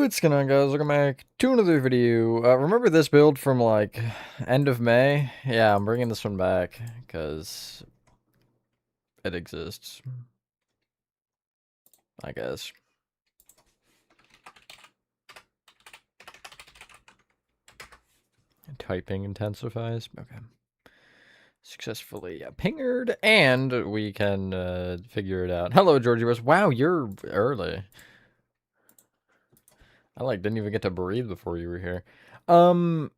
What's going on, guys? Welcome back to another video. Remember this build from, like, end of May? Yeah, I'm bringing this one back, because it exists, I guess. Typing intensifies. Okay. Successfully pingered, and we can figure it out. Hello, Georgie Rose. Wow, you're early. I, didn't even get to breathe before you were here. I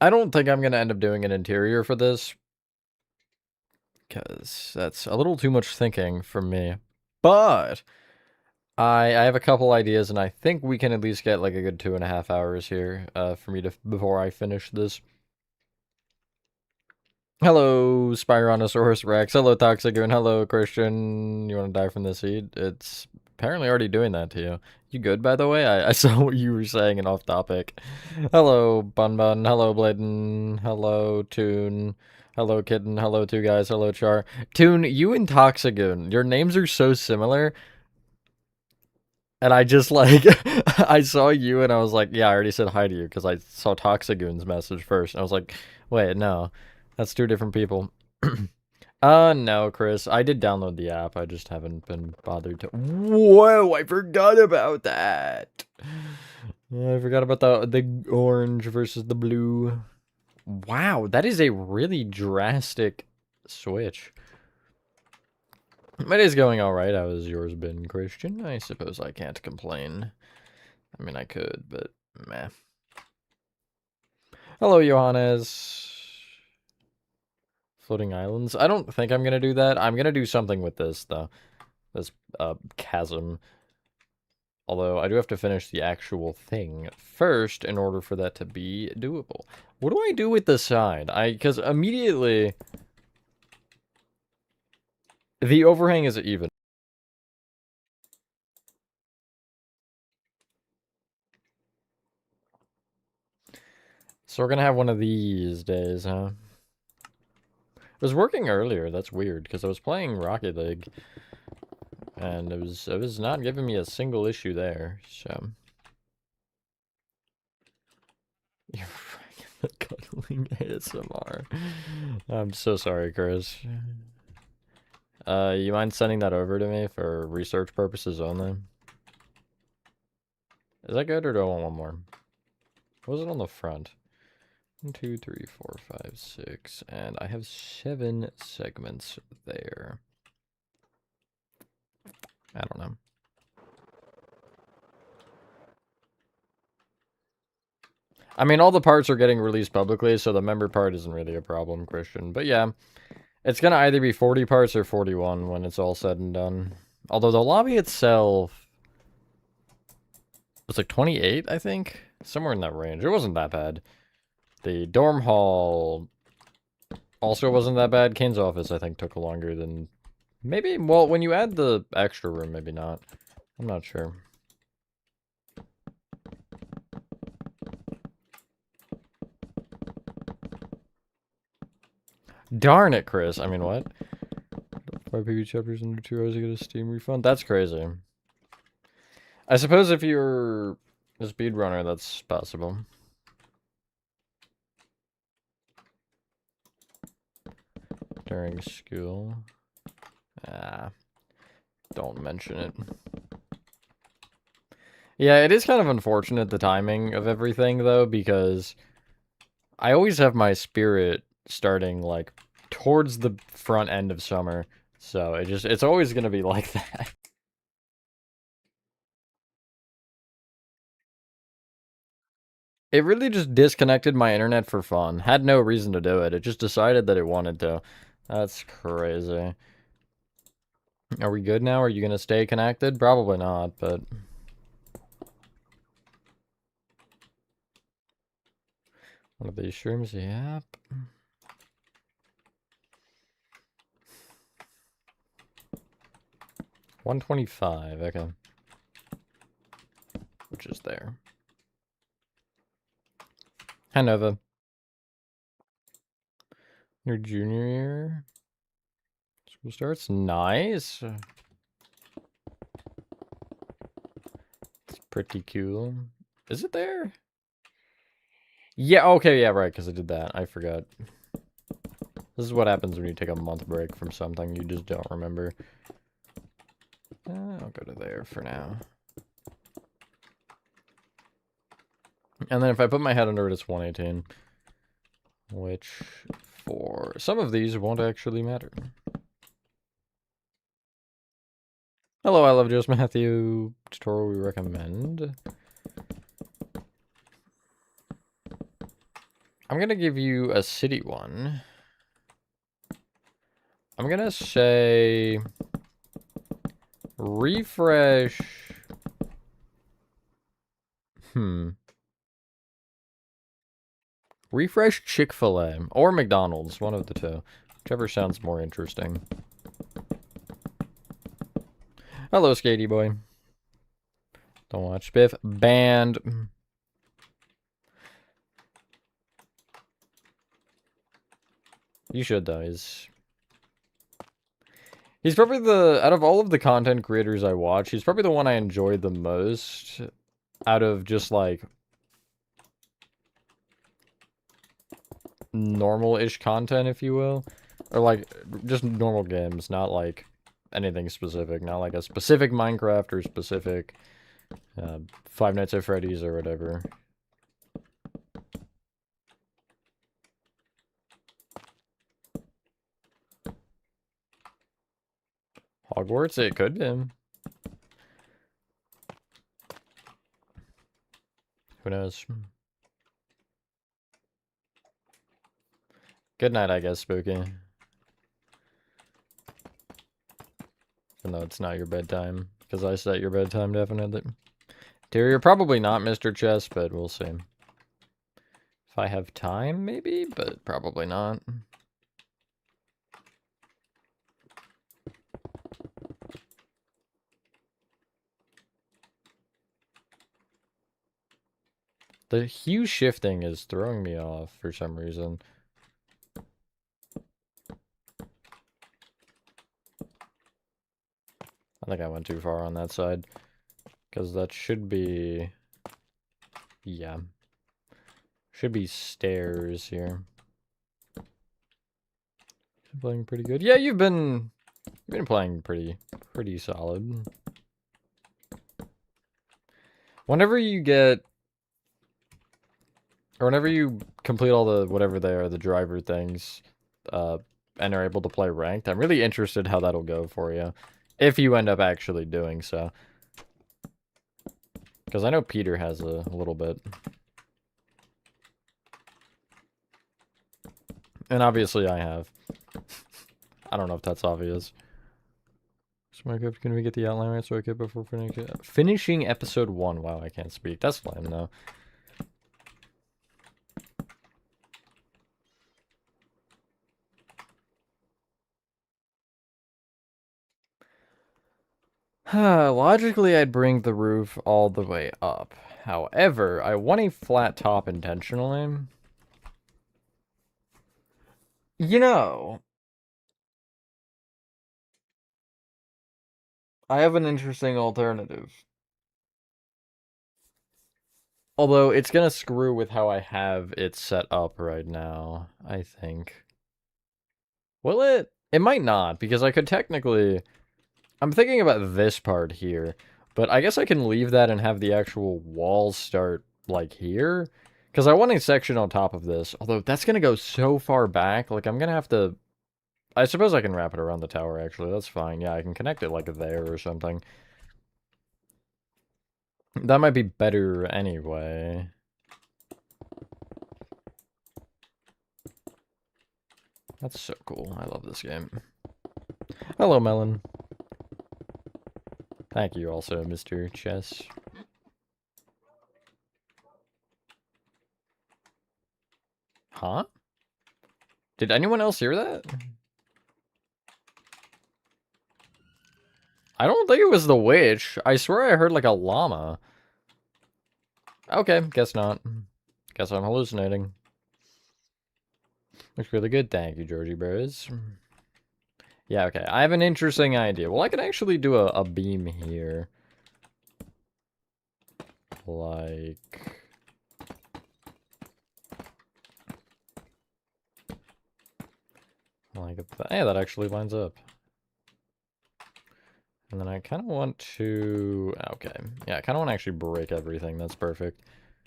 don't think I'm going to end up doing an interior for this, because that's a little too much thinking from me. But I have a couple ideas, and I think we can at least get like a good 2.5 hours here for me to before I finish this. Hello, Spyronosaurus Rex. Hello, Toxigoon. Hello, Christian. You want to die from this heat? It's apparently already doing that to you. You good, by the way? I saw what you were saying and off topic. Hello, Bun Bun. Hello, Bladen. Hello, Toon. Hello, Kitten. Hello, two guys. Hello, Char. Toon, you and Toxigoon, your names are so similar. And I just I saw you and I was like, yeah, I already said hi to you because I saw Toxigoon's message first. And I was like, wait, no, that's two different people. No, Chris, I did download the app. I just haven't been bothered to. Whoa, I forgot about that. I forgot about the orange versus the blue. Wow, that is a really drastic switch. My day's going alright. How has yours been, Christian? I suppose I can't complain. I mean, I could, but meh. Hello, Johannes. Floating islands? I don't think I'm gonna do that. I'm gonna do something with this, though. This, chasm. Although, I do have to finish the actual thing first in order for that to be doable. What do I do with the side? Because immediately... The overhang is even. So we're gonna have one of these days, huh? It was working earlier. That's weird, because I was playing Rocket League. And it was not giving me a single issue there, so. You're cuddling ASMR. I'm so sorry, Chris. You mind sending that over to me for research purposes only? Is that good, or do I want one more? What was it on the front? 1, 2, 3, 4, 5, 6, and I have 7 segments there. I don't know. I mean, all the parts are getting released publicly, so the member part isn't really a problem, Christian. But yeah, it's gonna either be 40 parts or 41 when it's all said and done. Although the lobby itself was like 28, I think? Somewhere in that range. It wasn't that bad. The dorm hall also wasn't that bad. Kane's office, I think, took longer than... Maybe, well, when you add the extra room, maybe not. I'm not sure. Darn it, Chris. I mean, what? 5 PB chapters under 2 hours to get a Steam refund? That's crazy. I suppose if you're a speedrunner, that's possible. During school. Ah. Don't mention it. Yeah, it is kind of unfortunate, the timing of everything, though, because I always have my spirit starting, like, towards the front end of summer. So it's always gonna be like that. It really just disconnected my internet for fun. Had no reason to do it. It just decided that it wanted to. That's crazy. Are we good now? Are you gonna stay connected? Probably not, but... One of these shrooms? Yep. $125, okay. Which is there. Hi, Nova. Your junior year? School starts? Nice. It's Pretty cool. Is it there? Yeah, okay, yeah, right, because I did that. I forgot. This is what happens when you take a month break from something you just don't remember. I'll go to there for now. And then if I put my head under it, it's 118. Which, for some of these, won't actually matter. Hello, I love Just Matthew. Tutorial we recommend. I'm gonna give you a city one. I'm gonna say... refresh... Refresh Chick-fil-A. Or McDonald's, one of the two. Whichever sounds more interesting. Hello, Skatey Boy. Don't watch Biff. Banned. You should, though. He's probably the... out of all of the content creators I watch, he's probably the one I enjoy the most. Out of just, like... normal-ish content, if you will. Or, like, just normal games, not, like, anything specific. Not, like, a specific Minecraft or specific Five Nights at Freddy's or whatever. Hogwarts? It could be. Who knows? Good night, I guess, Spooky. Even though it's not your bedtime. Because I set your bedtime, definitely. Interior, probably not, Mr. Chess, but we'll see. If I have time, maybe, but probably not. The hue shifting is throwing me off for some reason. I think I went too far on that side. Because that should be... yeah. Should be stairs here. Playing pretty good. Yeah, you've been playing pretty solid. Whenever you get... or whenever you complete all the, whatever they are, the driver things, and are able to play ranked, I'm really interested how that'll go for you. If you end up actually doing so. Because I know Peter has a little bit. And obviously I have. I don't know if that's obvious. Minecraft, can we get the outline right so I can before finishing episode 1? Wow, I can't speak. That's lame though. Logically, I'd bring the roof all the way up. However, I want a flat top intentionally. You know, I have an interesting alternative. Although, it's gonna screw with how I have it set up right now, I think. Will it? It might not, because I could technically... I'm thinking about this part here, but I guess I can leave that and have the actual walls start, like, here. Because I want a section on top of this, although that's gonna go so far back, like, I'm gonna have to... I suppose I can wrap it around the tower, actually, that's fine. Yeah, I can connect it, like, there or something. That might be better anyway. That's so cool. I love this game. Hello, Melon. Thank you also, Mr. Chess. Huh? Did anyone else hear that? I don't think it was the witch. I swear I heard like a llama. Okay, guess not. Guess I'm hallucinating. Looks really good. Thank you, Georgie Bros. Yeah, okay. I have an interesting idea. Well, I can actually do a beam here. like that. Yeah, that actually lines up. And then I kind of want to... Okay. Yeah, I kind of want to actually break everything. That's perfect.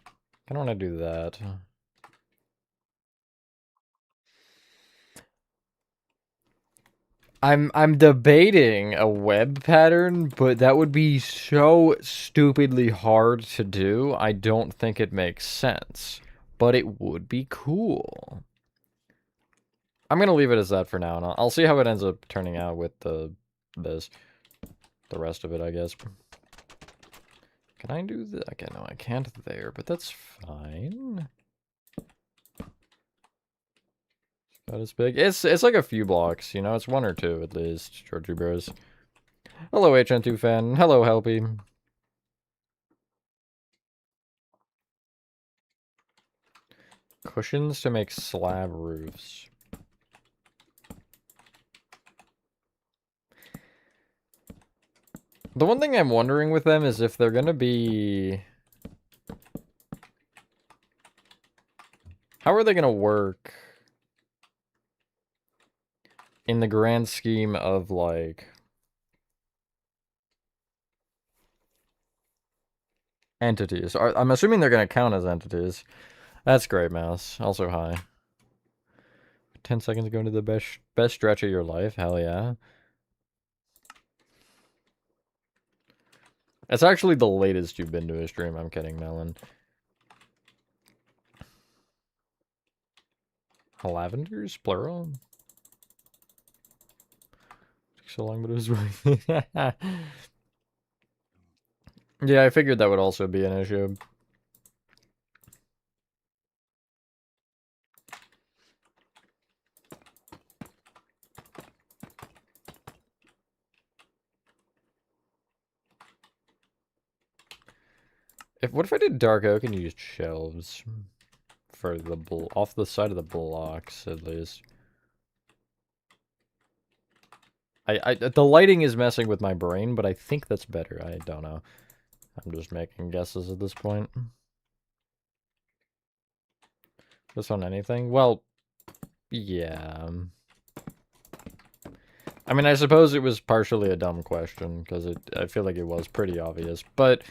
I kind of want to do that. I'm debating a web pattern, but that would be so stupidly hard to do. I don't think it makes sense, but it would be cool. I'm gonna leave it as that for now, and I'll see how it ends up turning out with the rest of it, I guess. Can I do that? Okay, no, I can't there, but that's fine. Not as big. It's like a few blocks, you know? It's one or two at least, Georgie Bros. Hello, HN2 fan. Hello, Helpy. Cushions to make slab roofs. The one thing I'm wondering with them is if they're gonna be... How are they gonna work in the grand scheme of, like... entities? I'm assuming they're gonna count as entities. That's great, Mouse. Also, hi. 10 seconds ago into the best stretch of your life. Hell yeah. It's actually the latest you've been to a stream. I'm kidding, Melon. Lavenders, plural? Took so long, but it was right. Yeah, I figured that would also be an issue. What if I did dark oak and used shelves for the off the side of the blocks at least? The lighting is messing with my brain, but I think that's better. I don't know. I'm just making guesses at this point. This on anything? Well, yeah. I mean, I suppose it was partially a dumb question because I feel like it was pretty obvious, but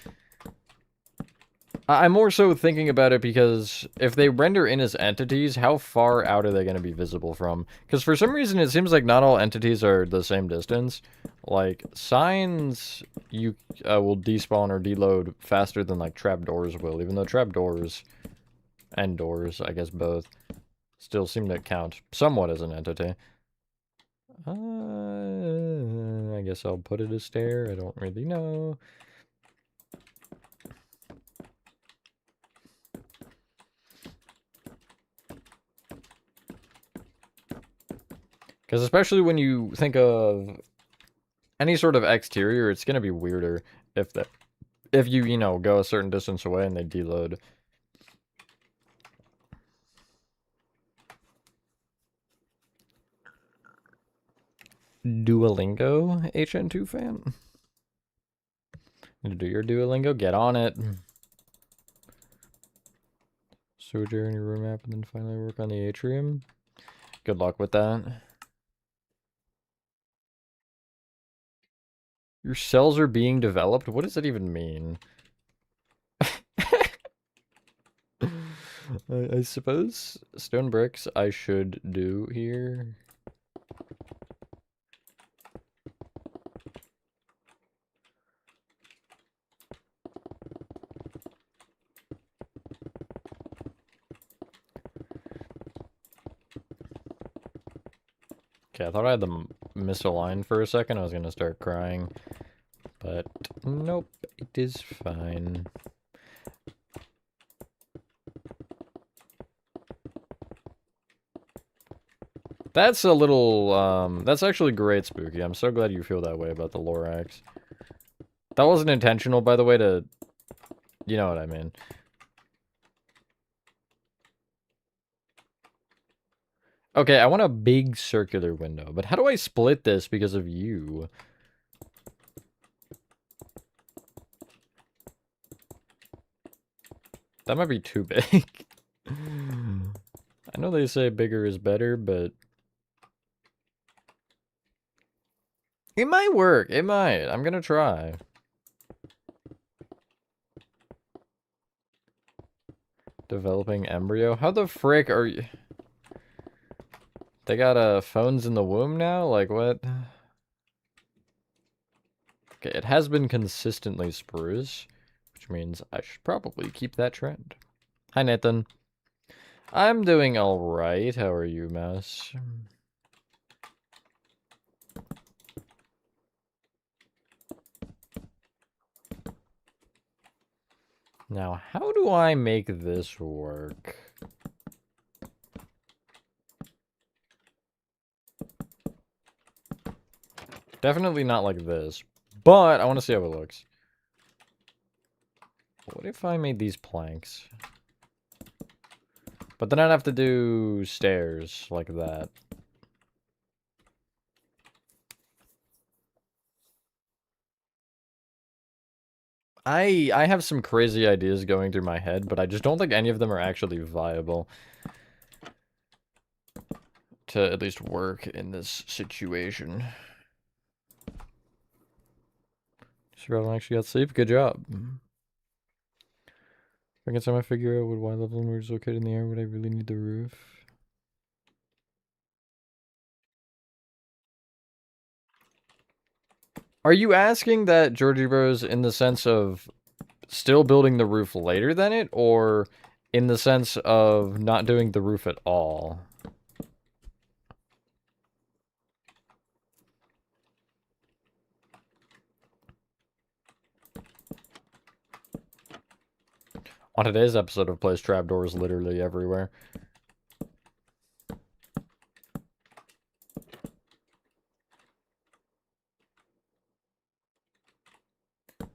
I'm more so thinking about it because if they render in as entities, how far out are they going to be visible from? Because for some reason, it seems like not all entities are the same distance. Like, signs, you will despawn or deload faster than, like, trapdoors will, even though trapdoors and doors, I guess both, still seem to count somewhat as an entity. I guess I'll put it as stair. I don't really know. Because especially when you think of any sort of exterior, it's going to be weirder if you, you know, go a certain distance away and they deload. Duolingo, HN2 fan? Need to do your Duolingo? Get on it. Sojourn your room map and then finally work on the atrium. Good luck with that. Your cells are being developed? What does that even mean? I suppose stone bricks I should do here. Okay, I thought I had them misaligned for a second. I was gonna start crying. But nope, it is fine. That's a little, that's actually great, Spooky. I'm so glad you feel that way about the Lorax. That wasn't intentional, by the way, to... You know what I mean. Okay, I want a big circular window, but how do I split this because of you? That might be too big. I know they say bigger is better, but it might work. It might. I'm gonna try. Developing embryo? How the frick are you? They got phones in the womb now? Like what? Okay, it has been consistently spruce, which means I should probably keep that trend. Hi, Nathan. I'm doing alright. How are you, Mouse? Now, how do I make this work? Definitely not like this, but I want to see how it looks. What if I made these planks? But then I'd have to do stairs like that. I have some crazy ideas going through my head, but I just don't think any of them are actually viable to at least work in this situation. Survival actually got sleep. Good job. Every time I figure out what Y level and is located in the air, would I really need the roof? Are you asking that Georgie Bros in the sense of still building the roof later than it, or in the sense of not doing the roof at all? On today's episode of Place Trapdoors literally everywhere.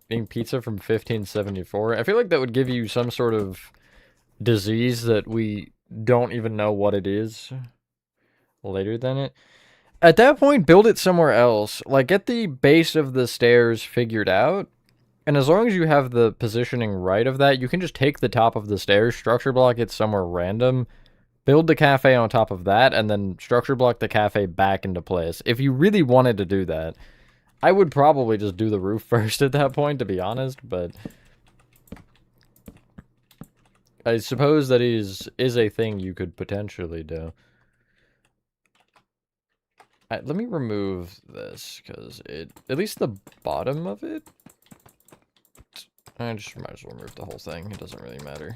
Being pizza from 1574. I feel like that would give you some sort of disease that we don't even know what it is later than it. At that point, build it somewhere else. Like, get the base of the stairs figured out. And as long as you have the positioning right of that, you can just take the top of the stairs, structure block it somewhere random, build the cafe on top of that, and then structure block the cafe back into place. If you really wanted to do that, I would probably just do the roof first at that point, to be honest, but I suppose that is a thing you could potentially do. Let me remove this, because at least the bottom of it, I just might as well remove the whole thing. It doesn't really matter.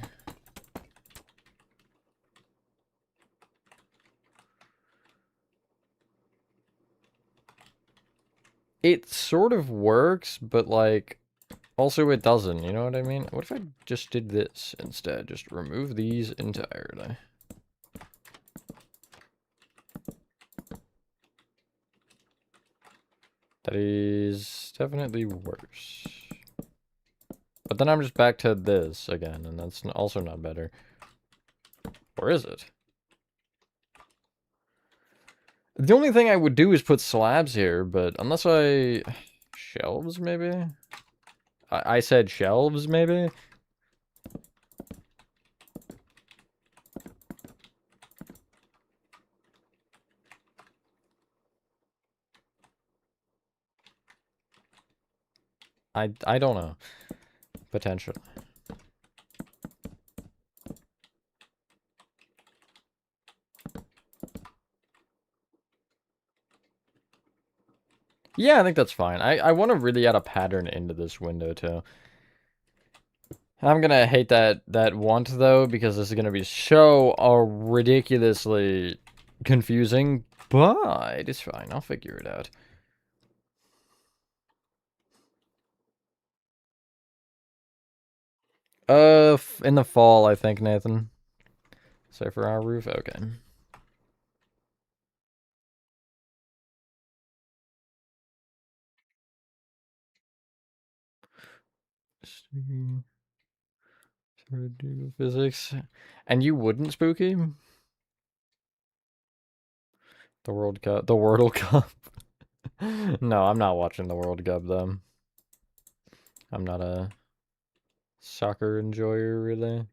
It sort of works, but like, also it doesn't, you know what I mean? What if I just did this instead? Just remove these entirely. That is definitely worse. But then I'm just back to this again, and that's also not better. Or is it? The only thing I would do is put slabs here, but unless I... Shelves, maybe? I said shelves, maybe? I don't know. Potentially. Yeah, I think that's fine. I want to really add a pattern into this window, too. I'm gonna hate that want, though, because this is gonna be so ridiculously confusing, but it's fine. I'll figure it out. In the fall, I think, Nathan. So for our roof, okay. Do physics, and you wouldn't, Spooky? The World Cup, the World Cup. No, I'm not watching the World Cup though. I'm not a soccer enjoyer, really.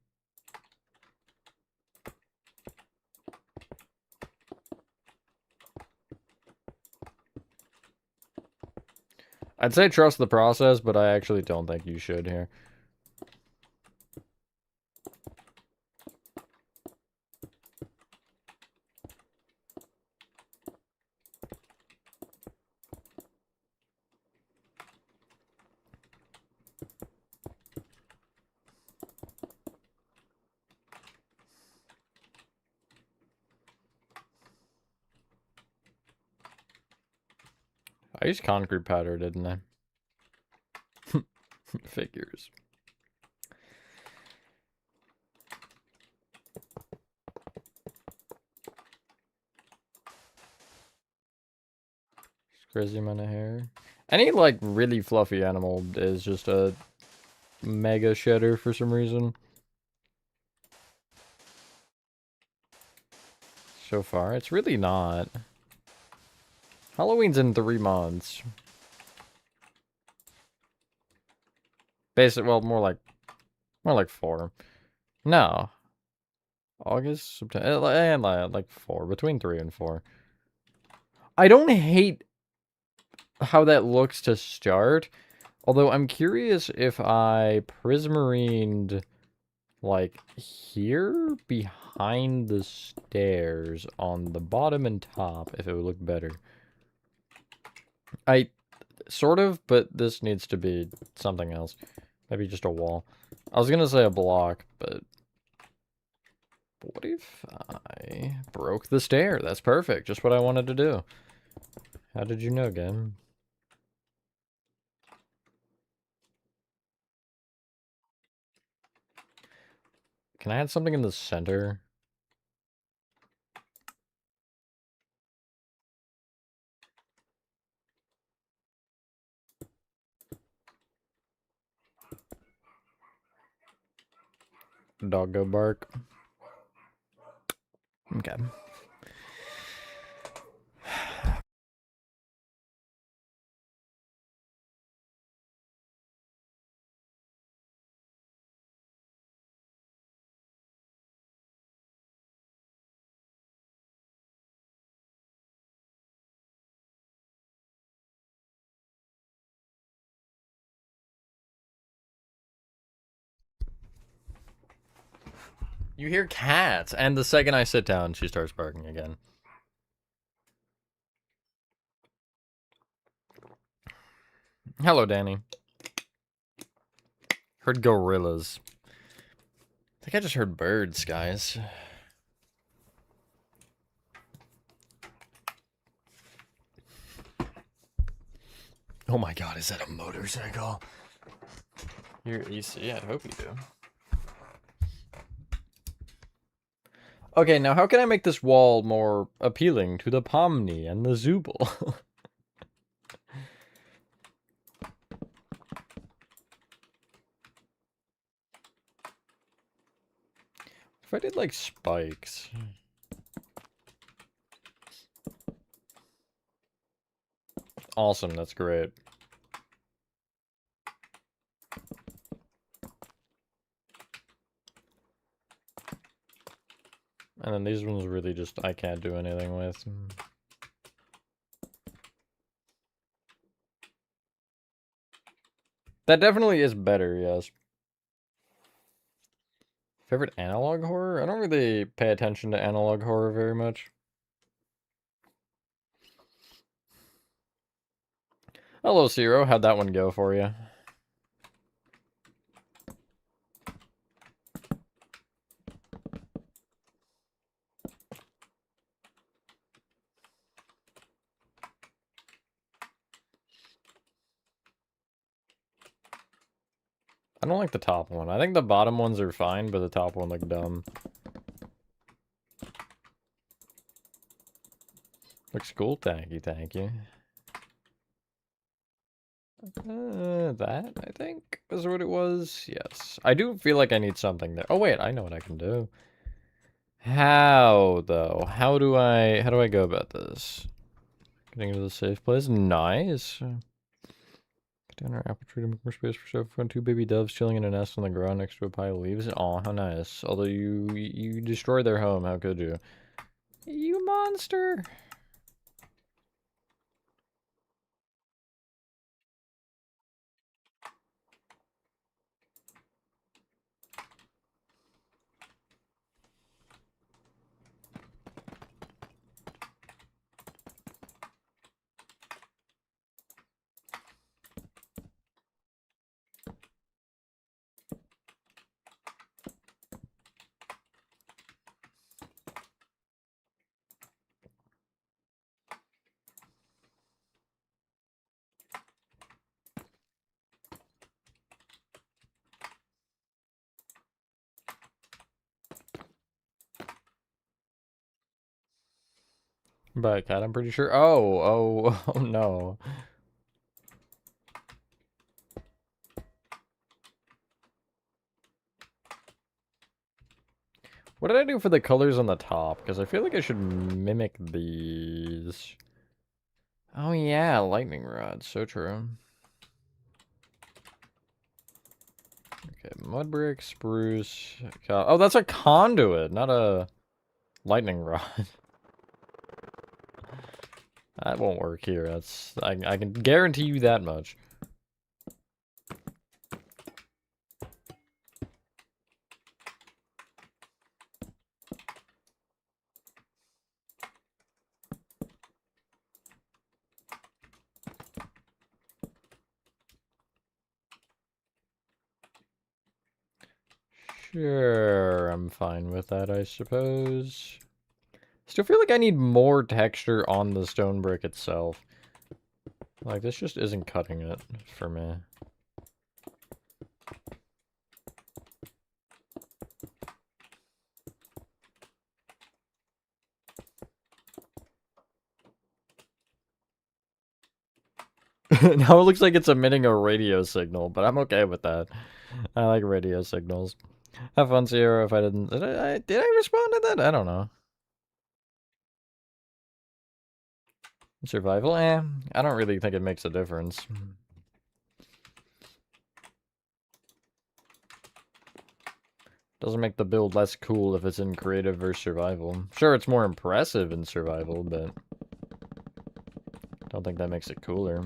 I'd say trust the process, but I actually don't think you should here. I used concrete powder, didn't I? Figures. Crazy amount of hair. Any, like, really fluffy animal is just a mega shedder for some reason. So far, it's really not. Halloween's in 3 months. Basic, well, more like 4. No. August, September, and like 4, between 3 and 4. I don't hate how that looks to start, although I'm curious if I prismarined, like, here behind the stairs on the bottom and top, if it would look better. I sort of, but this needs to be something else. Maybe just a wall. I was gonna say a block, but what if I broke the stair? That's perfect. Just what I wanted to do. How did you know, game? Can I add something in the center? Doggo bark. Okay. You hear cats, and the second I sit down, she starts barking again. Hello, Danny. Heard gorillas. I think I just heard birds, guys. Oh my god, is that a motorcycle? You're EC, I hope you do. Okay, now how can I make this wall more appealing to the Pomni and the Zooble? If I did like spikes. Awesome, that's great. And then these ones really just, I can't do anything with. That definitely is better, yes. Favorite analog horror? I don't really pay attention to analog horror very much. Hello, Zero. How'd that one go for you? I don't like the top one. I think the bottom ones are fine, but the top one looked dumb. Looks cool. Thank you, thank you. That, I think, is what it was. Yes. I do feel like I need something there. Oh, wait, I know what I can do. How, though? How do I go about this? Getting into the safe place? Nice. Down our apple tree to make more space for so fun. 2 baby doves chilling in a nest on the ground next to a pile of leaves. Aw, how nice. Although you destroyed their home, how could you? You monster! By a cat, I'm pretty sure. Oh no. What did I do for the colors on the top? Because I feel like I should mimic these. Oh yeah, lightning rod. So true. Okay, mud brick, spruce. Oh, that's a conduit, not a lightning rod. That won't work here. I can guarantee you that much. Sure, I'm fine with that, I suppose. Still feel like I need more texture on the stone brick itself. Like, this just isn't cutting it for me. Now it looks like it's emitting a radio signal, but I'm okay with that. I like radio signals. Have fun, Sierra, if I didn't... Did I respond to that? I don't know. Survival? Eh, I don't really think it makes a difference. Doesn't make the build less cool if it's in creative versus survival. Sure, it's more impressive in survival, but... don't think that makes it cooler.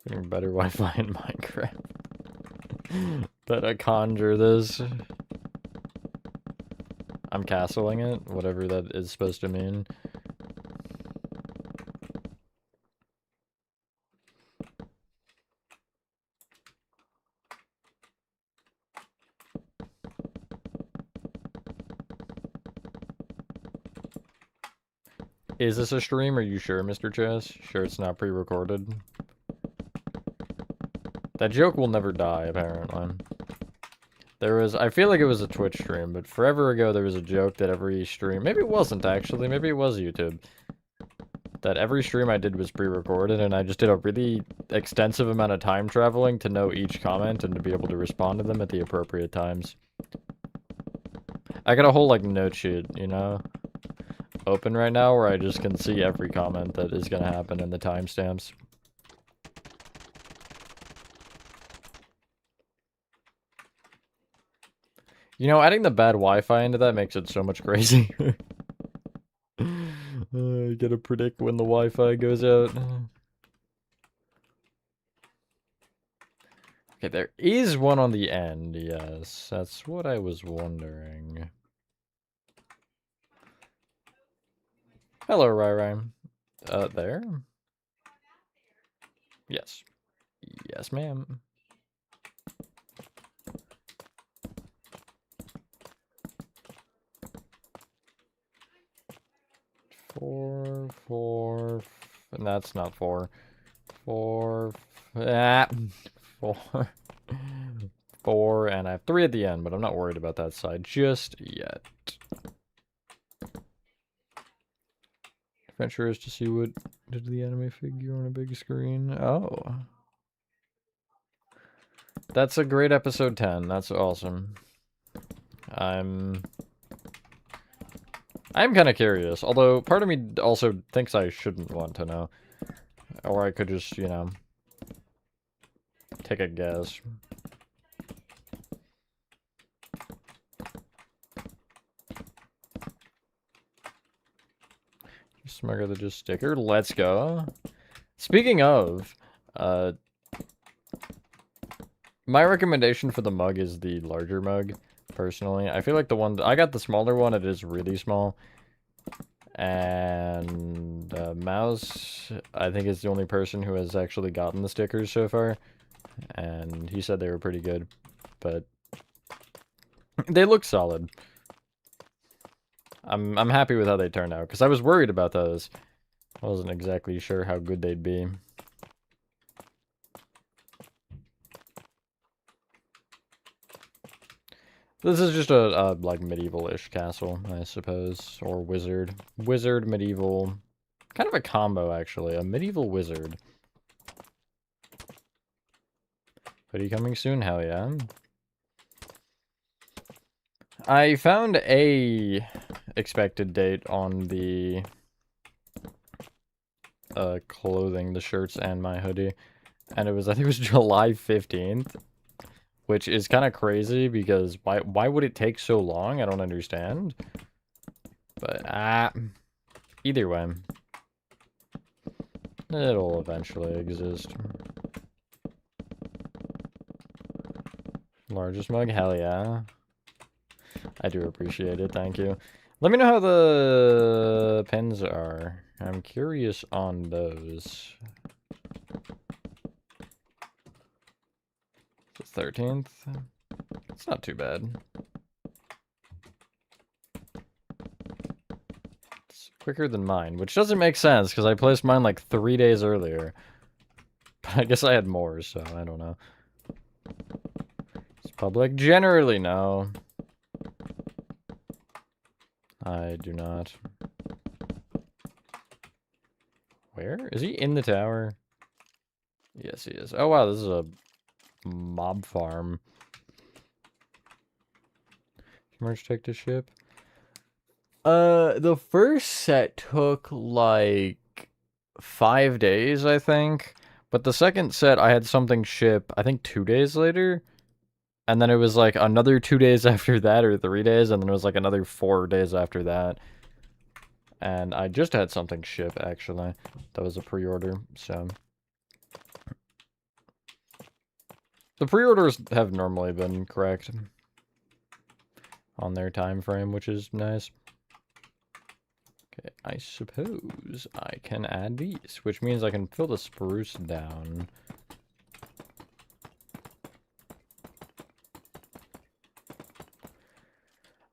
Getting better Wi-Fi in Minecraft. But I conjure this. I'm castling it, whatever that is supposed to mean. Is this a stream? Are you sure, Mr. Chess? Sure it's not pre-recorded? That joke will never die, apparently. There was, I feel like it was a Twitch stream, but forever ago there was a joke that every stream, maybe it wasn't actually, maybe it was YouTube, that every stream I did was pre-recorded, and I just did a really extensive amount of time traveling to know each comment and to be able to respond to them at the appropriate times. I got a whole, like, note sheet, you know, open right now where I just can see every comment that is gonna happen and the timestamps. You know, adding the bad Wi-Fi into that makes it so much crazier. You gotta predict when the Wi-Fi goes out. Okay, there is one on the end, yes. That's what I was wondering. Hello, Rai. There? Yes. Yes, ma'am. 4, 4, and that's not 4. 4, 4, 4, and I have 3 at the end, but I'm not worried about that side just yet. Adventurous to see what did the anime figure on a big screen. Oh. That's a great episode 10. That's awesome. I'm kind of curious, although part of me also thinks I shouldn't want to know. Or I could just, you know, take a guess. Smarter than just sticker. Let's go. Speaking of, my recommendation for the mug is the larger mug, personally. I feel like the one... I got the smaller one, it is really small. And Mouse, I think, is the only person who has actually gotten the stickers so far. And he said they were pretty good. But they look solid. I'm happy with how they turned out, because I was worried about those. I wasn't exactly sure how good they'd be. This is just a like medieval-ish castle, I suppose, or wizard. Wizard, medieval, kind of a combo actually. A medieval wizard. Hoodie coming soon? Hell yeah. I found a expected date on the clothing, the shirts, and my hoodie, and it was, I think it was July 15th. Which is kind of crazy because why would it take so long? I don't understand. But either way, it'll eventually exist. Largest mug? Hell yeah. I do appreciate it, thank you. Let me know how the pins are. I'm curious on those. The 13th? It's not too bad. It's quicker than mine, which doesn't make sense because I placed mine like 3 days earlier. But I guess I had more, so I don't know. It's public? Generally, no. I do not. Where? Is he in the tower? Yes, he is. Oh, wow, this is a mob farm. Merge take to ship. The first set took like 5 days, I think. But the second set, I had something ship, I think 2 days later. And then it was like another 2 days after that, or 3 days, and then it was like another 4 days after that. And I just had something ship, actually. That was a pre-order, so... The pre-orders have normally been correct on their time frame, which is nice. Okay, I suppose I can add these, which means I can fill the spruce down.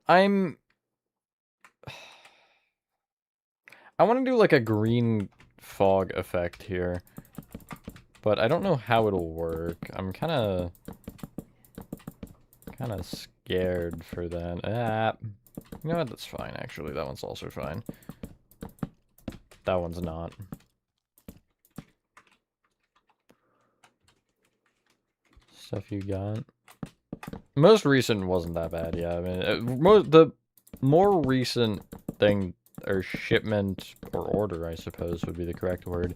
I want to do like a green fog effect here, but I don't know how it'll work. I'm kind of scared for that. You know what? That's fine, actually. That one's also fine. That one's not. Stuff you got. Most recent wasn't that bad, yeah. I mean, the more recent thing, or shipment, or order, I suppose, would be the correct word.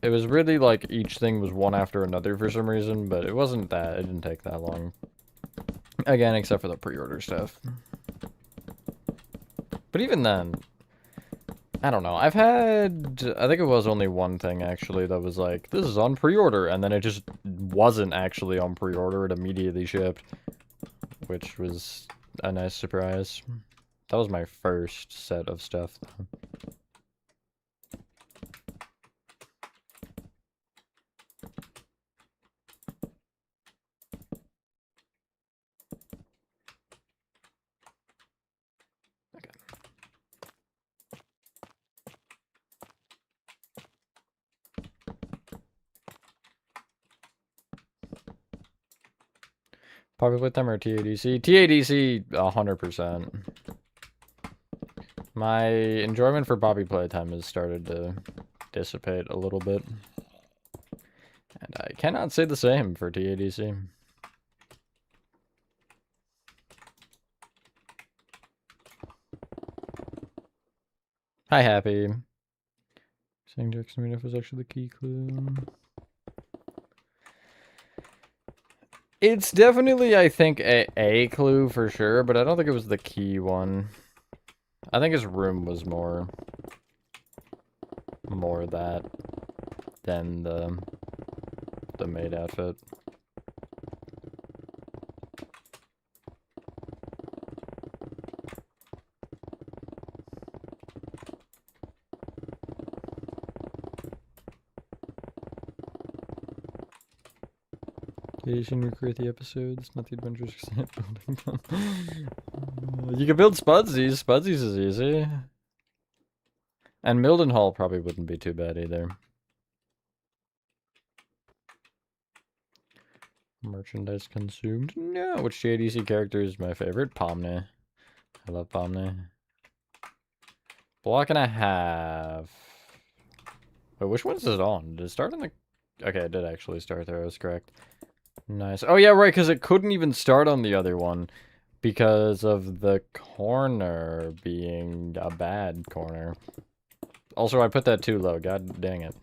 It was really like each thing was one after another for some reason, but it wasn't that. It didn't take that long. Again, except for the pre-order stuff. But even then, I don't know. I've had, I think it was only one thing actually that was like, this is on pre-order, and then it just wasn't actually on pre-order. It immediately shipped, which was a nice surprise. That was my first set of stuff, though. Probably with them or TADC? TADC, 100%. My enjoyment for Poppy playtime has started to dissipate a little bit. And I cannot say the same for TADC. Hi, Happy. Saying Jackson Meetup was actually the key clue. It's definitely, I think, a clue for sure, but I don't think it was the key one. I think his room was more that than the maid outfit. You should recreate the episodes, not the adventures building them. You can build Spudsies. Spudsies is easy. And Mildenhall probably wouldn't be too bad either. Merchandise consumed. No. Which JDC character is my favorite? Pomni. I love Pomni. Block and a half. Wait, which one's it on? Did it start on the... Okay, it did actually start there. I was correct. Nice. Oh, yeah, right, because it couldn't even start on the other one because of the corner being a bad corner. Also, I put that too low. God dang it.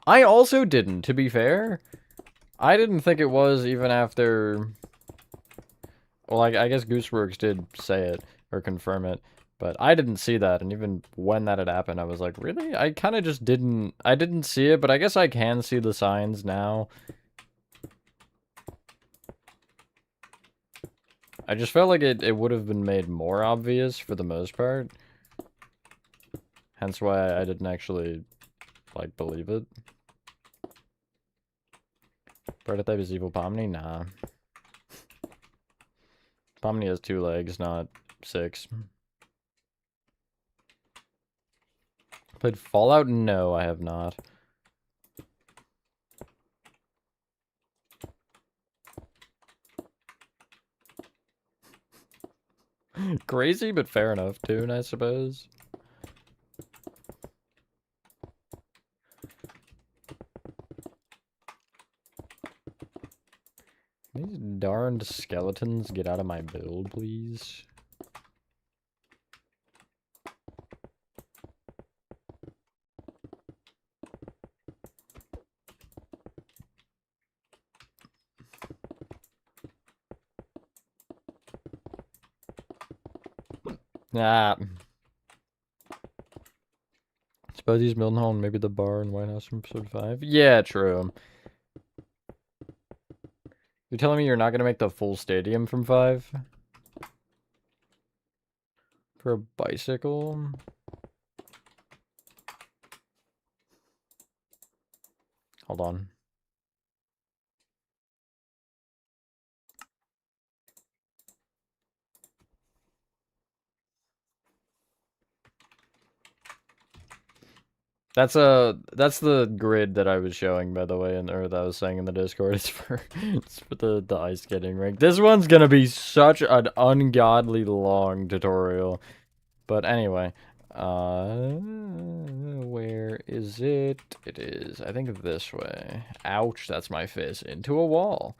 I also didn't, to be fair. I didn't think it was even after... Well, I guess Gooseworks did say it, or confirm it, but I didn't see that, and even when that had happened, I was like, really? I kind of just didn't... I didn't see it, but I guess I can see the signs now. I just felt like it would have been made more obvious for the most part. Hence why I didn't actually, like, believe it. Prototype is evil Pomni? Nah. Pomni has 2 legs, not 6. Played Fallout? No, I have not. Crazy, but fair enough, tune, I suppose. These darned skeletons get out of my build, please. Ah. Suppose he's Mildenhall and maybe the bar in White House from episode 5. Yeah, true. You're telling me you're not going to make the full stadium from 5? For a bicycle? Hold on. That's the grid that I was showing, by the way, or that I was saying in the Discord. It's for the ice skating rink. This one's gonna be such an ungodly long tutorial. But anyway, where is it? It is, I think, this way. Ouch, that's my fist into a wall.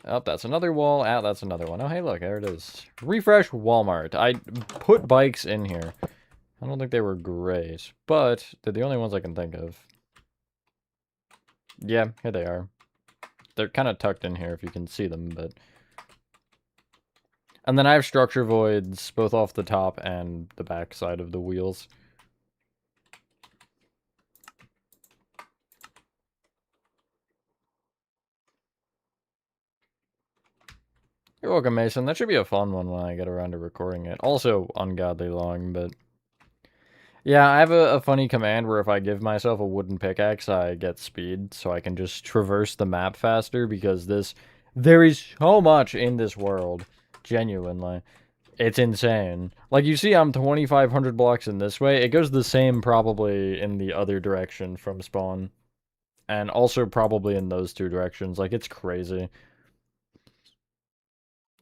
Oh, that's another wall. Out, that's another one. Oh, hey, look, there it is. Refresh Walmart. I put bikes in here. I don't think they were great, but they're the only ones I can think of. Yeah, here they are. They're kind of tucked in here if you can see them, but... And then I have structure voids both off the top and the back side of the wheels. You're welcome, Mason. That should be a fun one when I get around to recording it. Also ungodly long, but... Yeah, I have a funny command where if I give myself a wooden pickaxe, I get speed, so I can just traverse the map faster, because there is so much in this world, genuinely. It's insane. Like, you see I'm 2,500 blocks in this way, it goes the same probably in the other direction from spawn. And also probably in those 2 directions, like, it's crazy.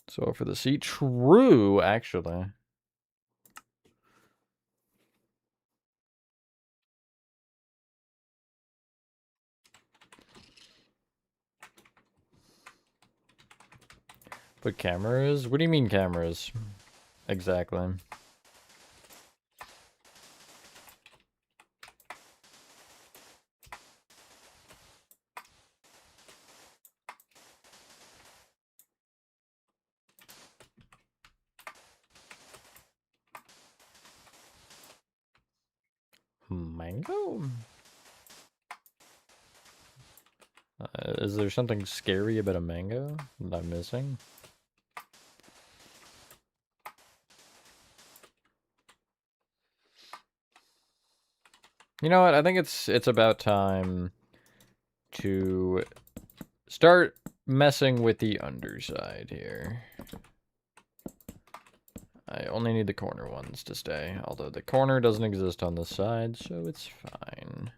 So for the seat, true, actually. But cameras? What do you mean cameras? Exactly. Mango? Is there something scary about a mango that I'm missing? You know what? I think it's about time to start messing with the underside here. I only need the corner ones to stay, although the corner doesn't exist on this side, so it's fine.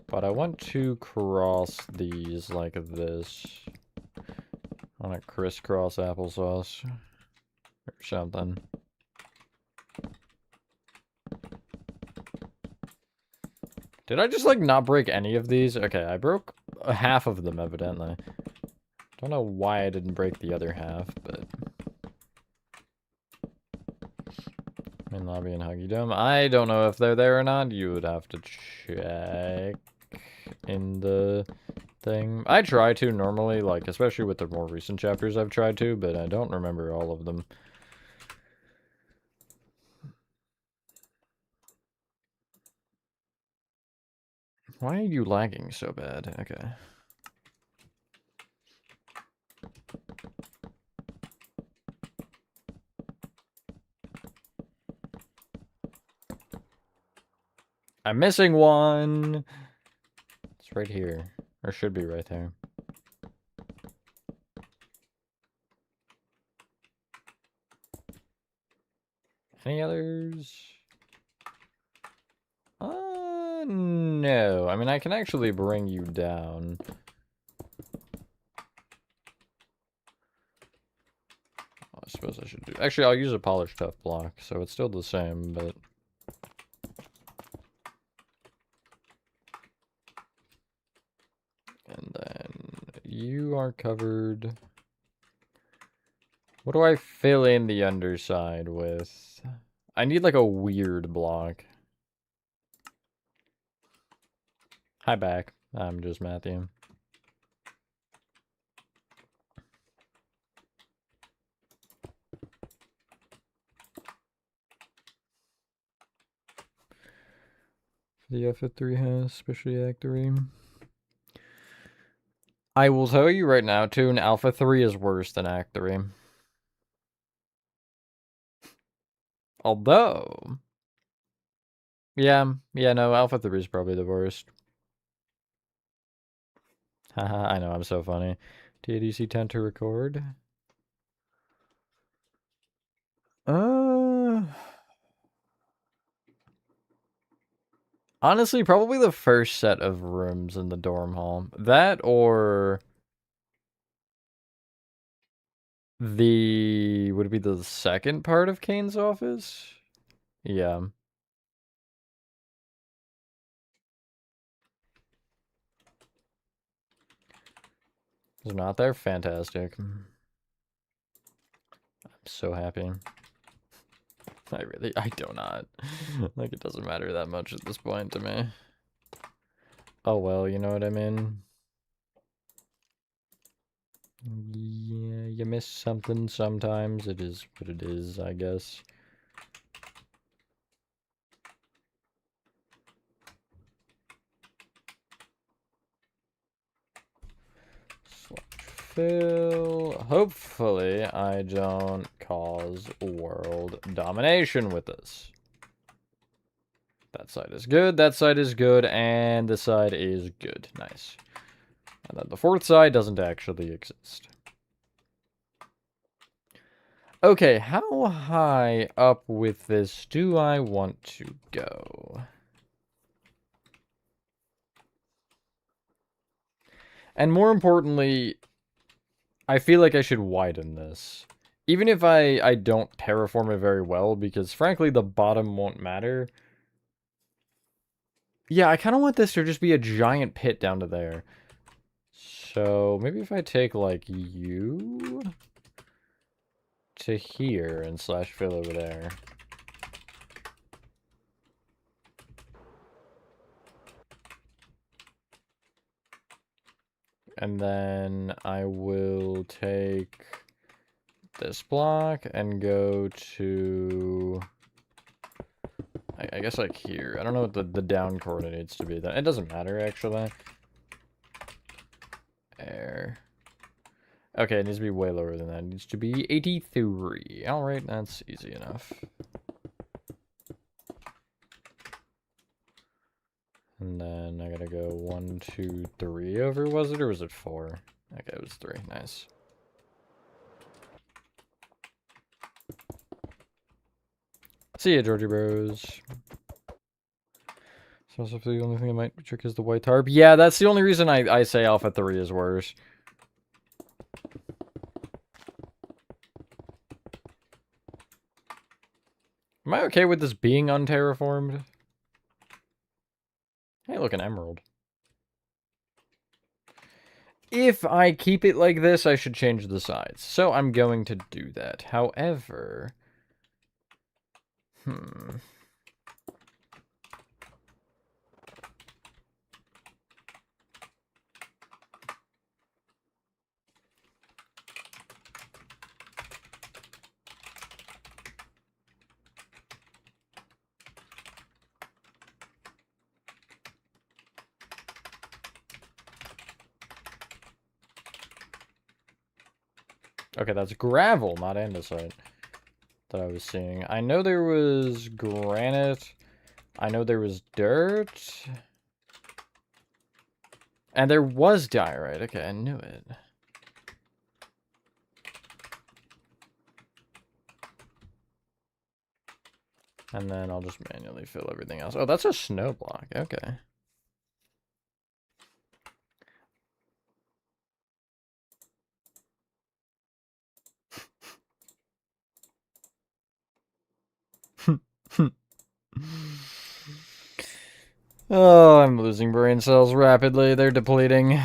But I want to cross these like this. I want to crisscross applesauce or something. Did I just like not break any of these? Okay, I broke half of them evidently. Don't know why I didn't break the other half, but... Main lobby and Huggy Dome. I don't know if they're there or not. You would have to check in the thing. I try to normally, like, especially with the more recent chapters I've tried to, but I don't remember all of them. Why are you lagging so bad? Okay. I'm missing one! It's right here. Or should be right there. Any others? No. I mean, I can actually bring you down. I suppose I should do... Actually, I'll use a polished tough block, so it's still the same, but... And then you are covered. What do I fill in the underside with? I need like a weird block. Hi back. I'm just Matthew. The F3 has, especially Act 3. I will tell you right now, too, an Alpha 3 is worse than Act 3. Although... Yeah, no, Alpha 3 is probably the worst. Haha, I know, I'm so funny. TADC tend to record? Honestly, probably the first set of rooms in the dorm hall. That or... Would it be the second part of Kane's office? Yeah. Is not there? Fantastic. I'm so happy. I do not. Like, it doesn't matter that much at this point to me. Oh well, you know what I mean? Yeah, you miss something sometimes. It is what it is, I guess. Fill. Hopefully, I don't cause world domination with this. That side is good, that side is good, and this side is good. Nice. And then the fourth side doesn't actually exist. Okay, how high up with this do I want to go? And more importantly, I feel like I should widen this. Even if I don't terraform it very well, because frankly the bottom won't matter. Yeah, I kind of want this to just be a giant pit down to there. So maybe if I take like you to here and slash fill over there. And then I will take this block and go to... I guess like here. I don't know what the down coordinates to be. It doesn't matter, actually. There. Okay, it needs to be way lower than that. It needs to be 83. Alright, that's easy enough. And then I gotta go 1, 2, 3 over, was it? Or was it 4? Okay, it was 3. Nice. See ya, Georgie Bros. So the only thing that might be trick is the white tarp. Yeah, that's the only reason I say Alpha 3 is worse. Am I okay with this being unterraformed? Hey, look, an emerald. If I keep it like this, I should change the size. So I'm going to do that. However... Okay, that's gravel, not andesite, that I was seeing. I know there was granite. I know there was dirt. And there was diorite. Okay, I knew it. And then I'll just manually fill everything else. Oh, that's a snow block. Okay. Oh, I'm losing brain cells rapidly. They're depleting.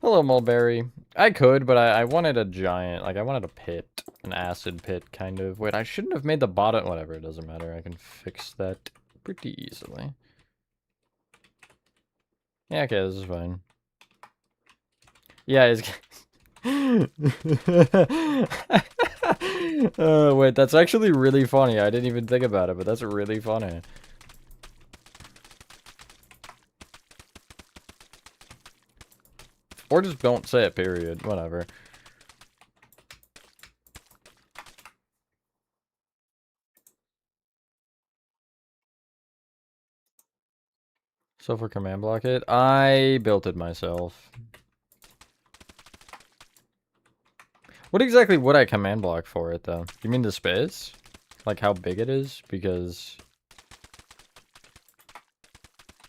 Hello, Mulberry. I could, but I wanted a giant, like, I wanted a pit. An acid pit, kind of. Wait, I shouldn't have made the bottom. Whatever, it doesn't matter. I can fix that pretty easily. Yeah, okay, this is fine. Yeah, it's... wait, that's actually really funny. I didn't even think about it, but that's really funny. Or just don't say it, period. Whatever. So for command block it, I built it myself. What exactly would I command block for it, though? You mean the space? Like how big it is? Because...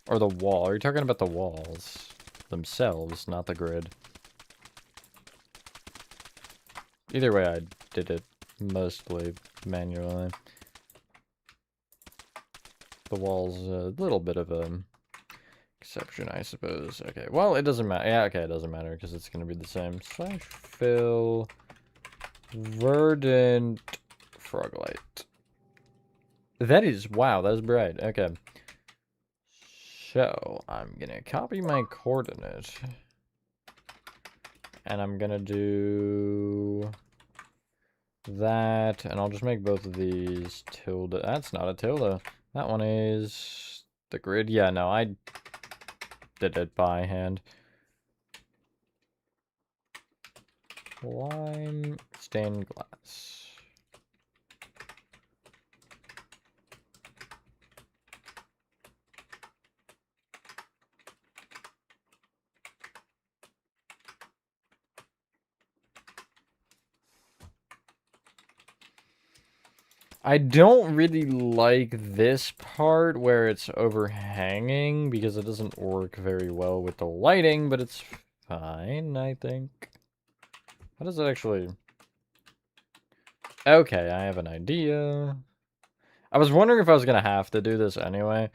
Or the wall. Are you talking about the walls themselves, not the grid? Either way, I did it mostly manually. The wall's a little bit of a exception, I suppose. Okay, well, it doesn't matter. Yeah, okay, it doesn't matter because it's going to be the same. Slash fill verdant froglight. That is, wow, that's bright. Okay. So, I'm going to copy my coordinate. And I'm going to do that. And I'll just make both of these tilde. That's not a tilde. That one is the grid. Yeah, no, I did it by hand. Lime stained glass. I don't really like this part where it's overhanging because it doesn't work very well with the lighting, but it's fine, I think. How does it actually... Okay, I have an idea. I was wondering if I was gonna have to do this anyway.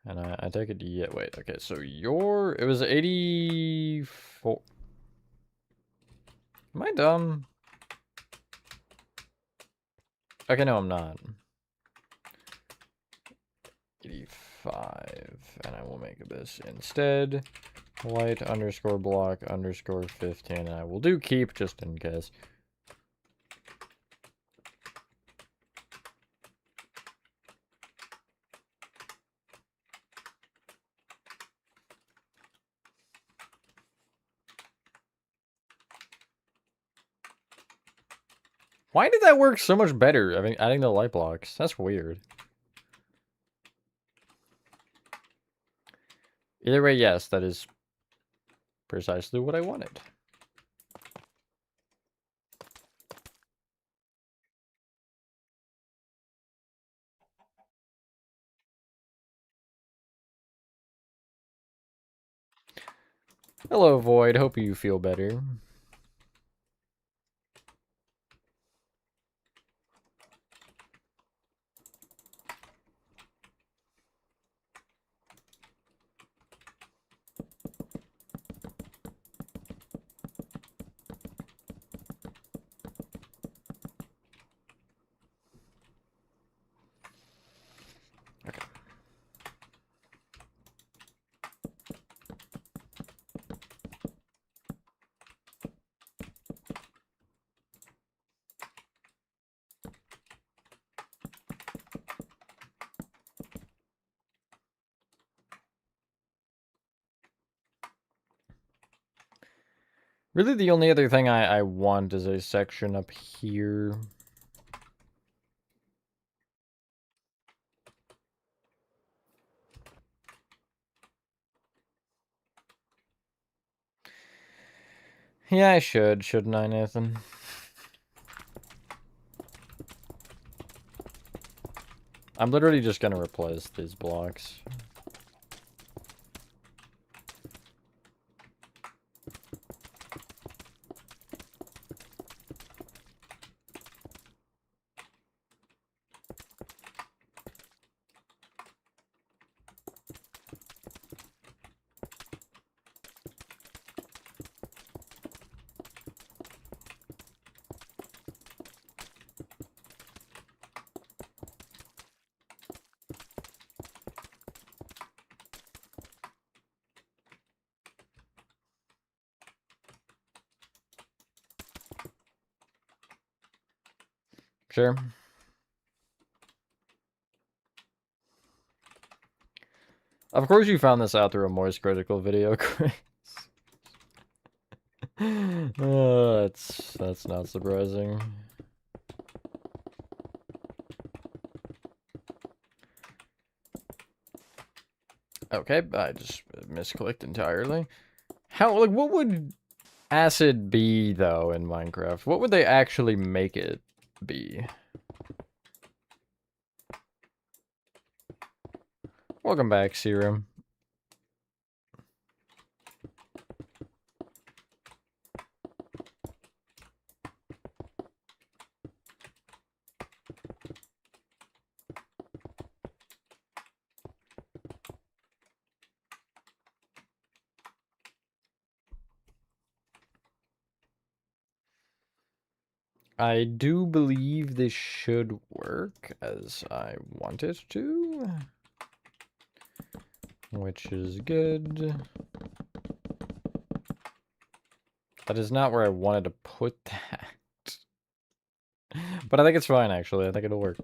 And I take it... Yeah, wait, okay, so it was 84... Am I dumb? Okay, no, I'm not. 85, and I will make this instead. Light underscore block underscore 15, and I will do keep just in case. Why did that work so much better? I mean, adding the light blocks. That's weird. Either way, yes, that is precisely what I wanted. Hello, Void. Hope you feel better. Really, the only other thing I want is a section up here. Yeah, I should, shouldn't I, Nathan? I'm literally just gonna replace these blocks. Sure. Of course you found this out through a Moist Critical video, Chris. That's not surprising. Okay, I just misclicked entirely. How, like, what would acid be, though, in Minecraft? What would they actually make it be? Welcome back, Serum. I do believe this should work as I want it to, which is good. That is not where I wanted to put that. But I think it's fine, actually. I think it'll work.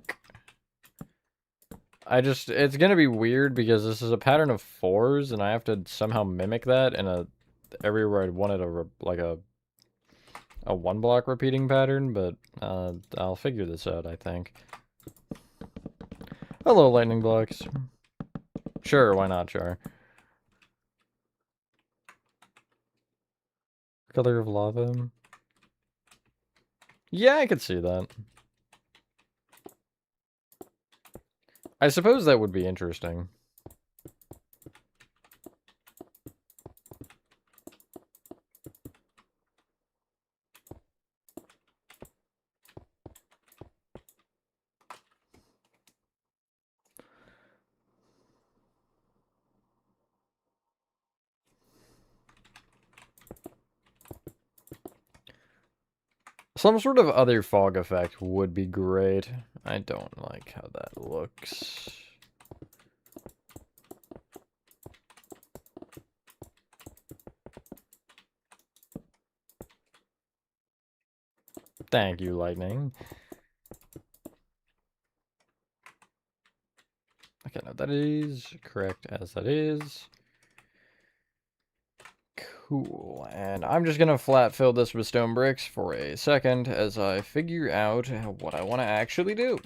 It's gonna be weird because this is a pattern of 4s, and I have to somehow mimic that in everywhere I wanted a 1-block repeating pattern, but I'll figure this out, I think. Hello, lightning blocks. Sure, why not, Char? Color of lava. Yeah, I could see that. I suppose that would be interesting. Some sort of other fog effect would be great. I don't like how that looks. Thank you, lightning. Okay, no, that is correct as that is. Cool, and I'm just gonna flat fill this with stone bricks for a second as I figure out what I want to actually do.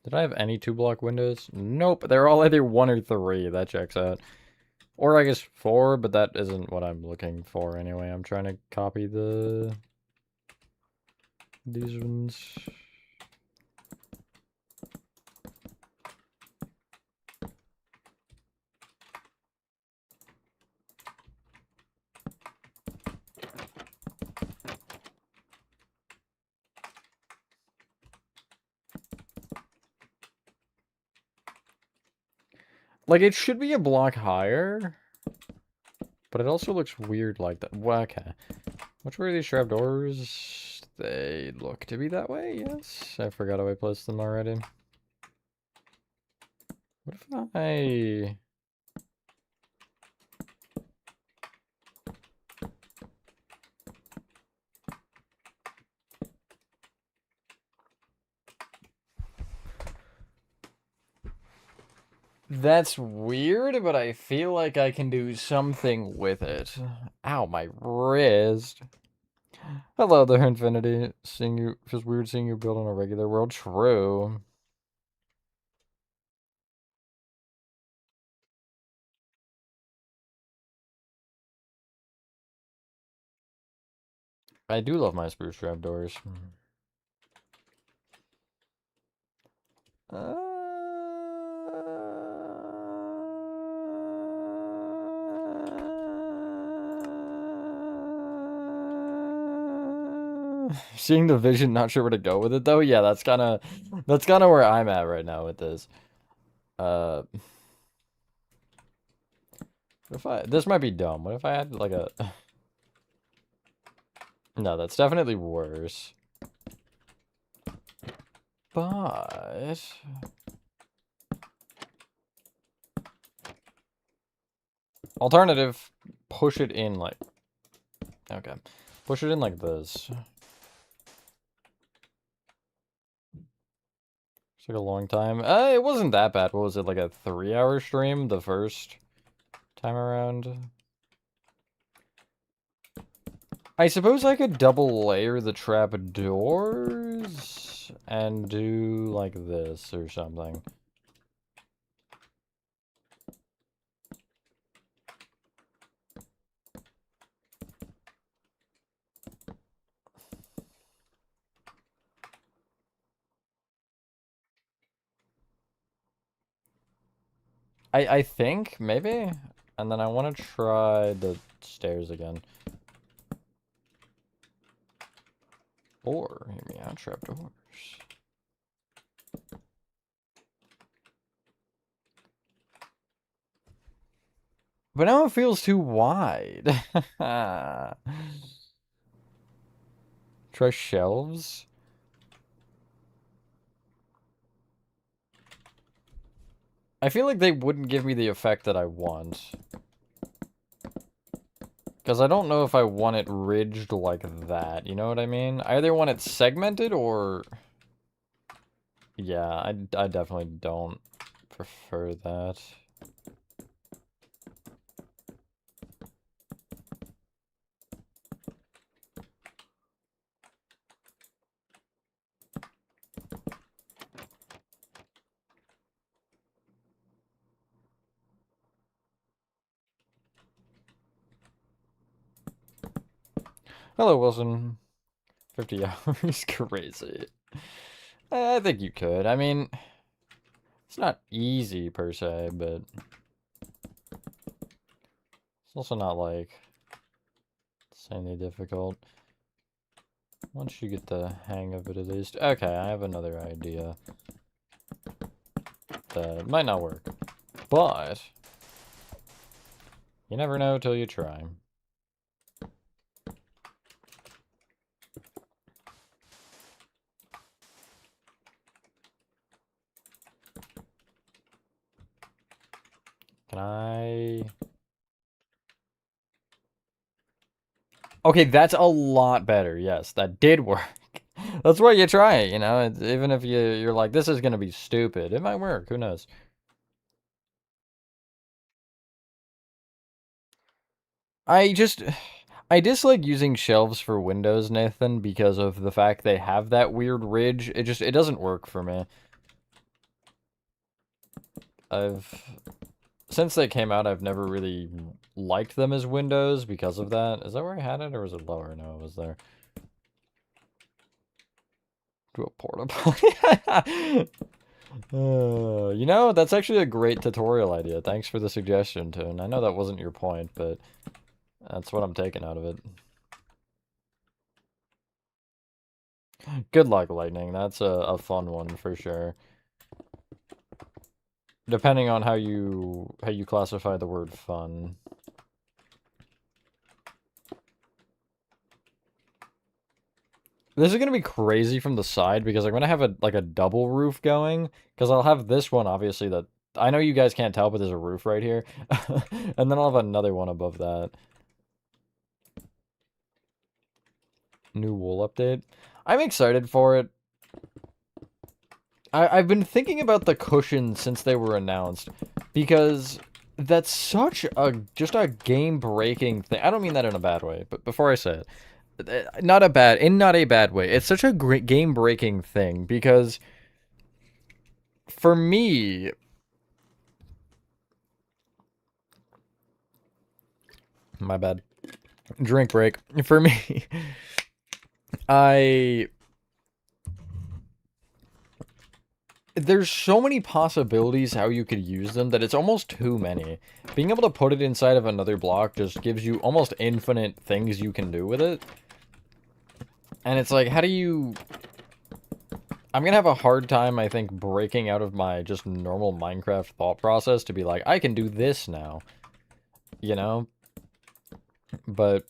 Did I have any 2-block windows? Nope, they're all either 1 or 3. That checks out. Or I guess 4, but that isn't what I'm looking for anyway. I'm trying to copy these ones. Like, it should be a block higher, but it also looks weird like that. Well, okay. Which way are these trapdoors? They look to be that way, yes. I forgot how I placed them already. What if I... That's weird, but I feel like I can do something with it. Ow, my wrist. Hello there, Infinity. Seeing you feels weird seeing you build on a regular world. True. I do love my spruce trapdoors. Seeing the vision, not sure where to go with it though. Yeah, that's kind of where I'm at right now with this. Uh, this might be dumb. What if I had like a No, that's definitely worse. But alternative, push it in like okay. Push it in like this. It's like a long time. It wasn't that bad. What was it, like a 3-hour stream the first time around? I suppose I could double layer the trapdoors and do like this or something. I think, maybe? And then I want to try the stairs again. Or, hear me out, trapdoors. But now it feels too wide. Try shelves? I feel like they wouldn't give me the effect that I want. Because I don't know if I want it ridged like that, you know what I mean? I either want it segmented or... Yeah, I definitely don't prefer that. Hello, Wilson. 50 hours, crazy. I think you could. I mean, it's not easy per se, but it's also not like insanely difficult. Once you get the hang of it at least. Okay, I have another idea that might not work, but you never know till you try. Can I... Okay, that's a lot better. Yes, that did work. That's why you try it, you know? Even if you're like, this is gonna be stupid, it might work. Who knows? I just... I dislike using shelves for windows, Nathan, because of the fact they have that weird ridge. It doesn't work for me. I've since they came out, I've never really liked them as windows because of that. Is that where I had it, or was it lower? No, it was there. Do a porta potty. You know, that's actually a great tutorial idea. Thanks for the suggestion, Toon. I know that wasn't your point, but that's what I'm taking out of it. Good luck, Lightning. That's a fun one for sure. Depending on how you classify the word fun. This is gonna be crazy from the side because I'm gonna have a double roof going. Because I'll have this one obviously that I know you guys can't tell, but there's a roof right here. And then I'll have another one above that. New wool update. I'm excited for it. I've been thinking about the cushions since they were announced because that's such a just a game-breaking thing. I don't mean that in a bad way, but before I say it, not a bad way. It's such a great game-breaking thing because for me, my bad. Drink break. For me, I there's so many possibilities how you could use them that it's almost too many. Being able to put it inside of another block just gives you almost infinite things you can do with it. And it's like, how do you... I'm gonna have a hard time, I think, breaking out of my just normal Minecraft thought process to be like, I can do this now. You know? But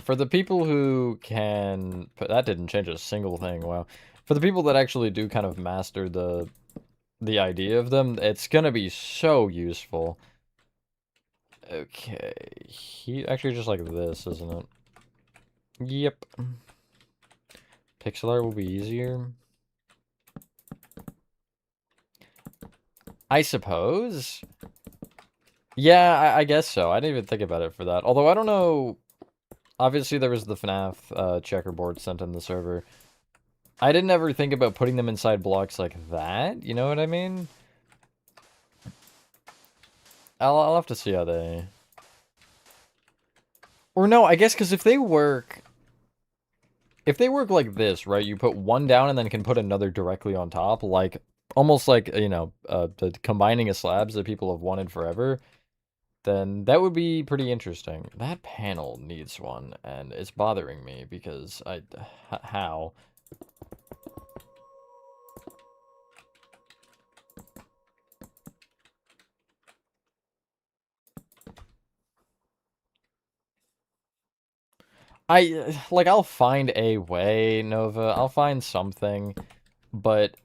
for the people who can... That didn't change a single thing, wow. For the people that actually do kind of master the idea of them, it's gonna be so useful. Okay, he actually just like this, isn't it? Yep. Pixel art will be easier. I suppose. Yeah, I guess so. I didn't even think about it for that. Although I don't know. Obviously, there was the FNAF checkerboard sent in the server. I didn't ever think about putting them inside blocks like that. You know what I mean? I'll have to see how they... Or no, I guess because if they work... If they work like this, right? You put one down and then can put another directly on top. Like, almost like, you know, the combining of slabs that people have wanted forever. Then that would be pretty interesting. That panel needs one, and it's bothering me because how? Like, I'll find a way, Nova. I'll find something, but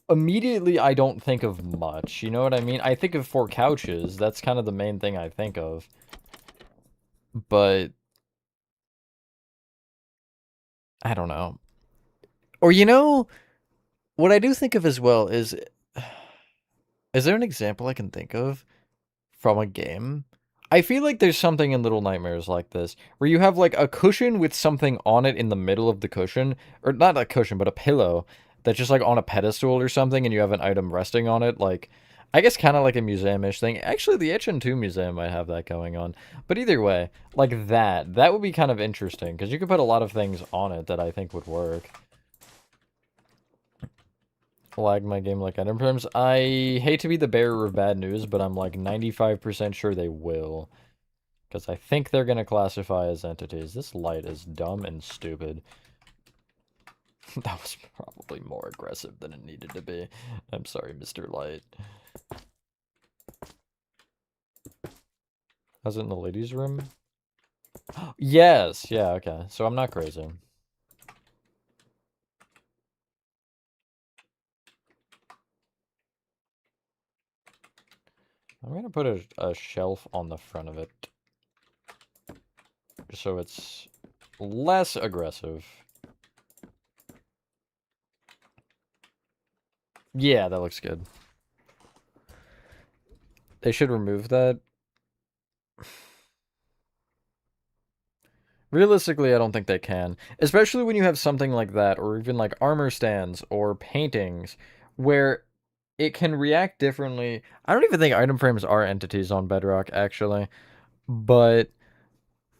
immediately I don't think of much. You know what I mean? I think of 4 couches. That's kind of the main thing I think of. But I don't know. Or you know, what I do think of as well is there an example I can think of from a game? I feel like there's something in Little Nightmares like this, where you have like a cushion with something on it in the middle of the cushion, or not a cushion, but a pillow that's just like on a pedestal or something, and you have an item resting on it, like, I guess kind of like a museum-ish thing. Actually, the Itchen 2 Museum might have that going on. But either way, like that would be kind of interesting, because you could put a lot of things on it that I think would work. Lag my game like item terms. I hate to be the bearer of bad news, but I'm like 95% sure they will. Because I think they're going to classify as entities. This light is dumb and stupid. That was probably more aggressive than it needed to be. I'm sorry, Mr. Light. Was it in the ladies' room? Yes, yeah, okay. So I'm not crazy. I'm gonna put a shelf on the front of it. So it's less aggressive. Yeah, that looks good. They should remove that. Realistically, I don't think they can. Especially when you have something like that, or even like armor stands or paintings, where it can react differently. I don't even think item frames are entities on Bedrock, actually. But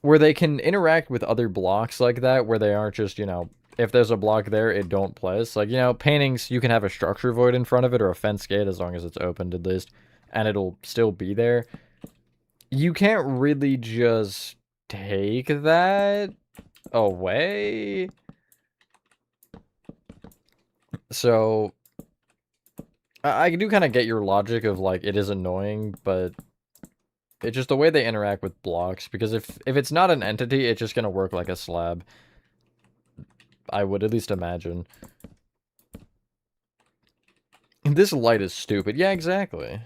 where they can interact with other blocks like that, where they aren't just, if there's a block there, it don't place. Like, paintings, you can have a structure void in front of it or a fence gate as long as it's opened at least, and it'll still be there. You can't really just take that away. So I do kind of get your logic of like it is annoying, but it's just the way they interact with blocks, because if it's not an entity, it's just gonna work like a slab. I would at least imagine. This light is stupid. Yeah, exactly.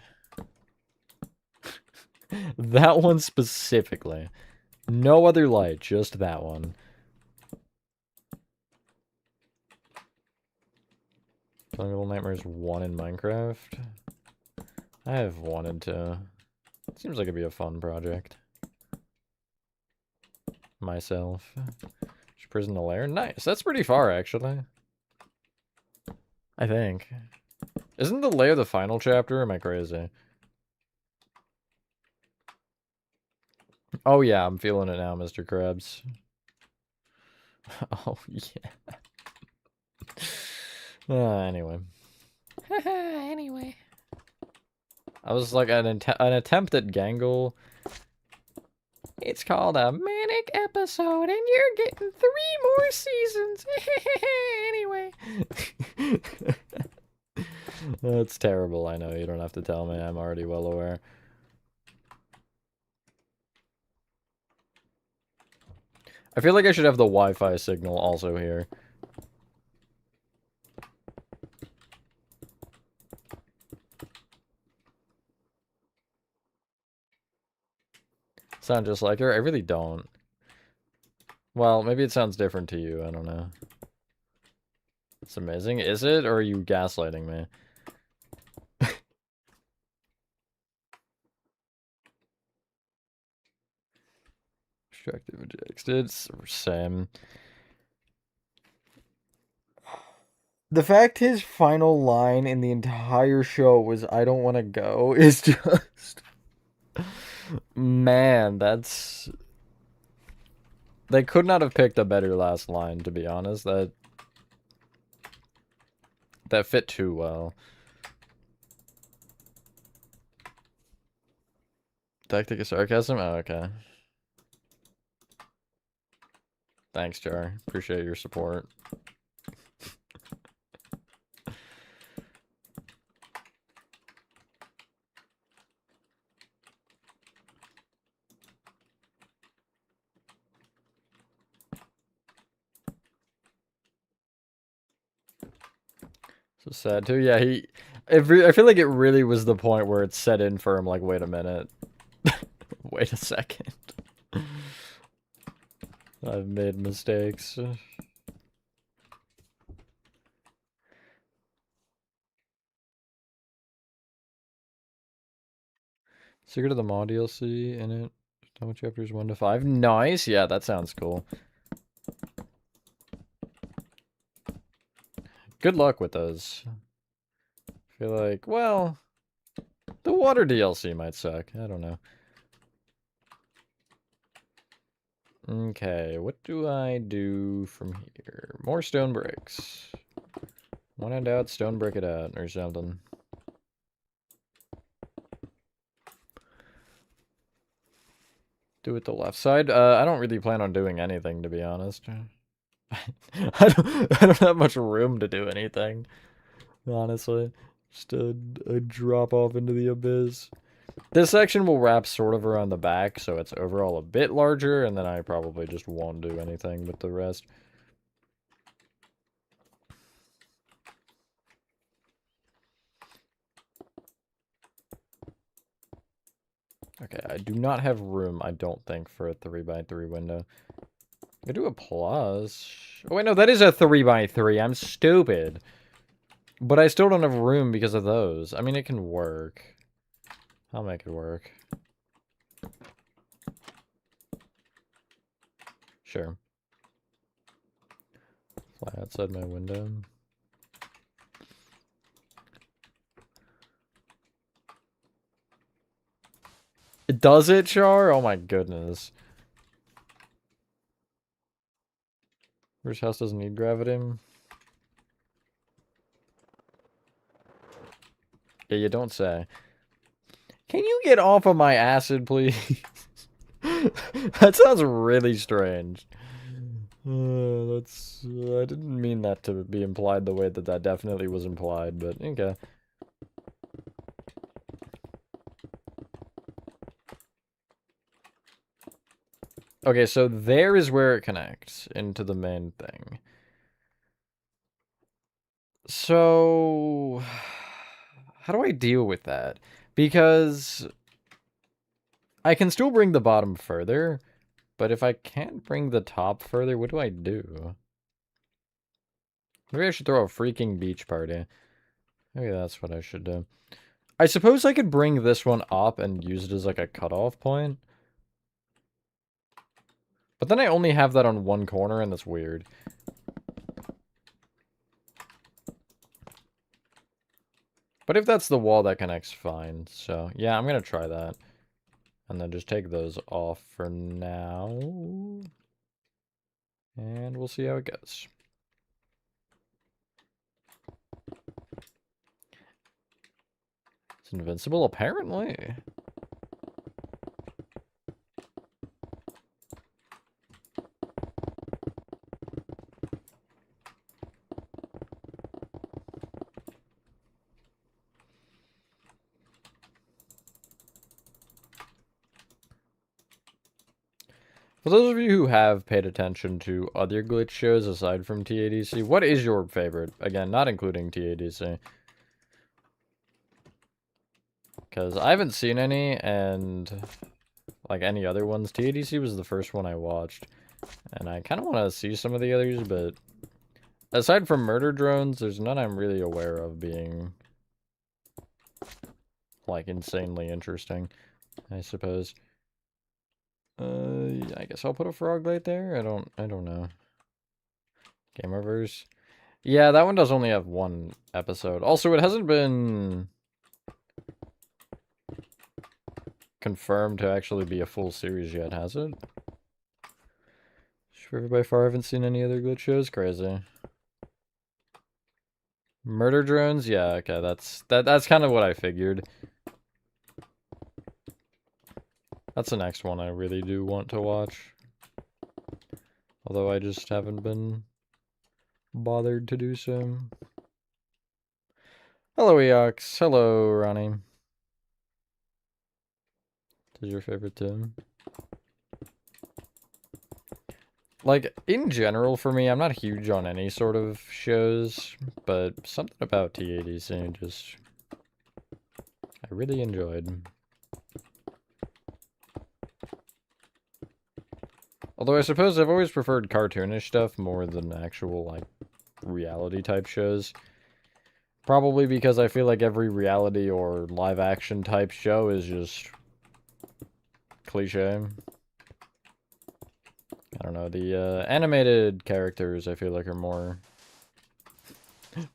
That one specifically. No other light, just that one. Little Nightmares 1 in Minecraft. I have wanted to. Seems like it'd be a fun project. Myself. Prison to Lair. Nice. That's pretty far, actually. I think. Isn't the lair the final chapter, or am I crazy? Oh yeah, I'm feeling it now, Mr. Krabs. Oh yeah. Anyway. Anyway. I was like an attempt at Gangle. It's called a manic episode, and you're getting 3 more seasons. Anyway. That's terrible, I know. You don't have to tell me. I'm already well aware. I feel like I should have the Wi-Fi signal also here. Sound just like her? I really don't. Well, maybe it sounds different to you. I don't know. It's amazing. Is it? Or are you gaslighting me? Destructive ejected. Same. The fact his final line in the entire show was "I don't want to go" is just... Man, that's... They could not have picked a better last line, to be honest. That fit too well. Tactic of sarcasm? Oh, okay. Thanks, Jar. Appreciate your support. So sad too. Yeah, I feel like it really was the point where it set in for him. Like, wait a minute, wait a second. I've made mistakes. Secret of the Maw DLC in it. How chapters 1 to 5? Nice. Yeah, that sounds cool. Good luck with those. I feel like, well, the water DLC might suck. I don't know. Okay, what do I do from here? More stone bricks. When in doubt, stone brick it out or something. Do it the left side. I don't really plan on doing anything, to be honest. I don't have much room to do anything, honestly. Just a drop off into the abyss. This section will wrap sort of around the back, so it's overall a bit larger, and then I probably just won't do anything with the rest. Okay, I do not have room, I don't think, for a 3x3 window. I could do a plus. Oh wait, no, that is a 3x3. I'm stupid. But I still don't have room because of those. I mean, it can work. I'll make it work. Sure. Fly outside my window. Does it, Char? Oh my goodness. Which house doesn't need gravity? Yeah, you don't say. Can you get off of my acid, please? That sounds really strange. I didn't mean that to be implied the way that that definitely was implied, but okay. Okay, so there is where it connects into the main thing. So, how do I deal with that? Because I can still bring the bottom further, but if I can't bring the top further, what do I do? Maybe I should throw a freaking beach party. Maybe that's what I should do. I suppose I could bring this one up and use it as like a cutoff point. But then I only have that on one corner, and that's weird. But if that's the wall, that connects fine. So, yeah, I'm gonna try that. And then just take those off for now. And we'll see how it goes. It's invincible, apparently. For those of you who have paid attention to other glitch shows aside from TADC, what is your favorite? Again, not including TADC. Because I haven't seen any, and like any other ones, TADC was the first one I watched. And I kind of want to see some of the others, but aside from murder drones, there's none I'm really aware of being like insanely interesting, I suppose. I guess I'll put a frog light there. I don't know. Gamerverse. Yeah, that one does only have one episode. Also, it hasn't been confirmed to actually be a full series yet, has it? Sure, by far, I haven't seen any other glitch shows. Crazy. Murder drones? Yeah, okay, that's kind of what I figured. That's the next one I really do want to watch. Although I just haven't been bothered to do so. Hello, Eox. Hello, Ronnie. This is your favorite too? Like, in general, for me, I'm not huge on any sort of shows, but something about TADC just... I really enjoyed. Although I suppose I've always preferred cartoonish stuff more than actual, like, reality-type shows. Probably because I feel like every reality or live-action type show is just... cliche. I don't know, the animated characters I feel like are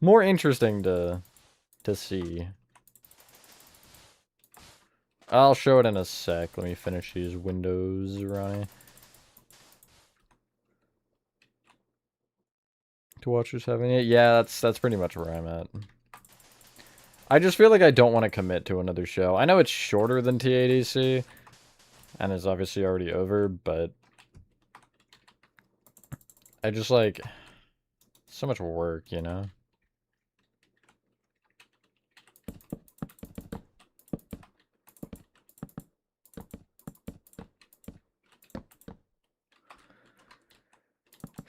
more interesting to see. I'll show it in a sec. Let me finish these windows, Ronnie. To watchers having it? Yeah, that's pretty much where I'm at. I just feel like I don't want to commit to another show. I know it's shorter than TADC, and it's obviously already over, but I just like so much work, you know?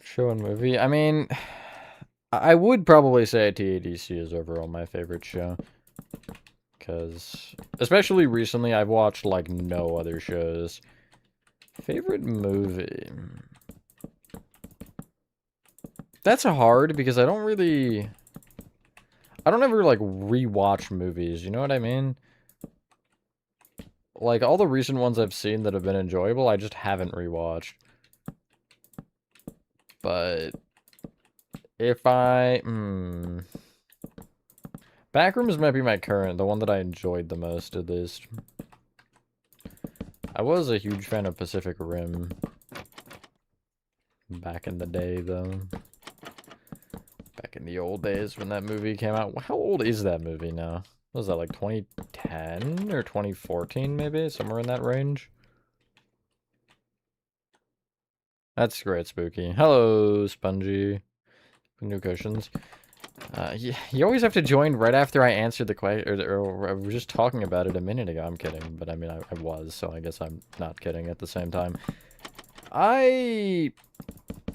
Show and movie. I mean, I would probably say TADC is overall my favorite show. Because, especially recently, I've watched, like, no other shows. Favorite movie? That's hard, because I don't ever, like, rewatch movies, you know what I mean? Like, all the recent ones I've seen that have been enjoyable, I just haven't rewatched. But if Backrooms might be my current, the one that I enjoyed the most, at least. I was a huge fan of Pacific Rim back in the day, though. Back in the old days when that movie came out. How old is that movie now? What was that, like 2010 or 2014 maybe? Somewhere in that range? That's great, Spooky. Hello, Spongy. New cushions. You always have to join right after I answered the question, or I was just talking about it a minute ago. I'm kidding, but I mean, I was, so I guess I'm not kidding at the same time.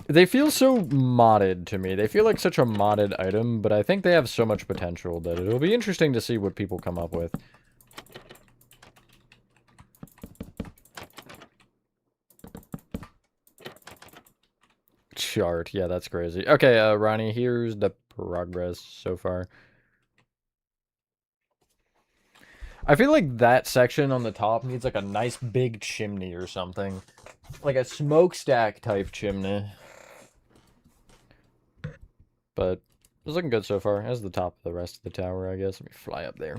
They feel so modded to me. They feel like such a modded item, but I think they have so much potential that it'll be interesting to see what people come up with. Chart, yeah, that's crazy. Okay, Ronnie, here's the progress so far. I feel like that section on the top needs like a nice big chimney or something. Like a smokestack type chimney. But it's looking good so far. As the top of the rest of the tower, I guess. Let me fly up there.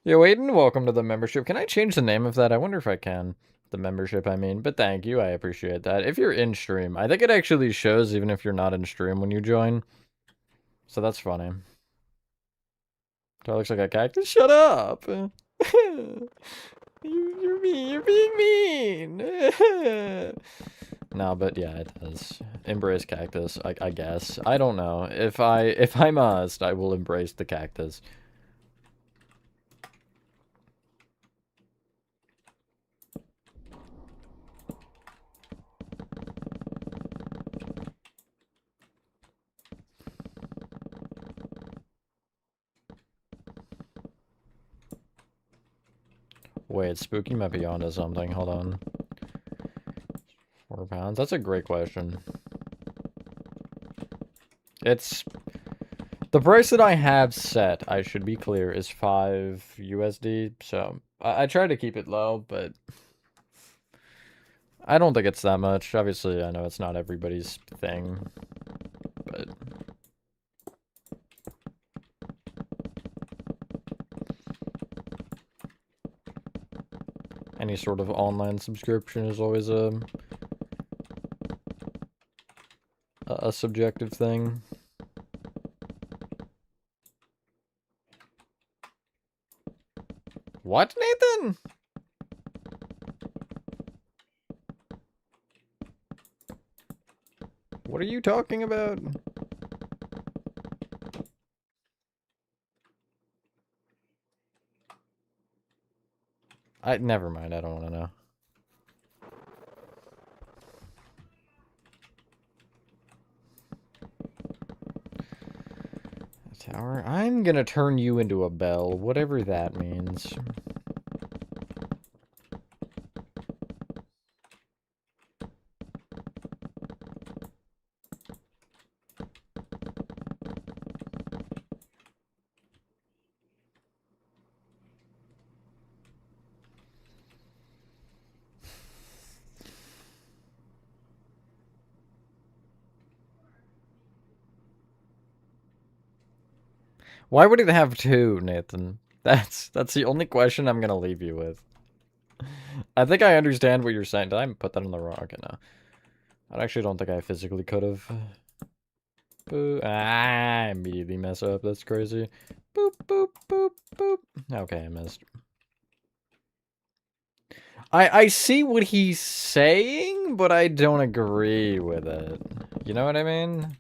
Yo, Aiden, welcome to the membership. Can I change the name of that? I wonder if I can. The membership, I mean. But thank you, I appreciate that. If you're in stream, I think it actually shows even if you're not in stream when you join. So that's funny. That looks like a cactus. Shut up! You're mean. You're being mean. No, but yeah, it does. Embrace cactus, I guess. I don't know. If I must, I will embrace the cactus. Wait, Spooky might be onto something. Hold on. £4? That's a great question. It's... The price that I have set, I should be clear, is 5 USD, so... I try to keep it low, but... I don't think it's that much. Obviously, I know it's not everybody's thing, but... Any sort of online subscription is always a subjective thing. What, Nathan? What are you talking about? Never mind, I don't want to know. Tower, I'm gonna turn you into a bell, whatever that means. Why would it have two, Nathan? That's the only question I'm gonna leave you with. I think I understand what you're saying. Did I put that on the wrong? Okay, no. I actually don't think I physically could have. Boo. I immediately mess up. That's crazy. Boop, boop, boop, boop. Okay, I missed. I see what he's saying, but I don't agree with it. You know what I mean?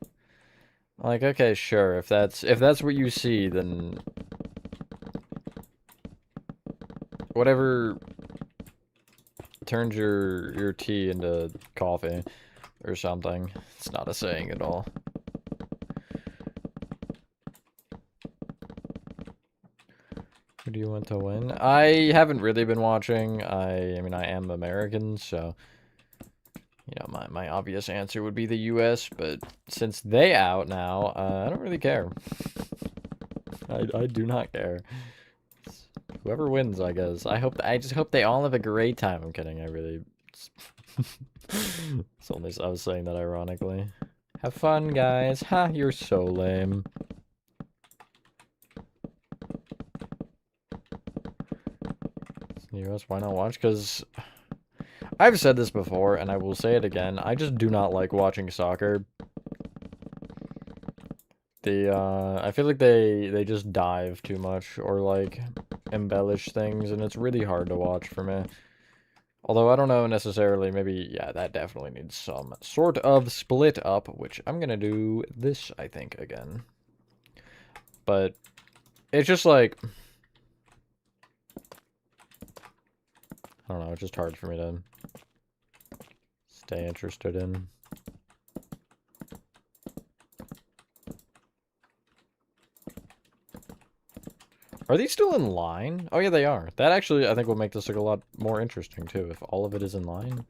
Like, okay, sure. If that's what you see, then whatever turns your tea into coffee or something. It's not a saying at all. Who do you want to win? I haven't really been watching. I mean, I am American, so you know, my obvious answer would be the US, but since they out now, I don't really care. I do not care. Whoever wins, I guess. I just hope they all have a great time. I'm kidding. I really. It's only I was saying that ironically. Have fun, guys. Ha! You're so lame. US, why not watch? Because I've said this before, and I will say it again. I just do not like watching soccer. I feel like they just dive too much or like embellish things, and it's really hard to watch for me. Although I don't know necessarily, maybe, yeah, that definitely needs some sort of split up, which I'm gonna do this, I think, again. But it's just like, I don't know, it's just hard for me to stay interested in. Are these still in line? Oh yeah, they are. That actually, I think, will make this look a lot more interesting, too, if all of it is in line.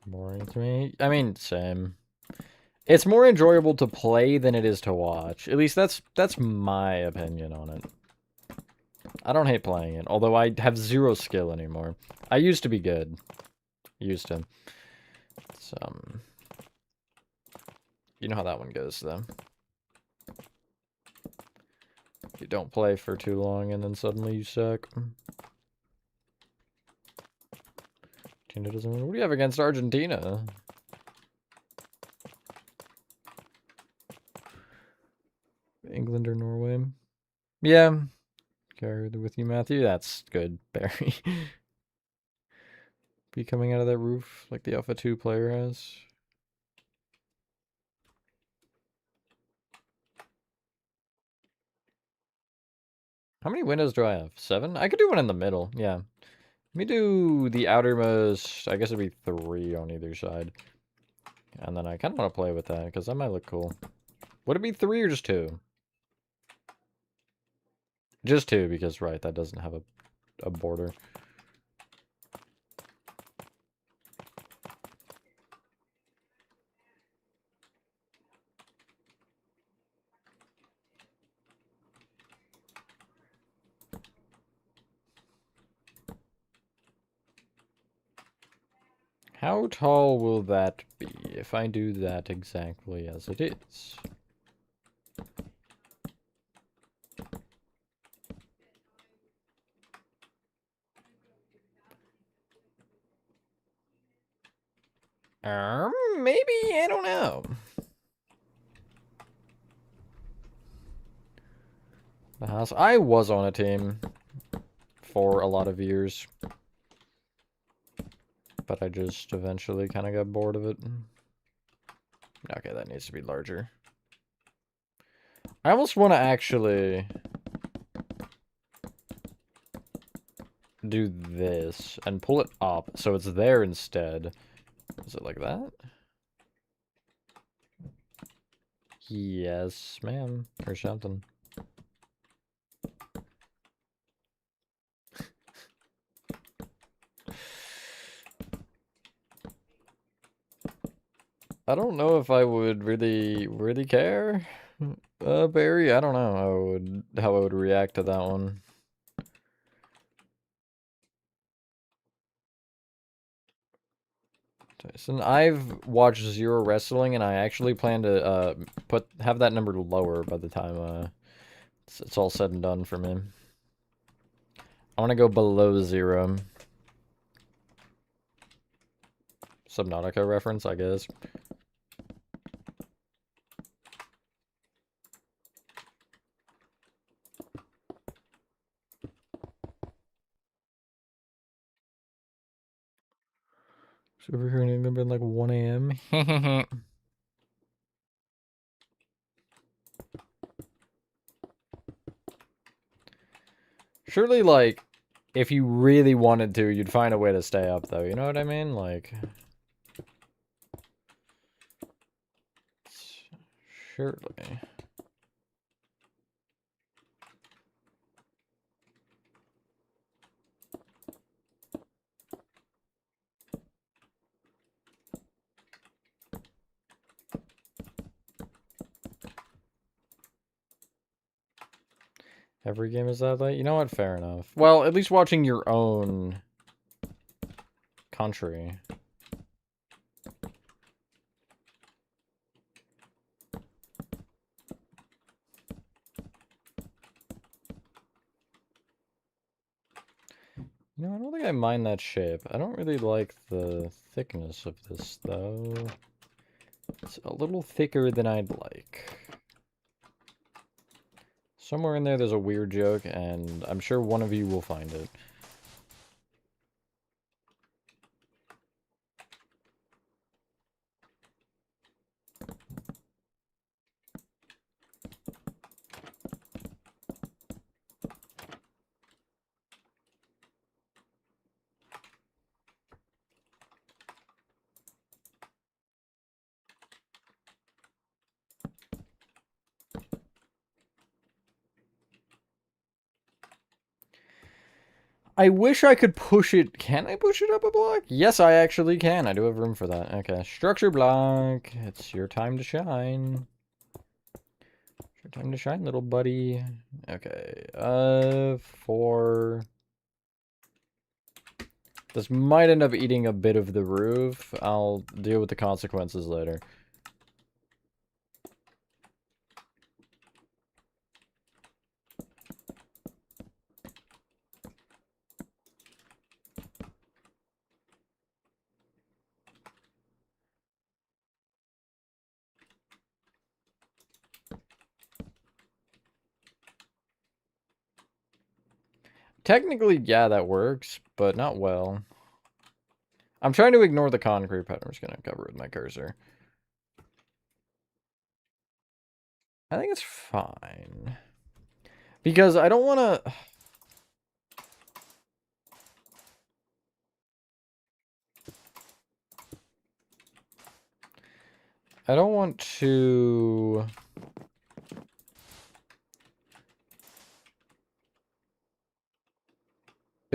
Boring to me. I mean, same. It's more enjoyable to play than it is to watch. At least that's my opinion on it. I don't hate playing it, although I have zero skill anymore. I used to be good. Used to. It's, you know how that one goes, though. You don't play for too long, and then suddenly you suck. Argentina doesn't win. What do you have against Argentina? England or Norway? Yeah. Carried with you, Matthew. That's good, Barry. Be coming out of that roof like the Alpha 2 player has. How many windows do I have? 7? I could do one in the middle, yeah. Let me do the outermost, I guess it'd be 3 on either side. And then I kind of want to play with that, because that might look cool. Would it be 3 or just 2? Just 2, because, right, that doesn't have a border. How tall will that be if I do that exactly as it is? Maybe, I don't know. The house. I was on a team for a lot of years, but I just eventually kind of got bored of it. Okay, that needs to be larger. I almost want to actually do this and pull it up so it's there instead. Is it like that? Yes, ma'am. Or something. I don't know if I would really care. Barry, I don't know how I would react to that one. Tyson, I've watched Zero Wrestling, and I actually plan to have that number lower by the time it's all said and done for me. I want to go below 0. Subnautica reference, I guess. So over here in England, been like 1 a.m. Surely, like, if you really wanted to, you'd find a way to stay up, though. You know what I mean? Like, surely. Every game is that late? You know what? Fair enough. Well, at least watching your own country. mind that shape. I don't really like the thickness of this, though. It's a little thicker than I'd like. Somewhere in there's a weird joke, and I'm sure one of you will find it. I wish I could push it. Can I push it up a block? Yes, I actually can. I do have room for that. Okay, structure block. It's your time to shine. It's your time to shine, little buddy. Okay, 4. This might end up eating a bit of the roof. I'll deal with the consequences later. Technically, yeah, that works, but not well. I'm trying to ignore the concrete pattern. I'm just going to cover it with my cursor. I think it's fine. Because I don't want to... I don't want to...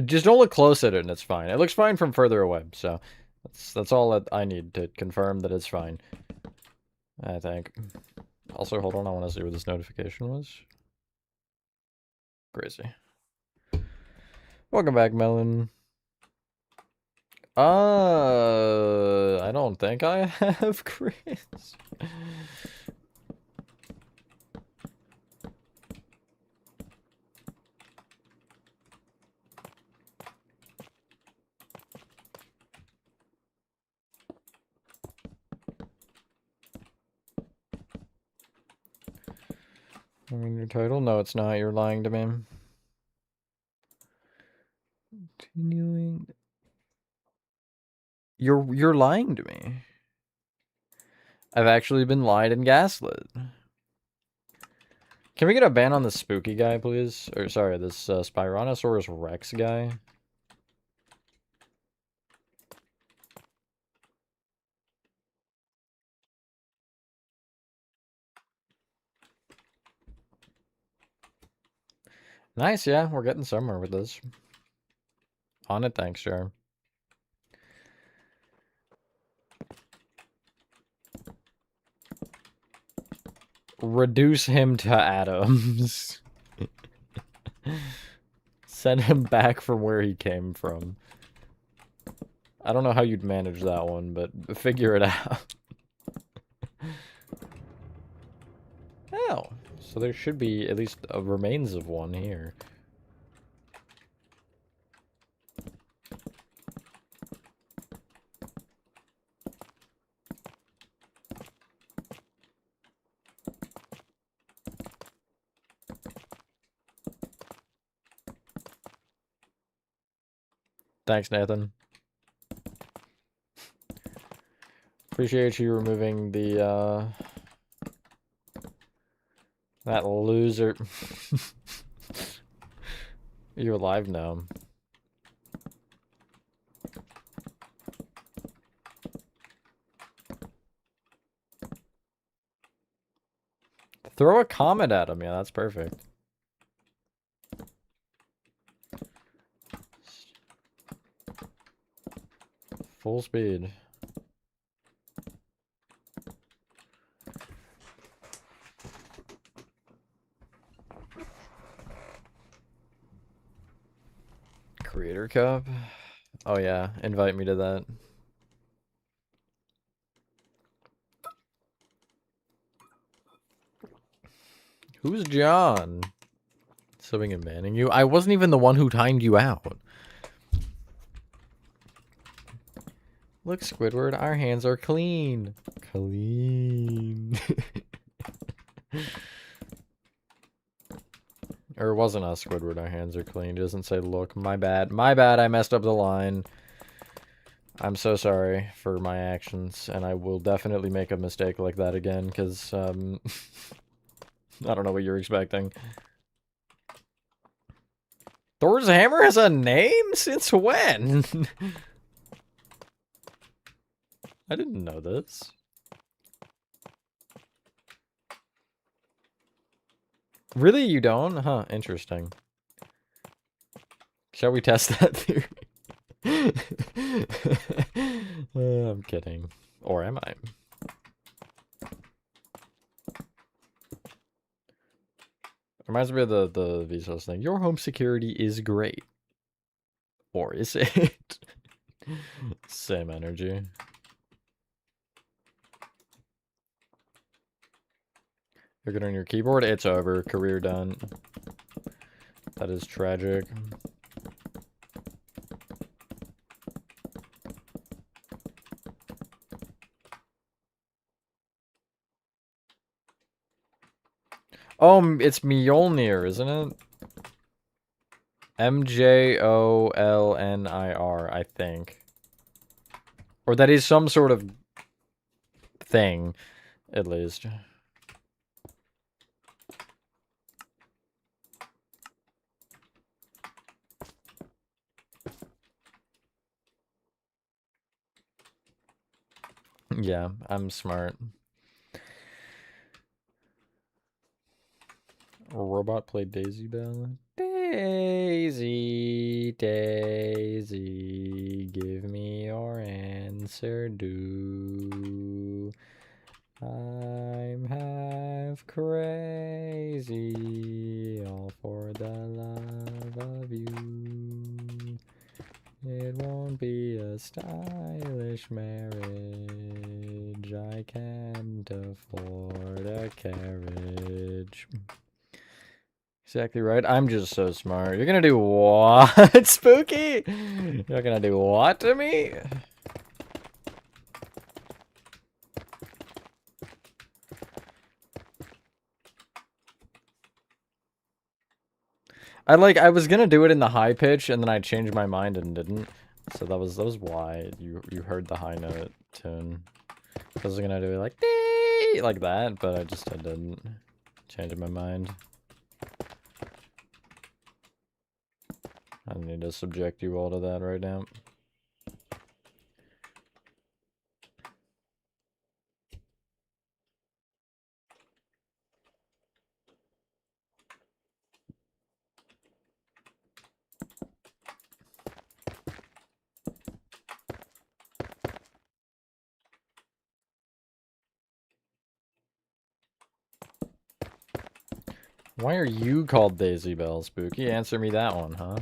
Just don't look close at it and it's fine. It looks fine from further away, so... That's all that I need to confirm that it's fine. I think. Also, hold on, I want to see what this notification was. Crazy. Welcome back, Melon. I don't think I have, Chris. I mean, your title? No, it's not. You're lying to me. Continuing. You're lying to me. I've actually been lied and gaslit. Can we get a ban on this spooky guy, please? Or sorry, this Spiranosaurus Rex guy. Nice, yeah, we're getting somewhere with this. On it, thanks, Jar. Reduce him to atoms. Send him back from where he came from. I don't know how you'd manage that one, but figure it out. Oh, so there should be at least a remains of one here. Thanks, Nathan. Appreciate you removing the, that loser. You're alive now. Throw a comet at him. Yeah, that's perfect. Full speed. Creator Cup? Oh yeah, invite me to that. Who's John? Subbing and banning you? I wasn't even the one who timed you out. Look, Squidward, our hands are clean. Clean. Or it wasn't us, Squidward, our hands are clean. It doesn't say look. My bad. My bad, I messed up the line. I'm so sorry for my actions, and I will definitely make a mistake like that again, because, I don't know what you're expecting. Thor's hammer has a name? Since when? I didn't know this. Really, you don't? Huh, interesting. Shall we test that theory? I'm kidding. Or am I? Reminds me of the Vsauce thing. Your home security is great. Or is it? Same energy. You're good on your keyboard? It's over. Career done. That is tragic. Oh, it's Mjolnir, isn't it? Mjolnir, I think. Or that is some sort of thing, at least. Yeah, I'm smart. A robot played Daisy Bell. Daisy, Daisy, give me your answer, do. I'm half crazy, all for the love of you. It won't be a stylish marriage. I can't afford a carriage. Exactly right. I'm just so smart. You're gonna do what, Spooky? You're gonna do what to me? I was gonna do it in the high pitch and then I changed my mind and didn't. So that was why you heard the high note tune. I was gonna do it like dee, like that, but I didn't. Change my mind. I need to subject you all to that right now. Why are you called Daisy Bell, Spooky? Answer me that one, huh?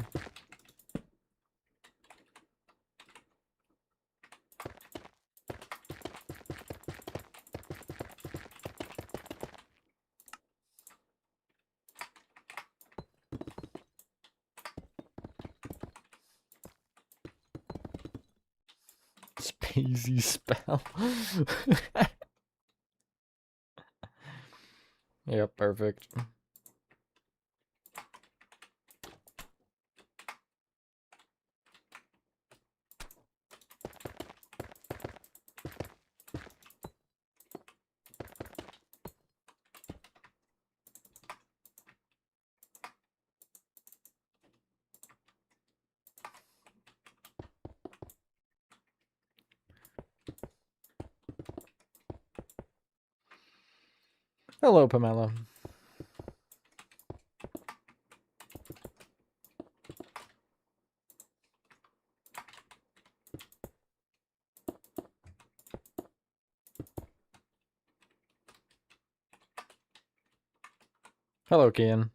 Spacey spell. Yep, perfect. Hello, Pamela. Hello, Kian.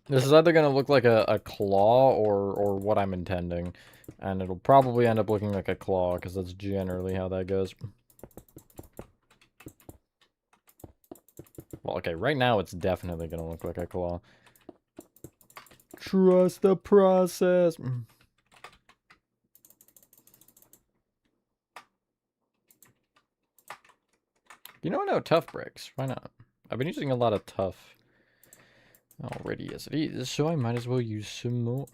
This is either gonna look like a claw or what I'm intending. And it'll probably end up looking like a claw, because that's generally how that goes. Well, okay, right now it's definitely gonna look like a claw. Trust the process. You know what? No, tough bricks. Why not? I've been using a lot of tough already as it is, so I might as well use some more.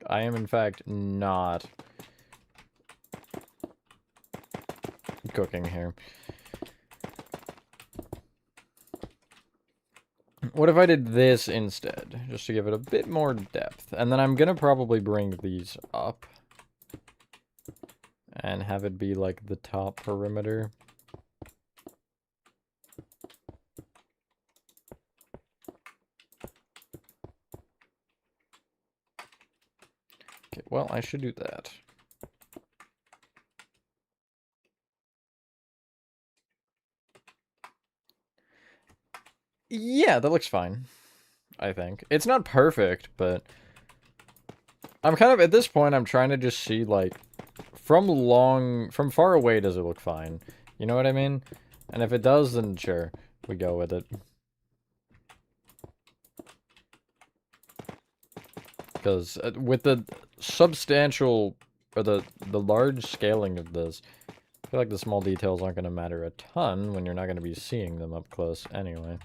I am, in fact, not cooking here. What if I did this instead, just to give it a bit more depth? And then I'm gonna probably bring these up and have it be like the top perimeter. Okay, well, I should do that. Yeah, that looks fine, I think. It's not perfect, but I'm kind of, at this point, I'm trying to just see, like, from far away, does it look fine? You know what I mean? And if it does, then sure, we go with it. Because with the substantial, or the large scaling of this, I feel like the small details aren't going to matter a ton when you're not going to be seeing them up close anyway.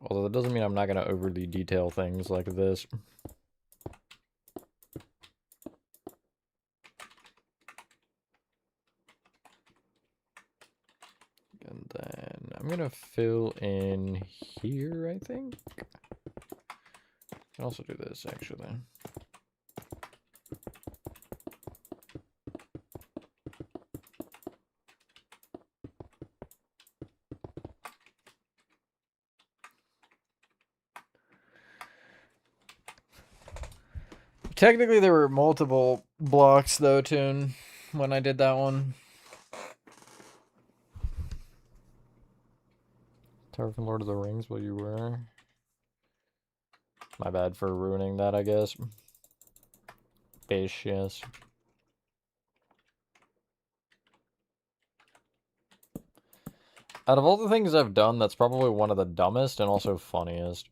Although that doesn't mean I'm not going to overly detail things like this. And then I'm going to fill in here, I think. I can also do this, actually. Technically, there were multiple blocks, though, Toon, when I did that one. Tower from Lord of the Rings, what you were. My bad for ruining that, I guess. Base, yes. Out of all the things I've done, that's probably one of the dumbest and also funniest.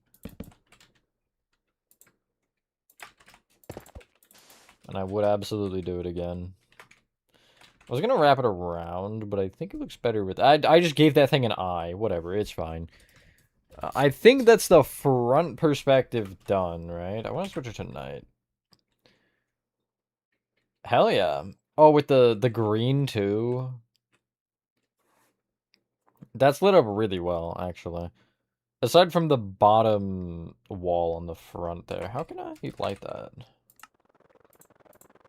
And I would absolutely do it again. I was gonna wrap it around, but I think it looks better with... I just gave that thing an eye. Whatever, it's fine. I think that's the front perspective done, right? I want to switch it to night. Hell yeah. Oh, with the green, too. That's lit up really well, actually. Aside from the bottom wall on the front there, how can I light that?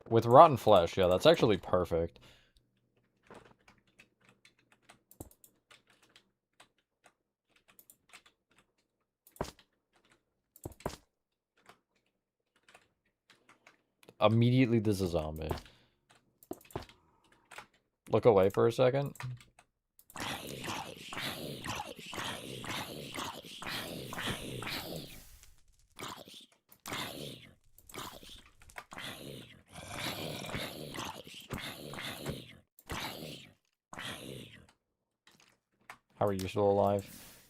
With rotten flesh, yeah, that's actually perfect. Immediately, this is a zombie. Look away for a second. How are you still alive?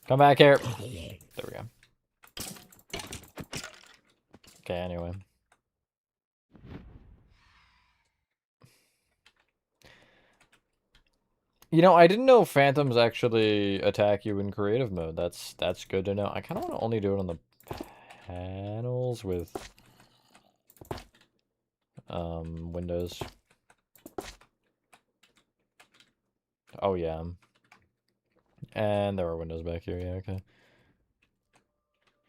Come back here. There we go. Okay, anyway. You know, I didn't know phantoms actually attack you in creative mode. That's good to know. I kind of want to only do it on the panels with windows. Oh yeah. And there are windows back here, yeah, okay.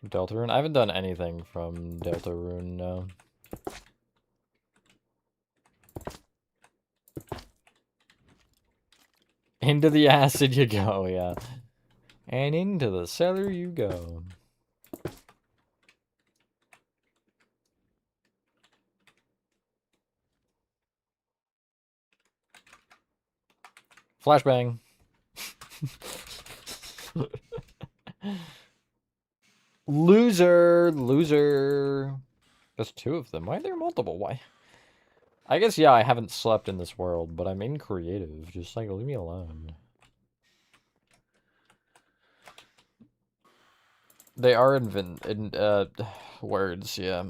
Deltarune? I haven't done anything from Deltarune, no. Into the acid you go, yeah. And into the cellar you go. Flashbang. Loser. Loser. There's two of them. Why are there multiple? Why? I guess, yeah, I haven't slept in this world, but I'm in creative. Just, like, leave me alone. They are in words, yeah,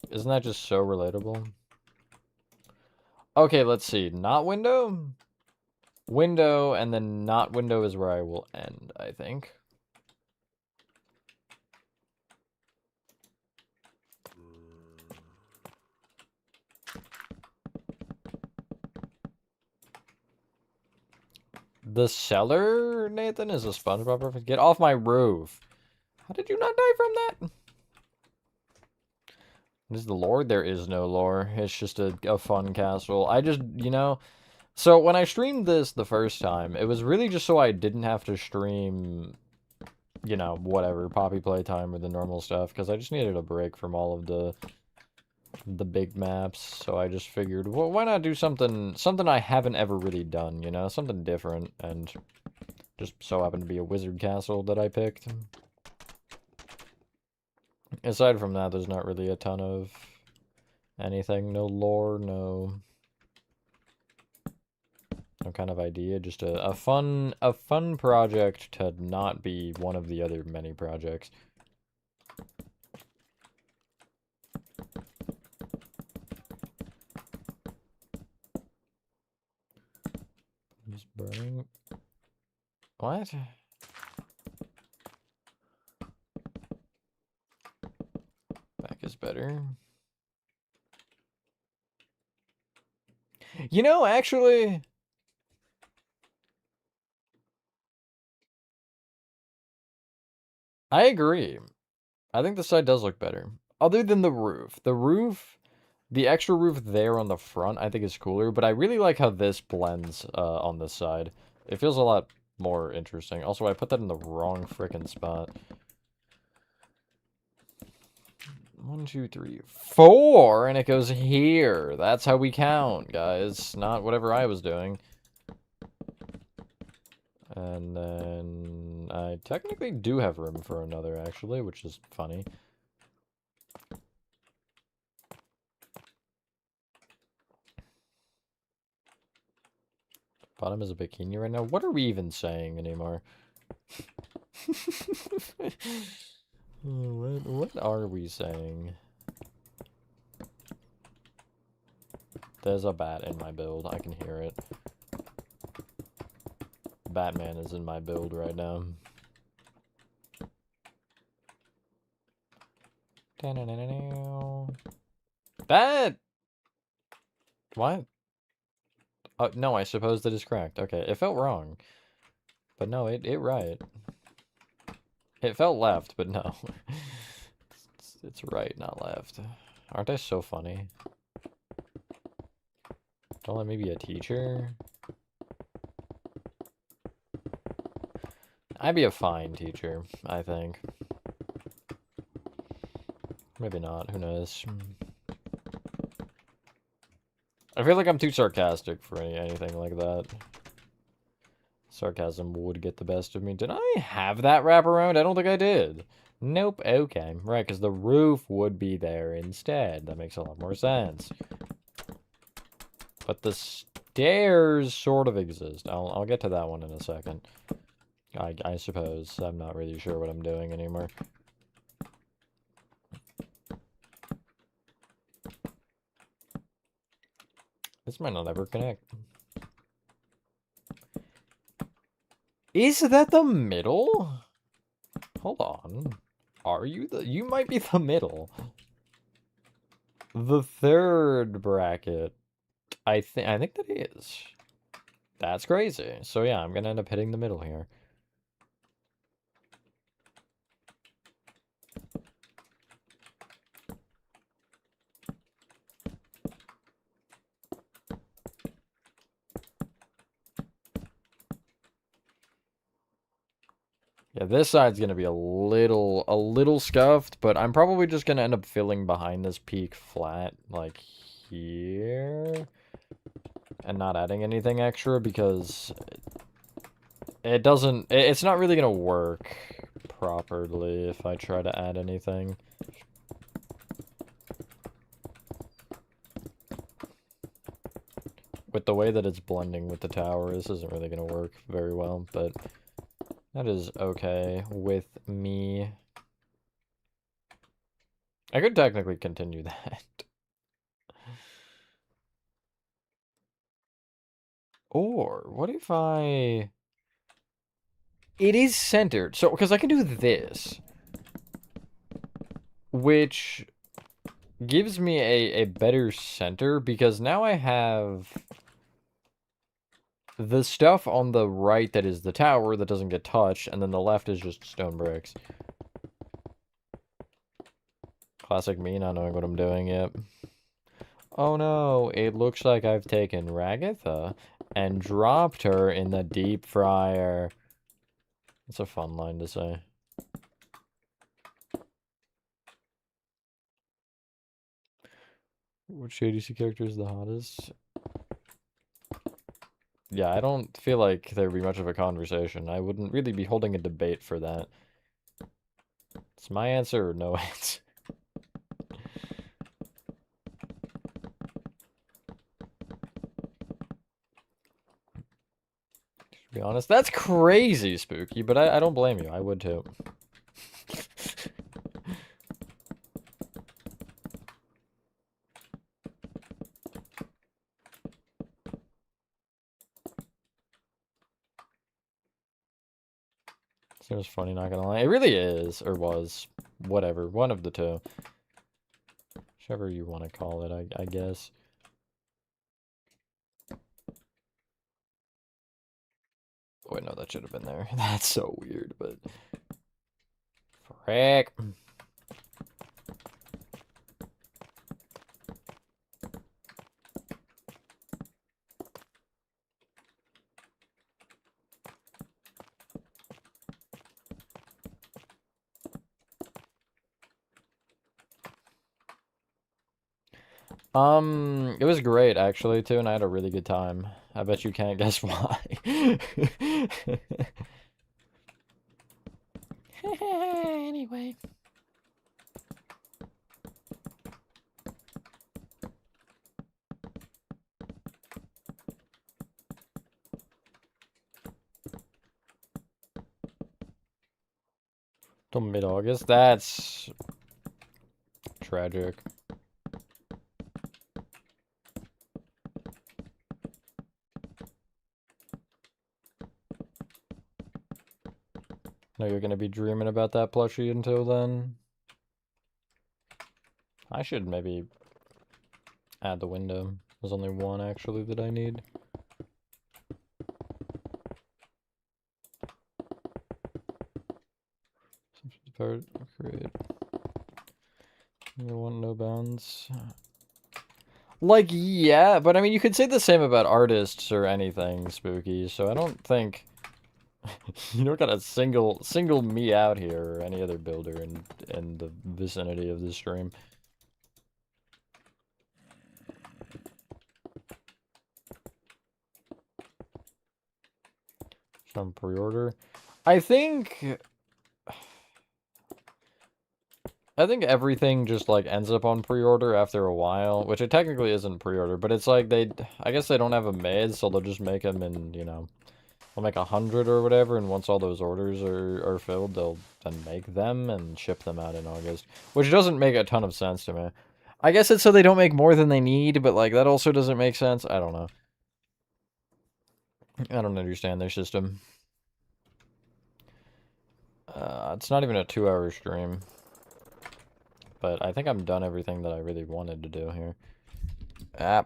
Isn't that just so relatable? Okay, let's see. Not window? Window, and then not window is where I will end, I think. The cellar, Nathan, is a SpongeBob reference. Get off my roof. How did you not die from that? Is the lore? There is no lore. It's just a fun castle. I just, you know... So, when I streamed this the first time, it was really just so I didn't have to stream, you know, whatever, Poppy Playtime or the normal stuff, because I just needed a break from all of the big maps, so I just figured, well, why not do something I haven't ever really done, you know, something different, and just so happened to be a wizard castle that I picked. Aside from that, there's not really a ton of anything, no lore, no kind of idea, just a fun project to not be one of the other many projects. Just burning. What? Back is better. You know, actually, I agree. I think the side does look better. Other than the roof. The extra roof there on the front, I think is cooler, but I really like how this blends on this side. It feels a lot more interesting. Also, I put that in the wrong frickin' spot. 1, 2, 3, 4, and it goes here. That's how we count, guys. Not whatever I was doing. And then I technically do have room for another, actually, which is funny. Bottom is a bikini right now. What are we even saying anymore? What are we saying? There's a bat in my build. I can hear it. Batman is in my build right now. Bat! What? No, I suppose that is correct. Okay, it felt wrong. But no, it right. It felt left, but no. It's right, not left. Aren't I so funny? Don't let me be a teacher. I'd be a fine teacher, I think. Maybe not, who knows. I feel like I'm too sarcastic for anything like that. Sarcasm would get the best of me. Did I have that wraparound? I don't think I did. Nope, okay. Right, because the roof would be there instead. That makes a lot more sense. But the stairs sort of exist. I'll get to that one in a second. I suppose. I'm not really sure what I'm doing anymore. This might not ever connect. Is that the middle? Hold on. Are you the... You might be the middle. The third bracket. I think that is. That's crazy. So yeah, I'm gonna end up hitting the middle here. Yeah, this side's gonna be a little scuffed, but I'm probably just gonna end up filling behind this peak flat, like here. and not adding anything extra because it doesn't, it's not really gonna work properly if I try to add anything. With the way that it's blending with the tower, this isn't really gonna work very well, but that is okay with me. I could technically continue that. Or, what if I... It is centered, so, because I can do this. Which gives me a better center, because now I have the stuff on the right that is the tower that doesn't get touched, and then the left is just stone bricks. Classic me not knowing what I'm doing yet. Oh no, it looks like I've taken Ragatha and dropped her in the deep fryer. That's a fun line to say. Which ADC character is the hottest? Yeah, I don't feel like there would be much of a conversation. I wouldn't really be holding a debate for that. It's my answer or no answer. To be honest, that's crazy spooky, but I don't blame you. I would too. Seems funny, not gonna lie. It really is, or was. Whatever, one of the two. Whichever you want to call it, I guess. Oh, wait, no, that should have been there. That's so weird, but... Frick. It was great, actually, too, and I had a really good time. I bet you can't guess why. Anyway. Till mid-August? That's... tragic. No, you're gonna be dreaming about that plushie until then? I should maybe add the window. There's only one, actually, that I need. Create. You want no bounds? Like, yeah, but I mean, you could say the same about artists or anything spooky, so I don't think... You don't gotta single me out here or any other builder in the vicinity of the stream. Some pre-order. I think everything just like ends up on pre-order after a while, which it technically isn't pre-order, but it's like I guess they don't have them made, so they'll just make them in, you know, they'll make 100 or whatever, and once all those orders are filled, they'll then make them and ship them out in August, which doesn't make a ton of sense to me. I guess it's so they don't make more than they need, but like that also doesn't make sense. I don't know. I don't understand their system. It's not even a 2-hour stream. But I think I'm done everything that I really wanted to do here. I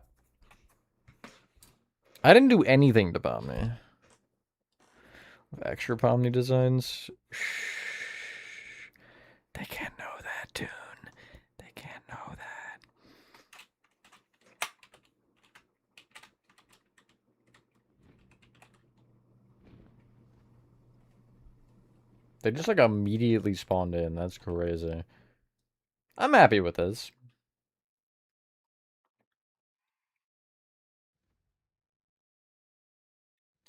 didn't do anything to Pomni. Extra Pomni designs. Shh. They can't know that, Toon. They can't know that. They just like immediately spawned in. That's crazy. I'm happy with this.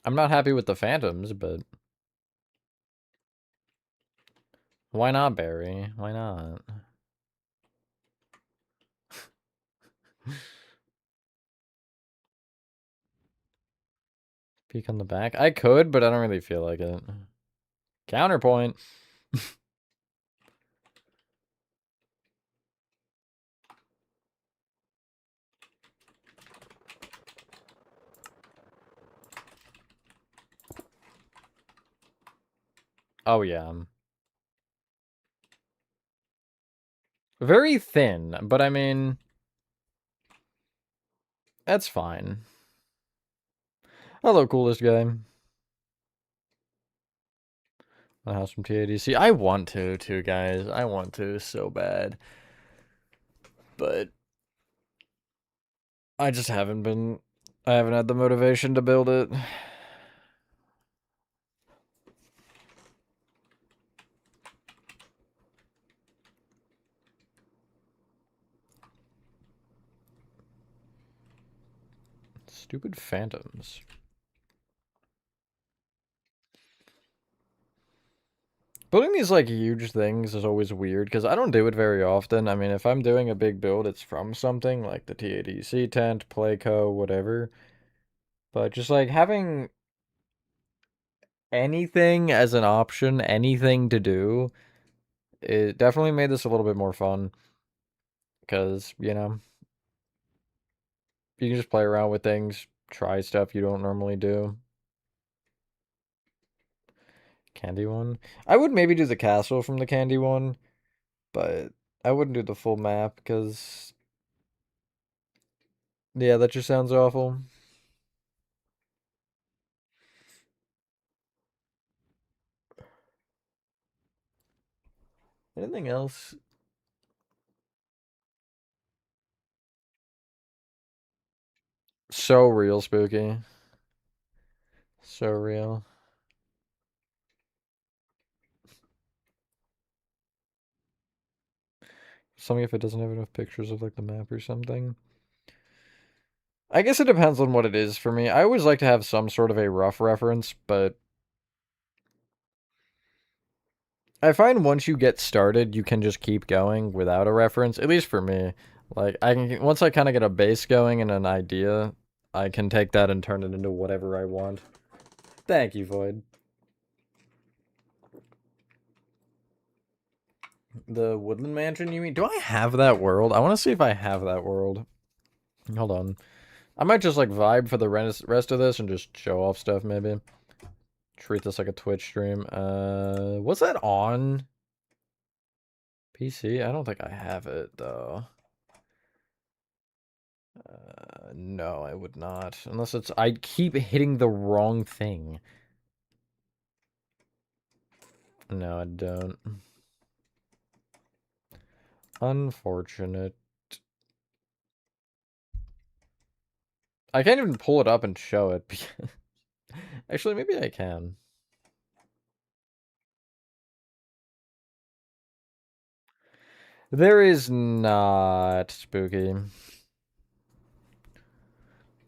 I'm not happy with the Phantoms, but why not, Barry? Why not? Peek on the back? I could, but I don't really feel like it. Counterpoint. Oh, yeah. Very thin, but I mean, that's fine. Hello, coolest guy. A house from TADC. I want to, too, guys. I want to so bad. But I just haven't been. I haven't had the motivation to build it. Stupid Phantoms. Building these, like, huge things is always weird, because I don't do it very often. I mean, if I'm doing a big build, it's from something, like the TADC tent, Playco, whatever. But just, like, having anything as an option, anything to do, it definitely made this a little bit more fun. Because, you know, you can just play around with things, try stuff you don't normally do. Candy one? I would maybe do the castle from the candy one, but I wouldn't do the full map, because, yeah, that just sounds awful. Anything else? So real, Spooky. So real. Something if it doesn't have enough pictures of, like, the map or something. I guess it depends on what it is for me. I always like to have some sort of a rough reference, but I find once you get started, you can just keep going without a reference, at least for me. Like, I can, once I kind of get a base going and an idea, I can take that and turn it into whatever I want. Thank you, Void. The Woodland Mansion, you mean? Do I have that world? I want to see if I have that world. Hold on. I might just, like, vibe for the rest of this and just show off stuff, maybe. Treat this like a Twitch stream. Was that on PC? I don't think I have it, though. No, I would not. Unless it's... I keep hitting the wrong thing. No, I don't. Unfortunate. I can't even pull it up and show it. Actually, maybe I can. There is not, Spooky.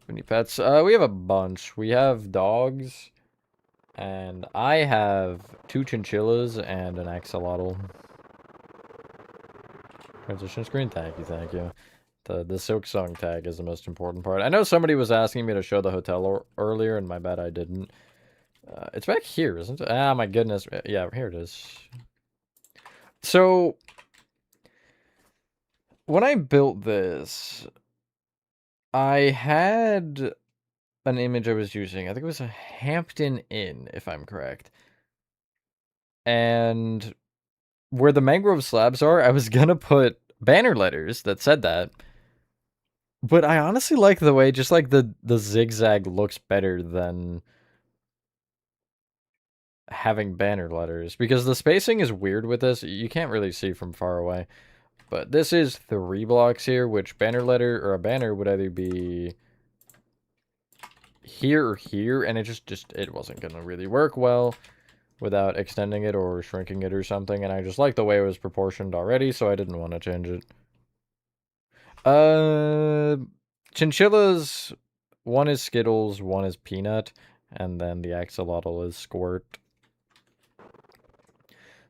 Any pets? We have a bunch. We have dogs. And I have 2 chinchillas and an axolotl. Transition screen? Thank you, thank you. The Silk Song tag is the most important part. I know somebody was asking me to show the hotel earlier, and my bad I didn't. It's back here, isn't it? Ah, my goodness. Yeah, here it is. So, when I built this, I had an image I was using. I think it was a Hampton Inn, if I'm correct. And where the mangrove slabs are, I was gonna put banner letters that said that. But I honestly like the way just like the zigzag looks better than having banner letters, because the spacing is weird with this. You can't really see from far away. But this is 3 blocks here, which banner letter or a banner would either be here or here, and it wasn't gonna really work well without extending it or shrinking it or something, and I just like the way it was proportioned already, so I didn't want to change it. Chinchillas, one is Skittles, one is Peanut, And then the axolotl is Squirt.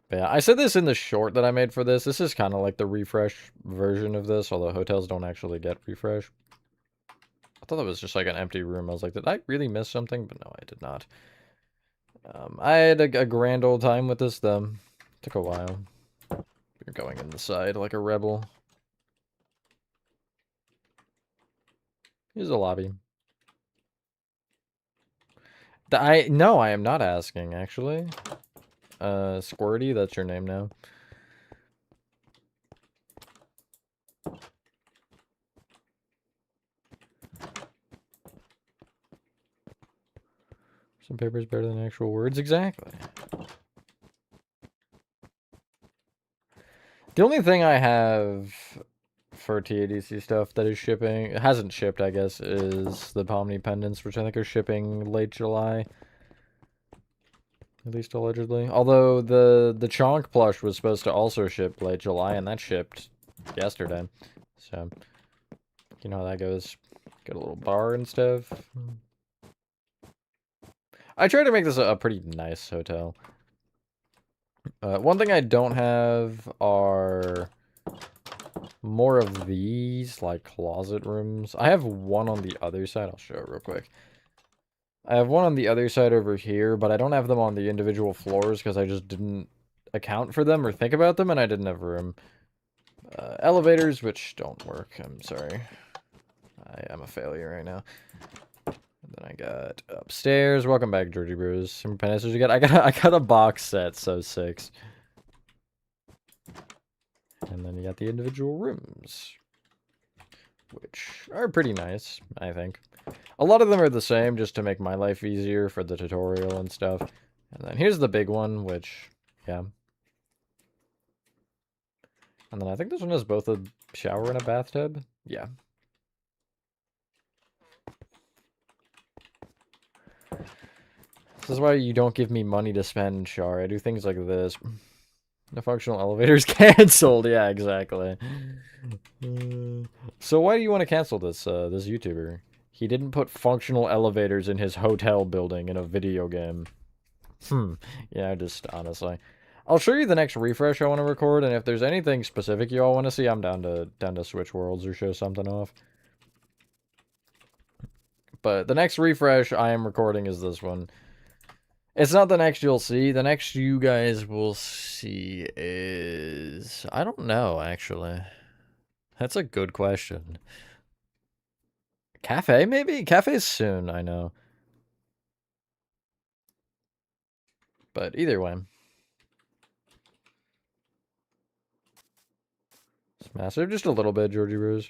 But yeah, I said this in the short that I made for this. This is kind of like the refresh version of this, although hotels don't actually get refresh. I thought that was just like an empty room. I was like, did I really miss something? But no, I did not. I had a grand old time with this, though. Took a while. You're going in the side like a rebel. Here's a lobby. No, I am not asking, actually. Squirty, that's your name now. Some paper's better than actual words, exactly. The only thing I have for TADC stuff that is shipping, it hasn't shipped, I guess, is the Pomni pendants, which I think are shipping late July. At least allegedly. Although the Chonk plush was supposed to also ship late July, and that shipped yesterday. So, you know how that goes. Get a little bar and stuff. I tried to make this a pretty nice hotel. One thing I don't have are more of these, like, closet rooms. I have one on the other side. I'll show it real quick. I have one on the other side over here, but I don't have them on the individual floors because I just didn't account for them or think about them, and I didn't have room. Elevators, which don't work. I'm sorry. I am a failure right now. And then I got upstairs. Welcome back, Georgie Bros. How many pennies did you get? I got a box set, so 6. And then you got the individual rooms, which are pretty nice, I think. A lot of them are the same, just to make my life easier for the tutorial and stuff. And then here's the big one, which, yeah. And then I think this one has both a shower and a bathtub. Yeah. This is why you don't give me money to spend, Char. I do things like this. The functional elevator's canceled. Yeah, exactly. So why do you want to cancel this, this YouTuber? He didn't put functional elevators in his hotel building in a video game. Yeah, just honestly. I'll show you the next refresh I want to record, and if there's anything specific you all want to see, I'm down to switch worlds or show something off. But the next refresh I am recording is this one. It's not the next you'll see. The next you guys will see is... I don't know, actually. That's a good question. Cafe, maybe? Cafe's soon, I know. But either way. It's massive. Just a little bit, Georgie Bros.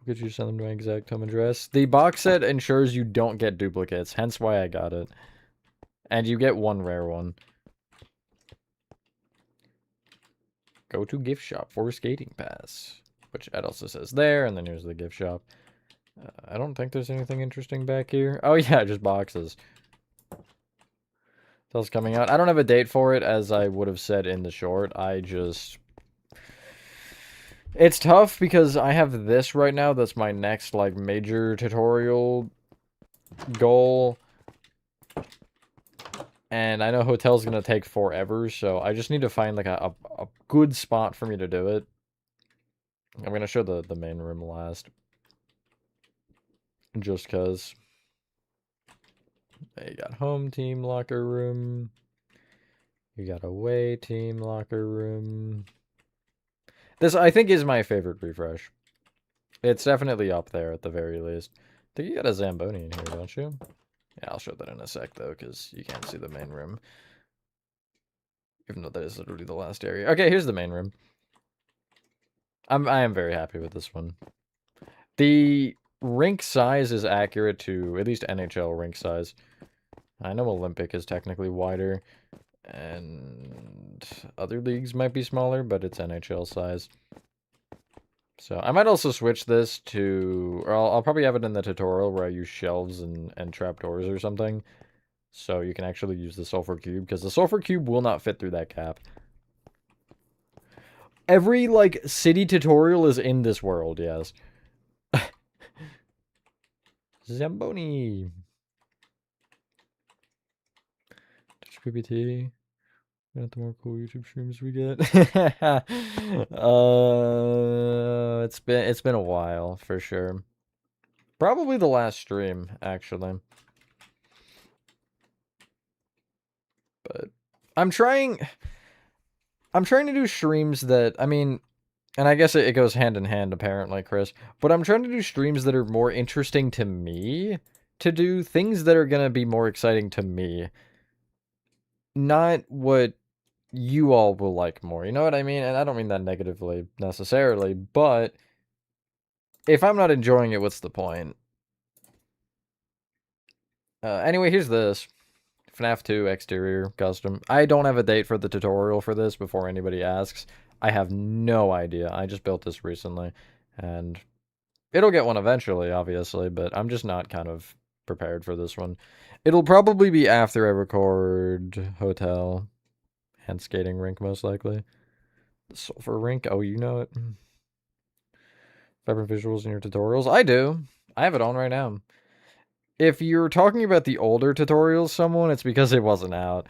Could you send them to my exact home address? The box set ensures you don't get duplicates, hence why I got it. And you get one rare one. Go to gift shop for skating pass. Which it also says there, and then here's the gift shop. I don't think there's anything interesting back here. Oh yeah, just boxes. Tell's coming out. I don't have a date for it, as I would have said in the short. It's tough because I have this right now that's my next, like, major tutorial goal. And I know hotel's gonna take forever, so I just need to find, like, a good spot for me to do it. I'm gonna show the main room last. Just cause. You got home team locker room. You got away team locker room. This, I think, is my favorite refresh. It's definitely up there at the very least. I think you got a Zamboni in here, don't you? Yeah, I'll show that in a sec, though, because you can't see the main room. Even though that is literally the last area. Okay, here's the main room. I am very happy with this one. The rink size is accurate to at least NHL rink size. I know Olympic is technically wider, and other leagues might be smaller, but it's NHL size. So I might also switch this to, or I'll probably have it in the tutorial where I use shelves and trapdoors or something. So you can actually use the sulfur cube, because the sulfur cube will not fit through that cap. Every, like, city tutorial is in this world, yes. Zamboni. PPT. Not the more cool YouTube streams we get. It's been a while for sure. Probably the last stream, actually. But I'm trying to do streams that, I mean, and I guess it goes hand in hand apparently, Chris, but I'm trying to do streams that are more interesting to me to do, things that are going to be more exciting to me. Not what you all will like more, you know what I mean? And I don't mean that negatively necessarily, but if I'm not enjoying it, what's the point? Anyway, here's this. FNAF 2 exterior custom. I don't have a date for the tutorial for this before anybody asks. I have no idea. I just built this recently, and it'll get one eventually, obviously, but I'm just not kind of prepared for this one. It'll probably be after I record Hotel and Skating Rink, most likely. The Sulfur Rink, oh, you know it. Vibrant visuals in your tutorials? I do. I have it on right now. If you're talking about the older tutorials, someone, it's because it wasn't out.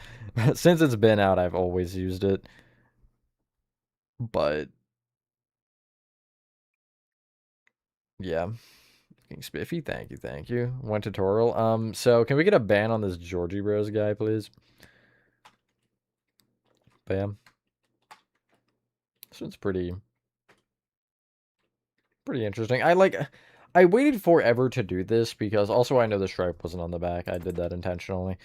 Since it's been out, I've always used it. But yeah. King Spiffy, thank you, thank you. One tutorial. So can we get a ban on this Georgie Bros guy, please? Bam. This one's pretty interesting. I waited forever to do this because also I know the stripe wasn't on the back. I did that intentionally.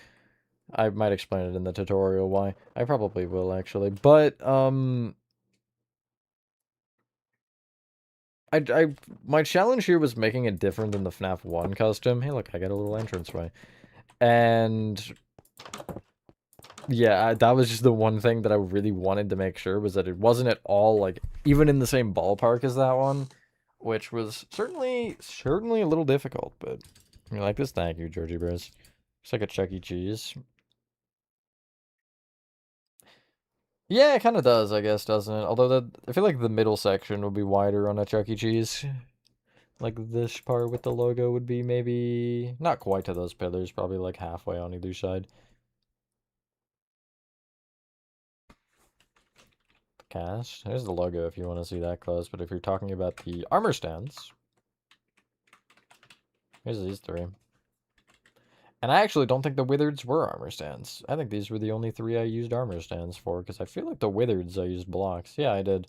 I might explain it in the tutorial why. I probably will actually. But my challenge here was making it different than the FNAF 1 custom. Hey, look, I got a little entranceway. And yeah, that was just the one thing that I really wanted to make sure was that it wasn't at all, like, even in the same ballpark as that one, which was certainly a little difficult, but you like this? Thank you, Georgie Bros. It's like a Chuck E. Cheese. Yeah, it kind of does, I guess, doesn't it? Although I feel like the middle section would be wider on a Chuck E. Cheese. Like this part with the logo would be maybe not quite to those pillars, probably like halfway on either side. Cast. There's the logo if you want to see that close, but if you're talking about the armor stands, here's these three. And I actually don't think the Wizards were armor stands. I think these were the only three I used armor stands for, because I feel like the Wizards I used blocks. Yeah, I did.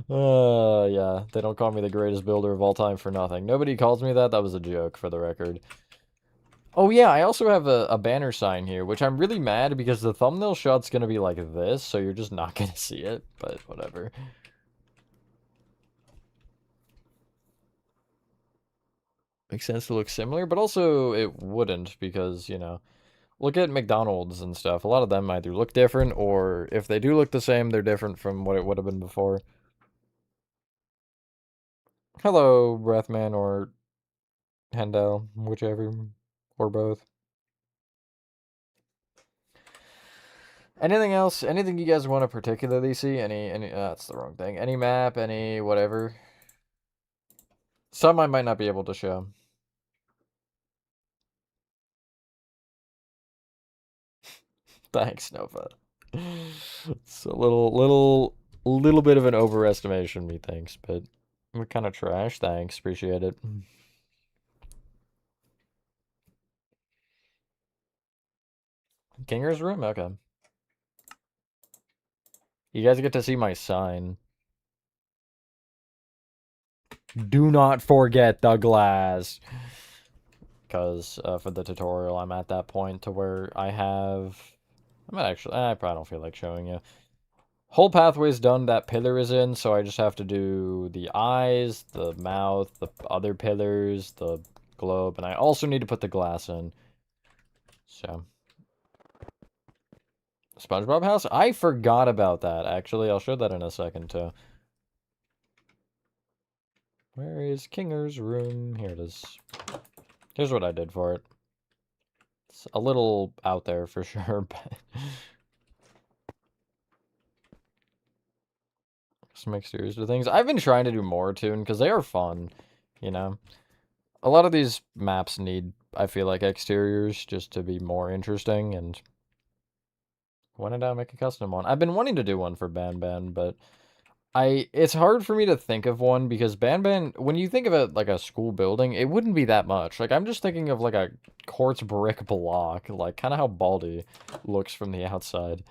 Yeah, they don't call me the greatest builder of all time for nothing. Nobody calls me that. That was a joke, for the record. Oh yeah, I also have a banner sign here, which I'm really mad because the thumbnail shot's gonna be like this, so you're just not gonna see it, but whatever. Makes sense to look similar, but also it wouldn't because, you know, look at McDonald's and stuff. A lot of them either look different, or if they do look the same, they're different from what it would have been before. Hello, Breathman or Hendel, whichever, or both. Anything else? Anything you guys want to particularly see? That's the wrong thing. Any map, any whatever? Some I might not be able to show. Thanks, Nova. It's a little bit of an overestimation, methinks, but we're kind of trash. Thanks, appreciate it. Kinger's room? Okay. You guys get to see my sign. Do not forget the glass. Because for the tutorial, I'm at that point to where I have... I probably don't feel like showing you. Whole pathway's done, that pillar is in, so I just have to do the eyes, the mouth, the other pillars, the globe, and I also need to put the glass in. So... SpongeBob house? I forgot about that, actually. I'll show that in a second, too. Where is Kinger's room? Here it is. Here's what I did for it. It's a little out there for sure, but... some exteriors to things. I've been trying to do more, too, because they are fun, you know? A lot of these maps need I feel like exteriors just to be more interesting, and when in doubt, make a custom one. I've been wanting to do one for Ban Ban, but it's hard for me to think of one because Ban Ban, when you think of it like a school building, it wouldn't be that much. Like I'm just thinking of like a quartz brick block, like kind of how Baldi looks from the outside.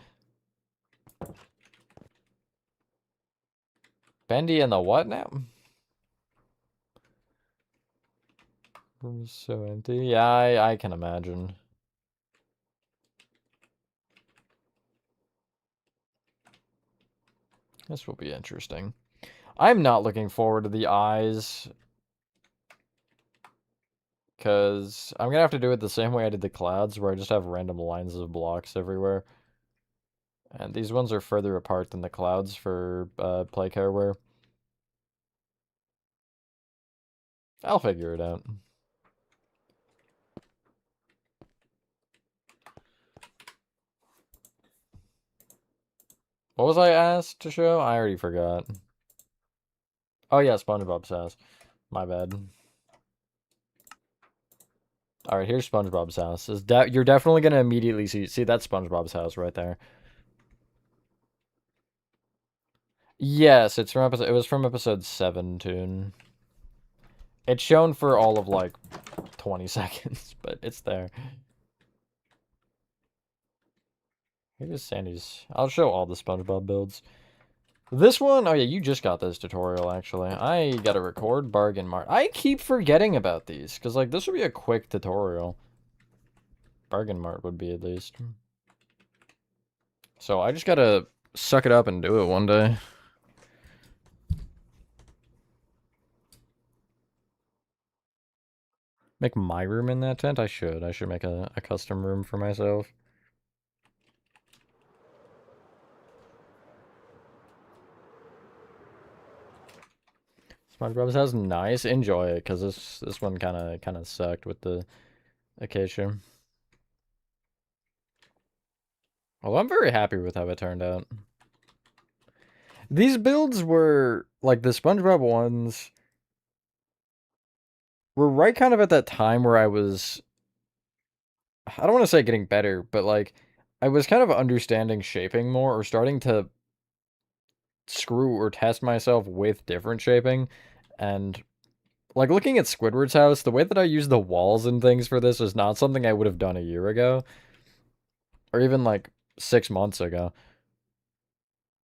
Bendy and the what now? Room's so empty. Yeah, I can imagine. This will be interesting. I'm not looking forward to the eyes, because I'm gonna have to do it the same way I did the clouds, where I just have random lines of blocks everywhere. And these ones are further apart than the clouds for play careware. I'll figure it out. What was I asked to show? I already forgot. Oh yeah, SpongeBob's house. My bad. All right, here's SpongeBob's house. You're definitely gonna immediately see that's SpongeBob's house right there. Yes, it's from episode. It was from episode 7, Toon. It's shown for all of like 20 seconds, but it's there. Here's Sandy's. I'll show all the SpongeBob builds. This one, oh yeah, you just got this tutorial actually. I gotta record Bargain Mart. I keep forgetting about these because like this would be a quick tutorial. Bargain Mart would be at least. So I just gotta suck it up and do it one day. Make my room in that tent? I should. I should make a custom room for myself. SpongeBob's house nice. Enjoy it, because this one kind of sucked with the acacia. Well, I'm very happy with how it turned out. These builds were, like, the SpongeBob ones were right kind of at that time where I was, I don't want to say getting better, but, like, I was kind of understanding shaping more or starting to screw or test myself with different shaping. And, like, looking at Squidward's house, the way that I use the walls and things for this is not something I would have done a year ago. Or even, like, 6 months ago.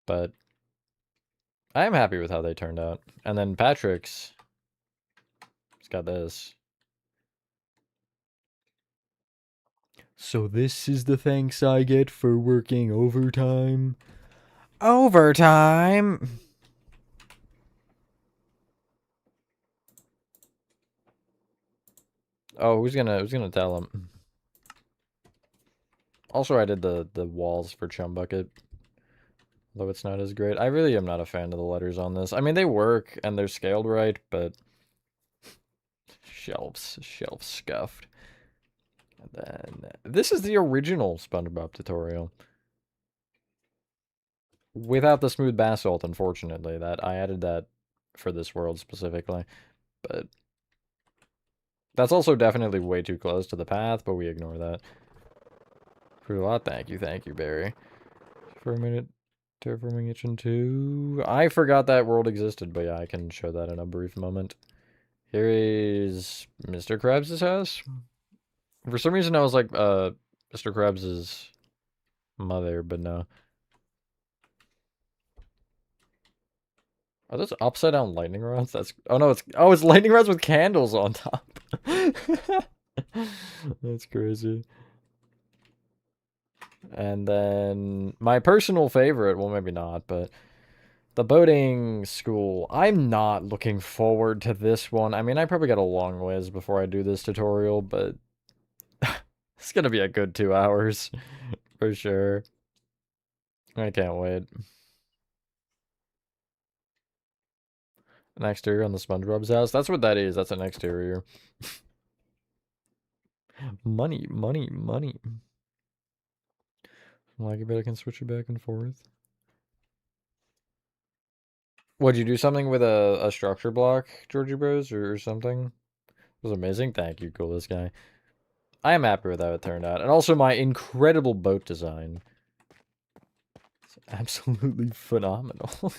But I am happy with how they turned out. And then Patrick's, he's got this. So this is the thanks I get for working overtime. Overtime! Oh, who's gonna tell him? Also, I did the walls for Chum Bucket. Though it's not as great. I really am not a fan of the letters on this. I mean, they work, and they're scaled right, but... Shelves scuffed. And then... This is the original SpongeBob tutorial. Without the smooth basalt, unfortunately. That I added that for this world specifically. But... That's also definitely way too close to the path, but we ignore that. For a lot, thank you, Barry. For a minute, Terraforming Kitchen 2. I forgot that world existed, but yeah, I can show that in a brief moment. Here is Mr. Krabs' house. For some reason, I was like, Mr. Krabs' mother, but no. Are those upside down lightning rods? That's oh no, it's lightning rods with candles on top. That's crazy. And then my personal favorite, well maybe not, but the boating school. I'm not looking forward to this one. I mean, I probably got a long ways before I do this tutorial, but it's gonna be a good 2 hours for sure. I can't wait. An exterior on the SpongeBob's house. That's what that is. That's an exterior. Money, money, money. Like, I bet I can switch it back and forth. Would you do something with a structure block, Georgie Bros, or something? It was amazing. Thank you, coolest guy. I am happy with how it turned out. And also my incredible boat design. It's absolutely phenomenal.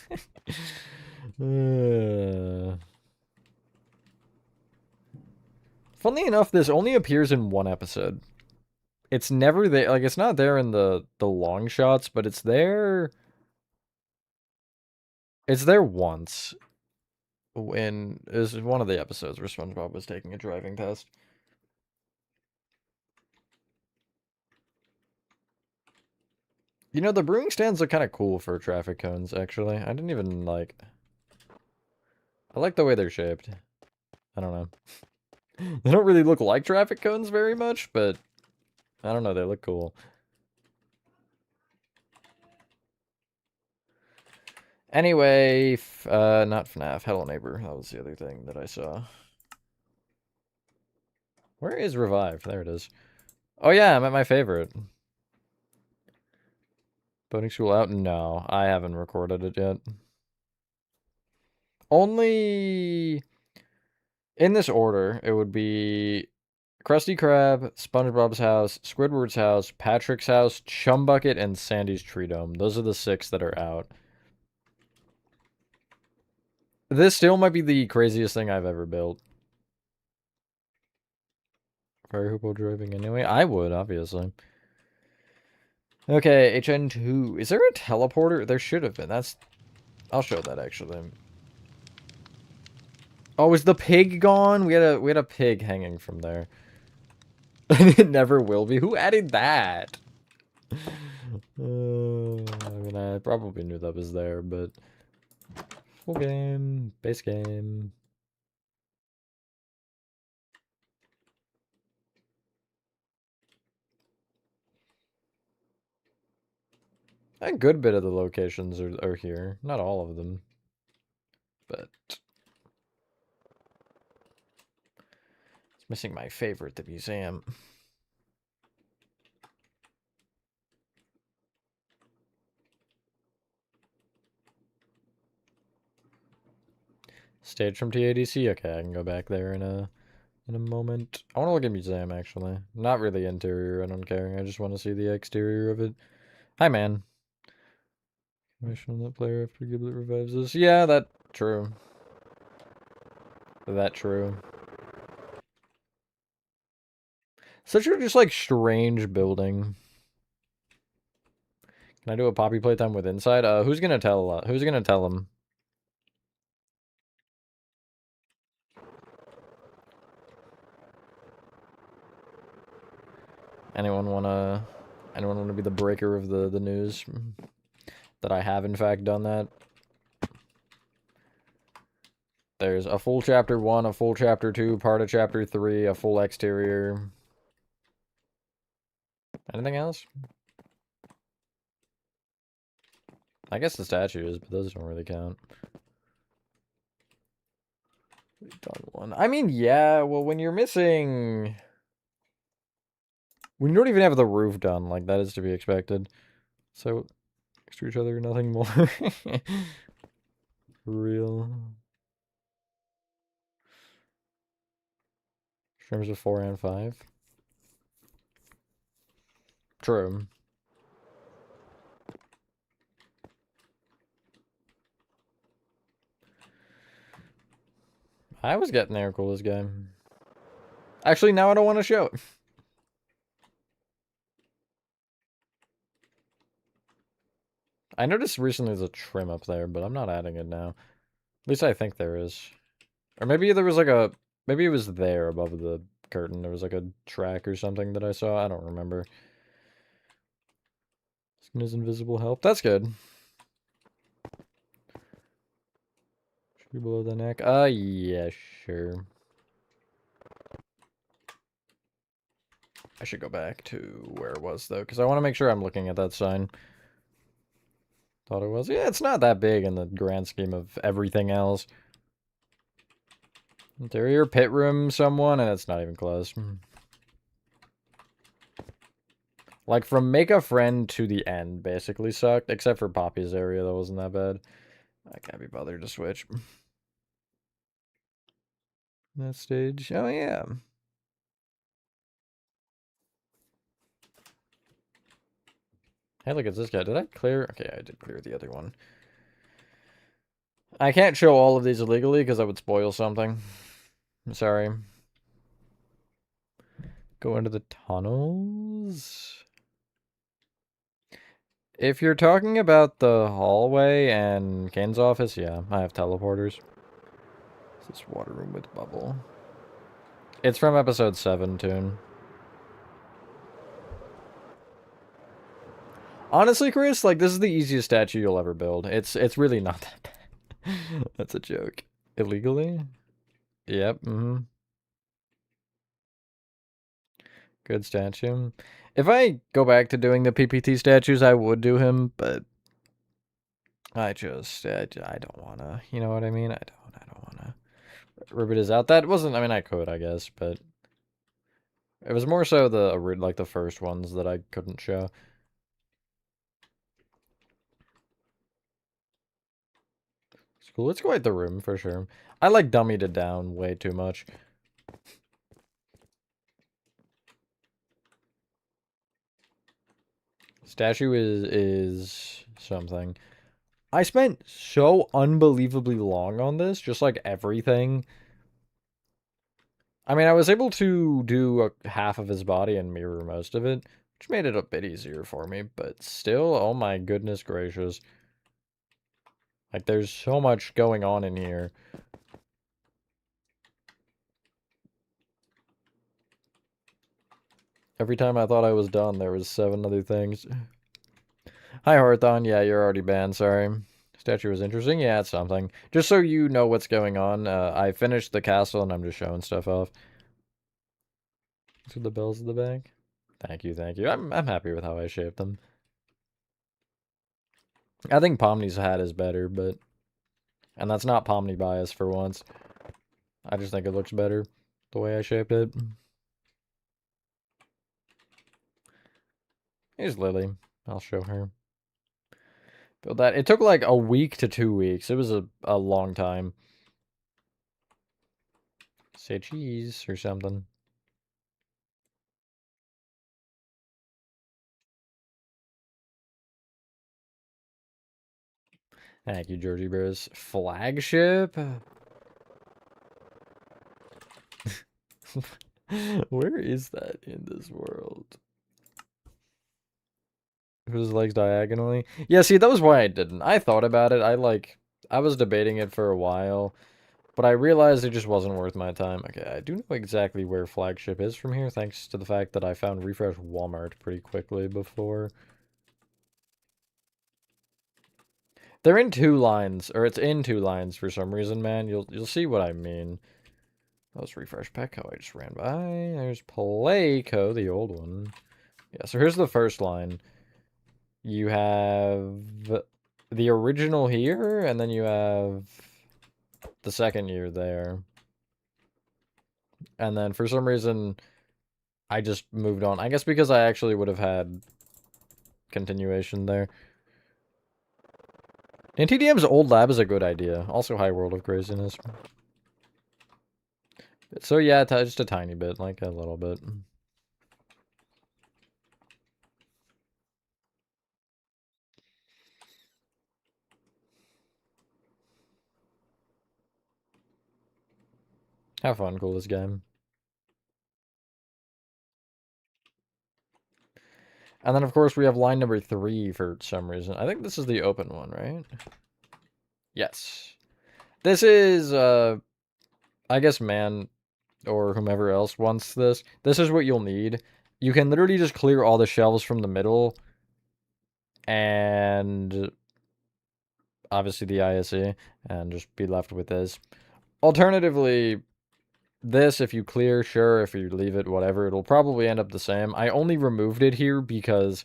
Funnily enough, this only appears in one episode. It's never there. Like, it's not there in the long shots, but it's there. It's there once. When is one of the episodes where SpongeBob was taking a driving test. You know, the brewing stands look kind of cool for traffic cones, actually. I didn't even, like... I like the way they're shaped. I don't know. They don't really look like traffic cones very much, but... I don't know, they look cool. Anyway, not FNAF, Hello Neighbor. That was the other thing that I saw. Where is Revive? There it is. Oh yeah, I'm at my favorite. Boating School out? No, I haven't recorded it yet. Only... In this order, it would be Krusty Krab, SpongeBob's house, Squidward's house, Patrick's house, Chumbucket, and Sandy's Tree Dome. Those are the 6 that are out. This still might be the craziest thing I've ever built. Fire Hoopo driving anyway? I would, obviously. Okay, HN2. Is there a teleporter? There should have been. I'll show that, actually. Oh, is the pig gone? We had a pig hanging from there. It never will be. Who added that? I mean, I probably knew that was there, but... Full game. Base game. A good bit of the locations are here. Not all of them. But... It's missing my favorite, the museum. Stage from TADC? Okay, I can go back there in a moment. I want to look at museum, actually. Not really interior, I don't care. I just want to see the exterior of it. Hi, man. Commission on that player after Giblet revives us. Yeah, that true. That true. Such a just like strange building. Can I do a Poppy playtime with Inside? Who's gonna tell? Who's gonna tell him? Anyone wanna be the breaker of the news? That I have in fact done that. There's a full chapter 1, a full chapter 2, part of chapter 3, a full exterior. Anything else? I guess the statues, but those don't really count. We've done one. I mean, yeah, well, when you're missing... When you don't even have the roof done, like, that is to be expected. So, next to each other, nothing more. For real. Streams of 4 and 5. True. I was getting there, coolest game. Actually, now I don't want to show it. I noticed recently there's a trim up there, but I'm not adding it now. At least I think there is. Or maybe there was like a... Maybe it was there above the curtain. There was like a track or something that I saw. I don't remember. Skin is invisible help. That's good. Should be below the neck. Yeah, sure. I should go back to where it was, though, because I want to make sure I'm looking at that sign. Thought it was. Yeah, it's not that big in the grand scheme of everything else. Interior pit room, someone, and it's not even close. Like, from make a friend to the end, basically sucked. Except for Poppy's area, that wasn't that bad. I can't be bothered to switch. That stage. Oh, yeah. Hey, look, it's this guy. Did I clear? Okay, I did clear the other one. I can't show all of these illegally because I would spoil something. I'm sorry. Go into the tunnels. If you're talking about the hallway and Kane's office, yeah, I have teleporters. This is water room with bubble. It's from episode 7, Toon. Honestly, Chris, like, this is the easiest statue you'll ever build. It's really not that bad. That's a joke. Illegally? Yep, Good statue. If I go back to doing the PPT statues, I would do him, but I don't wanna, you know what I mean? I don't wanna rip it out. That wasn't, I mean, I could, I guess, but it was more so like, the first ones that I couldn't show. It's cool. It's quite the room, for sure. I, like, dummied it down way too much. Statue is something. I spent so unbelievably long on this, just like everything. I mean, I was able to do half of his body and mirror most of it, which made it a bit easier for me, but still, oh my goodness gracious. Like, there's so much going on in here. Every time I thought I was done, there was 7 other things. Hi, Horthon. Yeah, you're already banned, sorry. Statue was interesting. Yeah, it's something. Just so you know what's going on, I finished the castle and I'm just showing stuff off. See the bells in the back? Thank you, thank you. I'm happy with how I shaped them. I think Pomni's hat is better, but... And that's not Pomni bias for once. I just think it looks better the way I shaped it. Here's Lily. I'll show her. Build that. It took like a week to 2 weeks. It was a long time. Say cheese or something. Thank you, Georgie Bears. Flagship? Where is that in this world? Whose legs diagonally? Yeah, see, that was why I didn't. I thought about it. I was debating it for a while, but I realized it just wasn't worth my time. Okay, I do know exactly where Flagship is from here, thanks to the fact that I found Refresh Walmart pretty quickly before. They're in 2 lines, or it's in 2 lines for some reason, man. You'll see what I mean. That was Refresh Petco. I just ran by. There's Playco, the old one. Yeah, so here's the first line. You have the original here, and then you have the second year there. And then for some reason, I just moved on. I guess because I actually would have had continuation there. And TDM's old lab is a good idea. Also High World of Craziness. So yeah, just a tiny bit, like a little bit. Have fun, cool this game. And then, of course, we have line number 3 for some reason. I think this is the open one, right? Yes. This is, I guess man or whomever else wants this. This is what you'll need. You can literally just clear all the shelves from the middle. And obviously the ISE. And just be left with this. Alternatively, this, if you clear, sure. If you leave it, whatever. It'll probably end up the same. I only removed it here because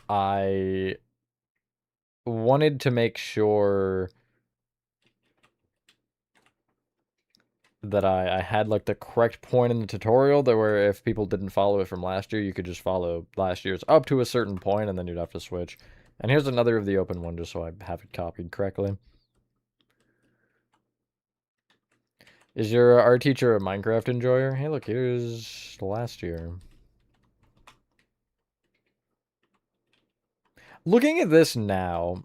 I wanted to make sure that I had like the correct point in the tutorial that where if people didn't follow it from last year, you could just follow last year's up to a certain point and then you'd have to switch. And here's another of the open one just so I have it copied correctly. Is your art teacher a Minecraft enjoyer? Hey, look, here's last year. Looking at this now,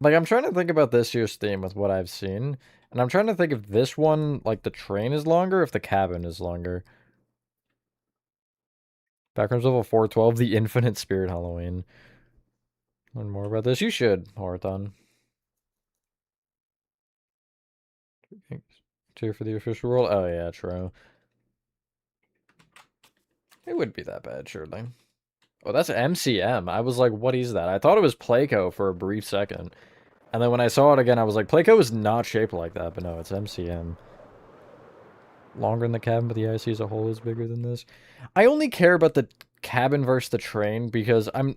like, I'm trying to think about this year's theme with what I've seen, and I'm trying to think if this one, like, the train is longer, if the cabin is longer. Backrooms level 412, the Infinite Spirit Halloween. Learn more about this? You should, Horathon. Cheer for the official world? Oh, yeah, true. It wouldn't be that bad, surely. Oh, that's MCM. I was like, what is that? I thought it was Playco for a brief second. And then when I saw it again, I was like, Playco is not shaped like that, but no, it's MCM. Longer in the cabin, but the IC as a whole is bigger than this. I only care about the cabin versus the train because I'm...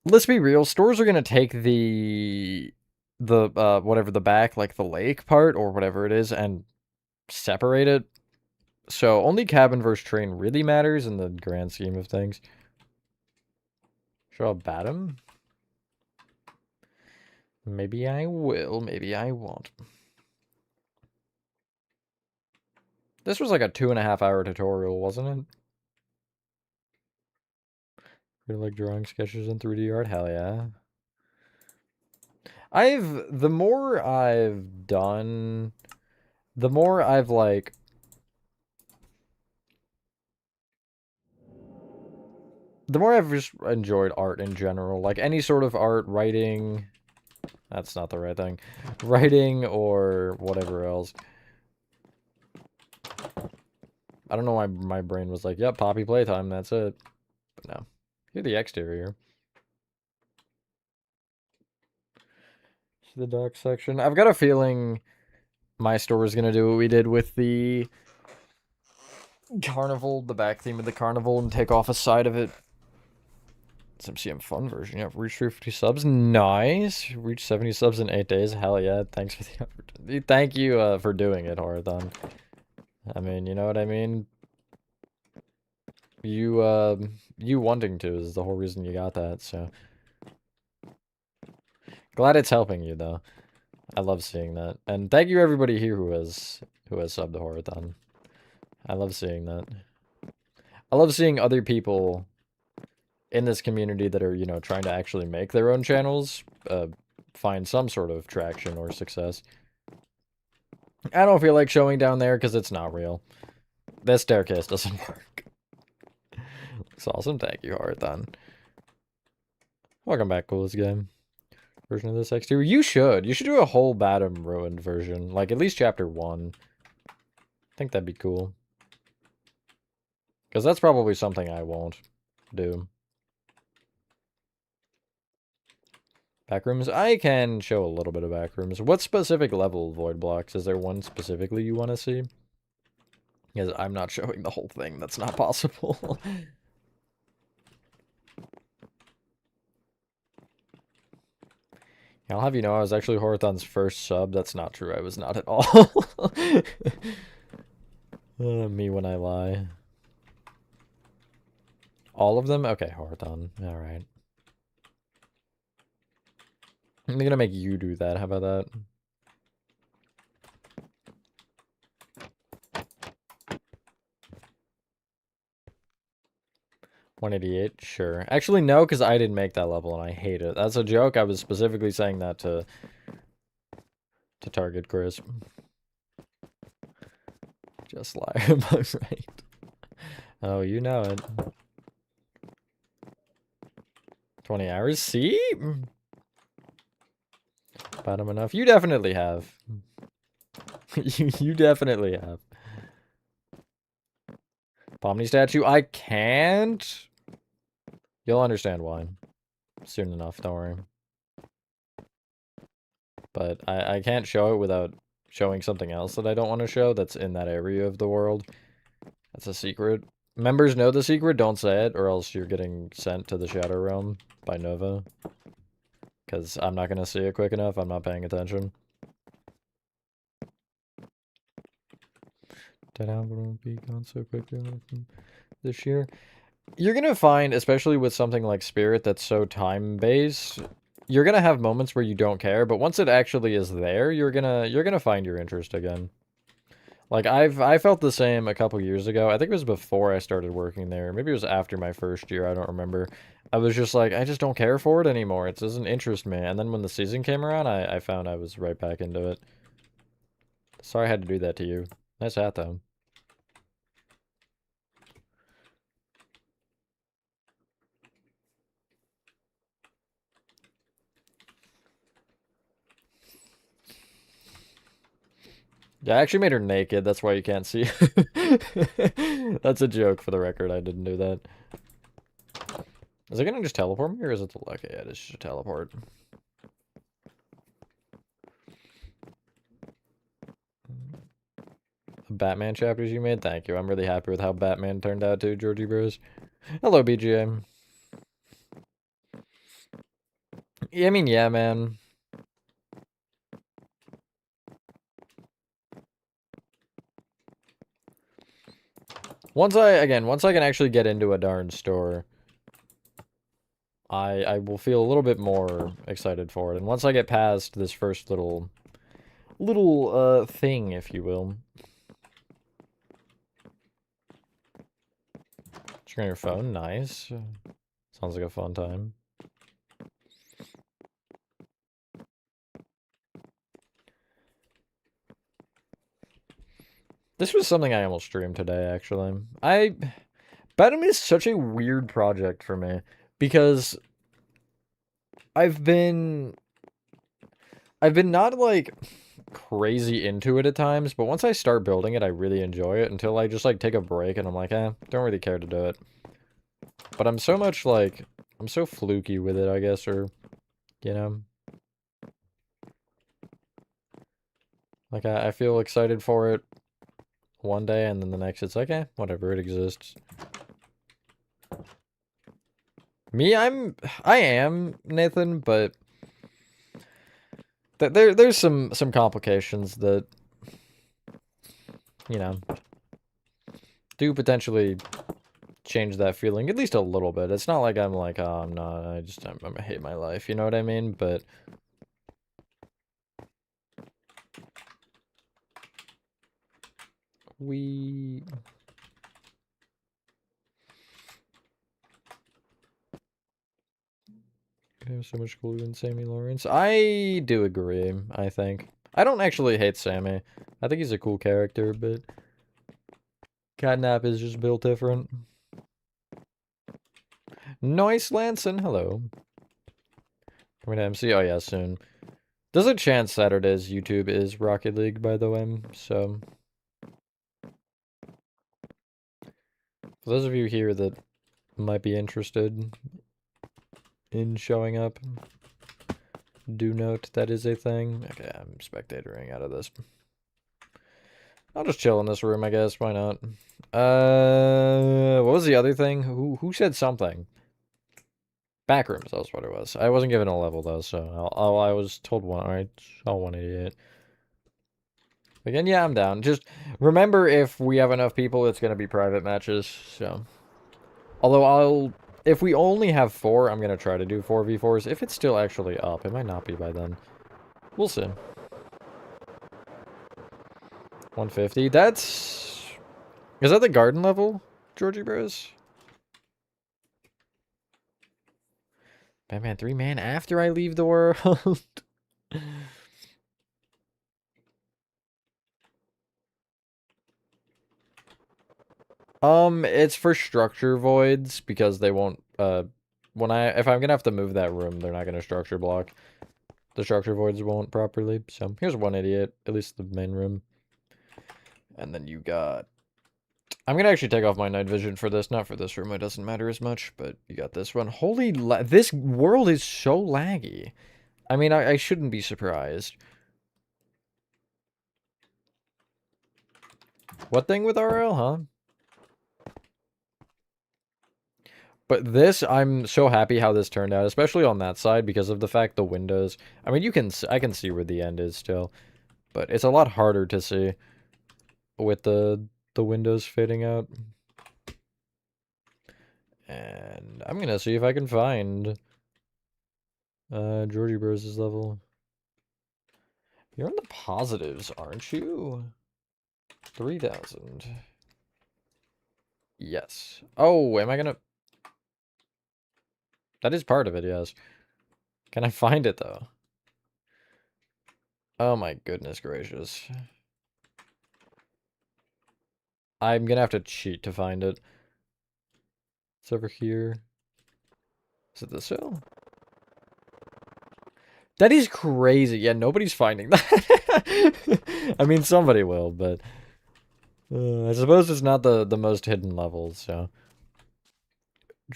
Let's be real, stores are going to take whatever, the back, like the lake part or whatever it is, and separate it. So only cabin versus train really matters in the grand scheme of things. Show a Batum? Maybe I will, maybe I won't. This was like a 2.5-hour tutorial, wasn't it? You like drawing sketches in 3D art? Hell yeah. The more I've done, the more I've like... The more I've just enjoyed art in general. Like any sort of art, writing... That's not the right thing. Writing or whatever else. I don't know why my brain was like, yep, Poppy playtime, that's it. But no. Here's the exterior. The dock section. I've got a feeling my store is going to do what we did with the carnival, the back theme of the carnival, and take off a side of it. It's MCM fun version. Yeah, reach 350 subs. Nice. Reach 70 subs in 8 days. Hell yeah. Thanks for the opportunity. Thank you for doing it, Horathon. I mean, you know what I mean? You wanting to is the whole reason you got that, so. Glad it's helping you, though. I love seeing that. And thank you everybody here who has subbed to Horathon. I love seeing that. I love seeing other people in this community that are, you know, trying to actually make their own channels, find some sort of traction or success. I don't feel like showing down there because it's not real. This staircase doesn't work. Looks awesome. Thank you, Horathon. Welcome back, coolest game. Version of this exterior. You should do a whole Batum Ruined version. Like, at least chapter 1. I think that'd be cool. Because that's probably something I won't do. Backrooms. I can show a little bit of backrooms. What specific level void blocks? Is there one specifically you want to see? Because I'm not showing the whole thing. That's not possible. I'll have you know I was actually Horathon's first sub. That's not true. I was not at all. Me when I lie. All of them? Okay, Horathon. Alright. I'm gonna make you do that. How about that? $188? Sure. Actually, no, because I didn't make that level and I hate it. That's a joke. I was specifically saying that to target Chris. Just lie. Am I right? Oh, you know it. 20 hours? See? Bottom enough. You definitely have. you definitely have. Pomni statue? I can't. You'll understand why. Soon enough, don't worry. But I can't show it without showing something else that I don't want to show that's in that area of the world. That's a secret. Members know the secret, don't say it, or else you're getting sent to the Shadow Realm by Nova. Because I'm not going to see it quick enough, I'm not paying attention. That album won't be gone so quickly this year. You're going to find, especially with something like Spirit that's so time-based, you're going to have moments where you don't care, but once it actually is there, you're going to find your interest again. Like I felt the same a couple years ago. I think it was before I started working there. Maybe it was after my first year. I don't remember. I was just like, I just don't care for it anymore. It doesn't interest me. And then when the season came around, I found I was right back into it. Sorry I had to do that to you. Nice hat though. Yeah, I actually made her naked. That's why you can't see. That's a joke for the record. I didn't do that. Is it gonna just teleport me or is it the lucky? Yeah, it's just a teleport. The Batman chapters you made? Thank you. I'm really happy with how Batman turned out too, Georgie Bros. Hello, BGA. Yeah, I mean, yeah, man. Once I can actually get into a darn store, I will feel a little bit more excited for it. And once I get past this first little thing, if you will. Check on your phone, nice. Sounds like a fun time. This was something I almost streamed today, actually. Batman is such a weird project for me because I've been not like crazy into it at times, but once I start building it, I really enjoy it until I just like take a break and I'm like, don't really care to do it. But I'm so much like, I'm so fluky with it, I guess, or, you know. Like, I feel excited for it one day and then the next it's like, whatever, it exists. Me, I am, Nathan, but there's some complications that, you know, do potentially change that feeling at least a little bit. It's not like I'm like, oh, I'm not, I hate my life, you know what I mean? But we have so much cooler than Sammy Lawrence. I do agree, I think. I don't actually hate Sammy. I think he's a cool character, but Catnap is just built different. Noise Lanson, hello. Coming to MC? Oh yeah, soon. There's a chance Saturday's YouTube is Rocket League, by the way, so... For those of you here that might be interested in showing up, do note that is a thing. Okay, I'm spectatoring out of this. I'll just chill in this room, I guess. Why not? What was the other thing? Who said something? Backrooms, that was what it was. I wasn't given a level, though, so I was told one. Alright, all 188. Again, yeah, I'm down. Just remember, if we have enough people, it's gonna be private matches, so... Although if we only have 4, I'm gonna try to do 4v4s. If it's still actually up, it might not be by then. We'll see. 150. That's... Is that the garden level, Georgie Bros? Batman 3-man after I leave the world? It's for structure voids, because they won't, if I'm gonna have to move that room, they're not gonna structure block. The structure voids won't properly, so here's 188, at least the main room. And then you got... I'm gonna actually take off my night vision for this, not for this room, it doesn't matter as much, but you got this one. Holy this world is so laggy. I mean, I shouldn't be surprised. What thing with RL, huh? But this, I'm so happy how this turned out, especially on that side, because of the fact the windows... I mean, I can see where the end is still, but it's a lot harder to see with the windows fading out. And I'm gonna see if I can find Georgie Bros' level. You're in the positives, aren't you? 3,000. Yes. Oh, am I gonna... That is part of it, yes. Can I find it, though? Oh my goodness gracious. I'm gonna have to cheat to find it. It's over here. Is it this hill? That is crazy. Yeah, nobody's finding that. I mean, somebody will, but... I suppose it's not the most hidden levels, so...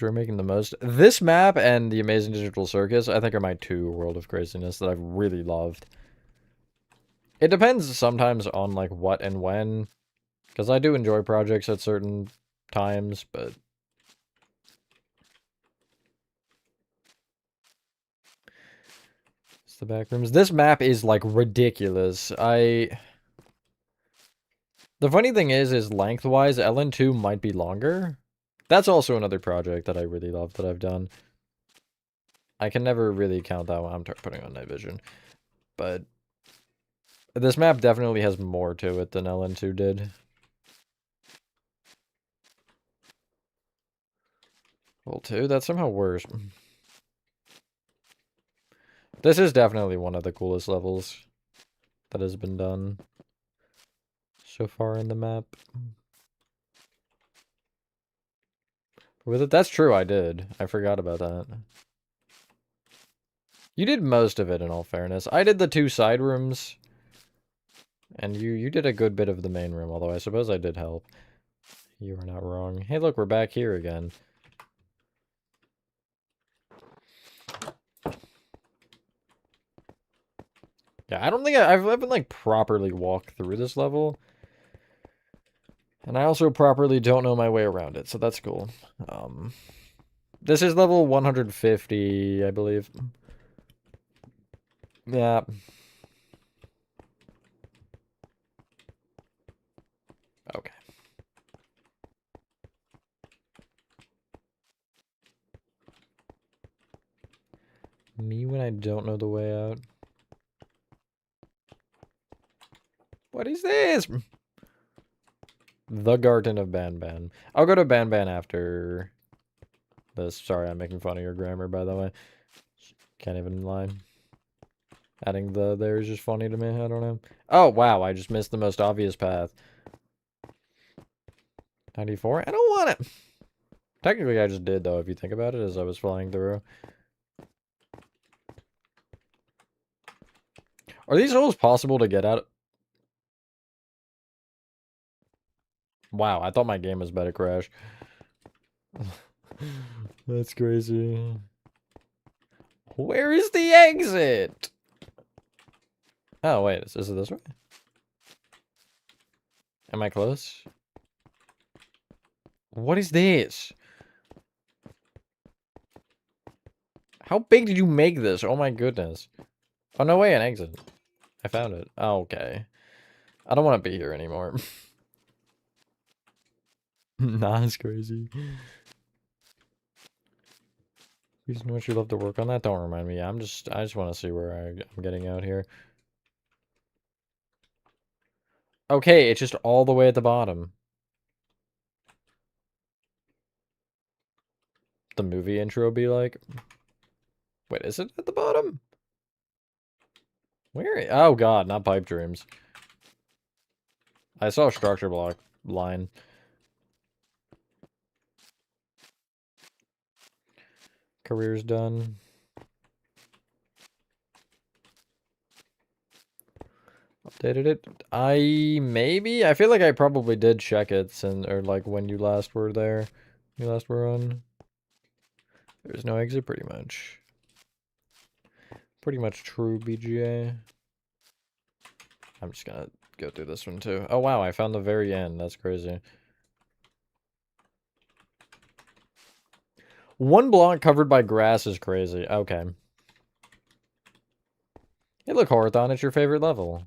We're making the most. This map and the Amazing Digital Circus, I think, are my two World of Craziness that I've really loved. It depends sometimes on, like, what and when. Because I do enjoy projects at certain times, but... It's the back rooms. This map is, like, ridiculous. The funny thing is lengthwise, LN2 might be longer. That's also another project that I really love that I've done. I can never really count that one. I'm putting on night vision. But this map definitely has more to it than LN2 did. Well, 2, that's somehow worse. This is definitely one of the coolest levels that has been done so far in the map. With it, that's true, I did. I forgot about that. You did most of it, in all fairness. I did the 2 side rooms. And you did a good bit of the main room, although I suppose I did help. You are not wrong. Hey, look, we're back here again. Yeah, I don't think I've been, like, properly walked through this level. And I also properly don't know my way around it, so that's cool. This is level 150, I believe. Yeah. Okay. Me when I don't know the way out. What is this? The Garden of Banban. I'll go to Banban after this. Sorry, I'm making fun of your grammar, by the way. Can't even lie. Adding the there is just funny to me. I don't know. Oh, wow. I just missed the most obvious path. 94? I don't want it. Technically, I just did, though, if you think about it, as I was flying through. Are these holes possible to get out? Wow, I thought my game was about to crash. That's crazy. Where is the exit? Oh, wait, is it this way? Am I close? What is this? How big did you make this? Oh my goodness. Oh, no way, an exit. I found it. Oh, okay. I don't want to be here anymore. Nah, it's crazy. You know what you love to work on that? Don't remind me. I just want to see where I'm getting out here. Okay, it's just all the way at the bottom. The movie intro be like. Wait, is it at the bottom? Where? Oh god, not pipe dreams. I saw a structure block line. Career's done. Updated it. I feel like I probably did check it or like when you last were there. You last were on. There's no exit pretty much. Pretty much true BGA. I'm just gonna go through this one too. Oh wow, I found the very end. That's crazy. One block covered by grass is crazy. Okay. Hey look, Horathon, it's your favorite level.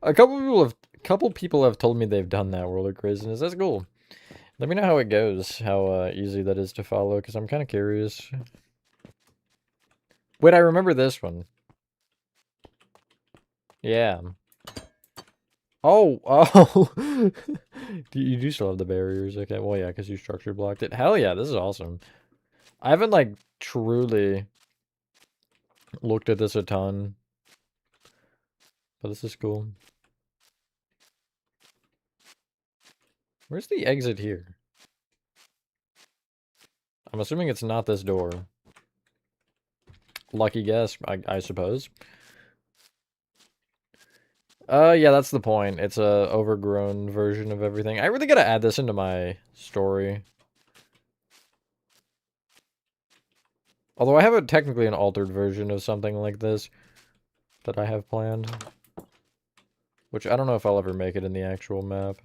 A couple people have told me they've done that World of Craziness. That's cool. Let me know how it goes, how easy that is to follow, because I'm kind of curious. Wait, I remember this one. Yeah. Oh, oh. You do still have the barriers. Okay, well, yeah, because you structure blocked it. Hell yeah, this is awesome. I haven't, like, truly looked at this a ton. But this is cool. Where's the exit here? I'm assuming it's not this door. Lucky guess, I suppose. Yeah, that's the point. It's a overgrown version of everything. I really gotta add this into my story. Although I have technically an altered version of something like this that I have planned. Which I don't know if I'll ever make it in the actual map.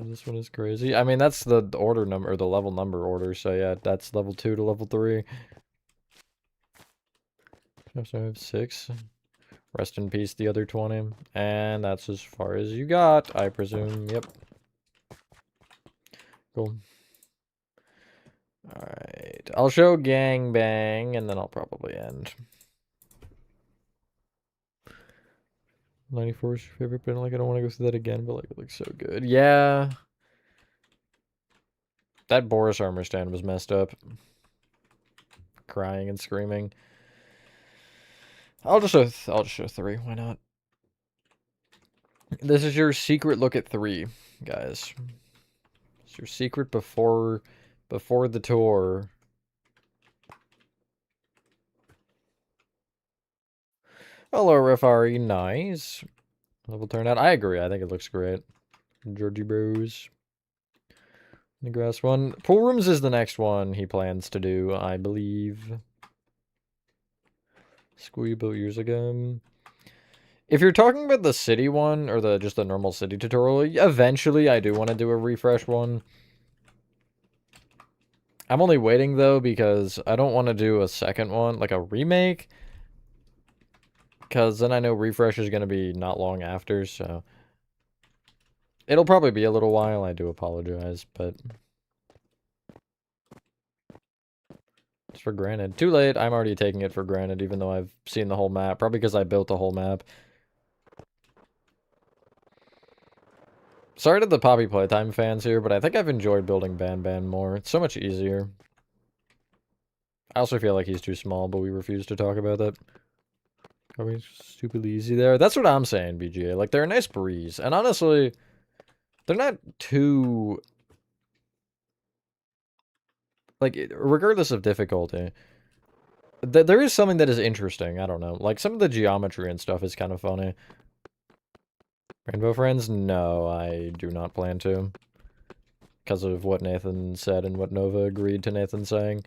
This one is crazy. I mean, that's the order number, or the level number order, so yeah, that's level 2 to level 3. So I have 6. Rest in peace, the other 20. And that's as far as you got, I presume. Yep. Cool. Alright. I'll show gangbang, and then I'll probably end. 94 is your favorite, but like, I don't want to go through that again, but like, it looks so good. Yeah. That Boris armor stand was messed up. Crying and screaming. I'll just show 3. Why not? This is your secret look at 3, guys. It's your secret before the tour. Hello, Rafari. Nice. Level turnout. I agree. I think it looks great. Georgie Bros. The grass one. Pool rooms is the next one he plans to do, I believe. School you built years ago. If you're talking about the city one, or just the normal city tutorial, eventually I do want to do a refresh one. I'm only waiting, though, because I don't want to do a second one, like a remake. Because then I know refresh is going to be not long after, so... It'll probably be a little while, I do apologize, but... It's for granted. Too late, I'm already taking it for granted, even though I've seen the whole map. Probably because I built the whole map. Sorry to the Poppy Playtime fans here, but I think I've enjoyed building Banban more. It's so much easier. I also feel like he's too small, but we refuse to talk about that. Are we stupidly easy there? That's what I'm saying, BGA. Like, they're a nice breeze. And honestly, they're not too... Like, regardless of difficulty, there is something that is interesting. I don't know. Like, some of the geometry and stuff is kind of funny. Rainbow Friends? No, I do not plan to. Because of what Nathan said and what Nova agreed to Nathan saying.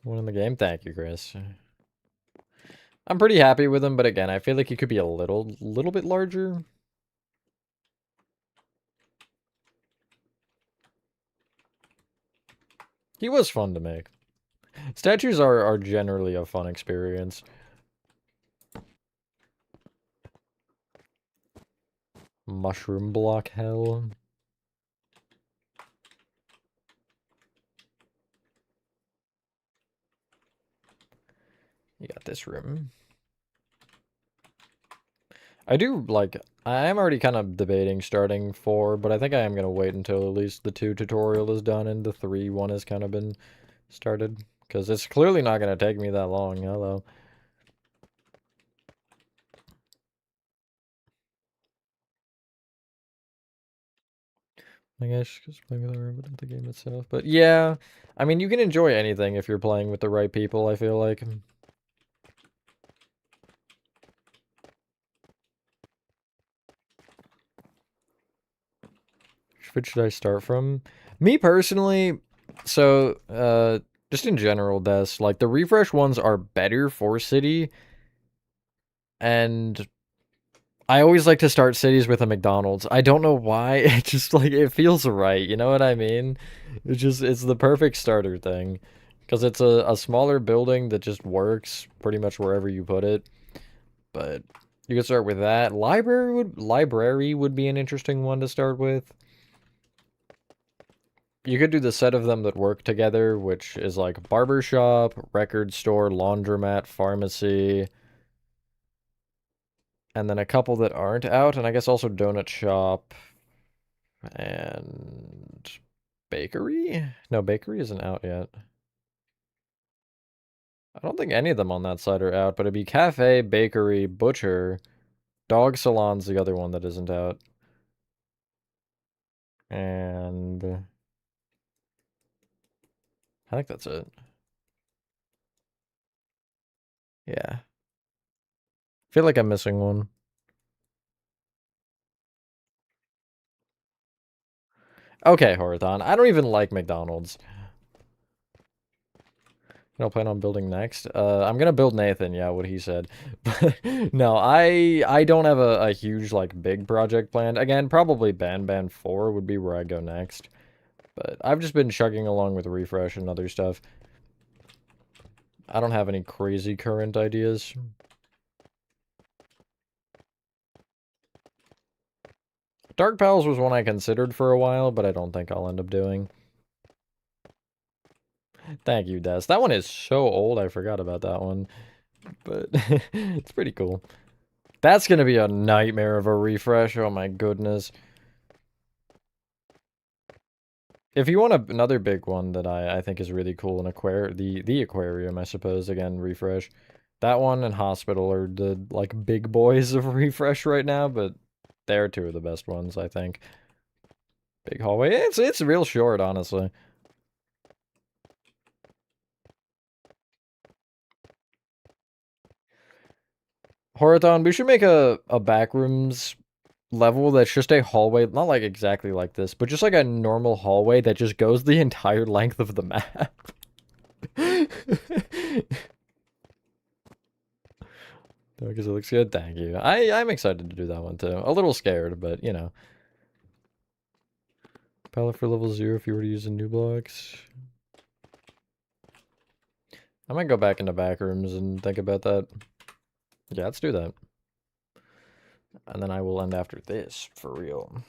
One in the game? Thank you, Chris. I'm pretty happy with him, but again, I feel like he could be a little bit larger. He was fun to make. Statues are generally a fun experience. Mushroom block hell. You got this room. I do, like, I am already kind of debating starting 4, but I think I am going to wait until at least the 2 tutorial is done and the 3 one has kind of been started. Because it's clearly not going to take me that long. Hello. I guess just playing with her, but not the game itself. But yeah, I mean, you can enjoy anything if you're playing with the right people, I feel like. Which should I start from? Me personally, so, just in general, like, the refresh ones are better for city. And I always like to start cities with a McDonald's. I don't know why, it just, like, it feels right, you know what I mean? It's the perfect starter thing. Because it's a smaller building that just works pretty much wherever you put it. But You could start with that. Library would be an interesting one to start with. You could do the set of them that work together, which is like barbershop, record store, laundromat, pharmacy, and then a couple that aren't out, and I guess also donut shop and bakery? No, bakery isn't out yet. I don't think any of them on that side are out, but it'd be cafe, bakery, butcher, dog salon's the other one that isn't out. And I think that's it. Yeah. Feel like I'm missing one. Okay, Horathon. I don't even like McDonald's. You know, plan on building next? I'm gonna build Nathan, yeah, what he said. But no, I don't have a huge, like, big project planned. Again, probably Banban 4 would be where I go next. But I've just been chugging along with Refresh and other stuff. I don't have any crazy current ideas. Dark Pals was one I considered for a while, but I don't think I'll end up doing. Thank you, Des. That one is so old, I forgot about that one. But it's pretty cool. That's gonna be a nightmare of a refresh, oh my goodness. If you want another big one that I think is really cool, the aquarium, I suppose, again, refresh. That one and hospital are the, like, big boys of refresh right now, but they're two of the best ones, I think. Big hallway. It's real short, honestly. Horathon, we should make a backrooms level that's just a hallway, not like exactly like this, but just like a normal hallway that just goes the entire length of the map. Because it looks good, thank you. I'm excited to do that one too. A little scared, but you know. Palette for level 0 if you were to use the new blocks. I might go back into backrooms and think about that. Yeah, let's do that. And then I will end after this, for real.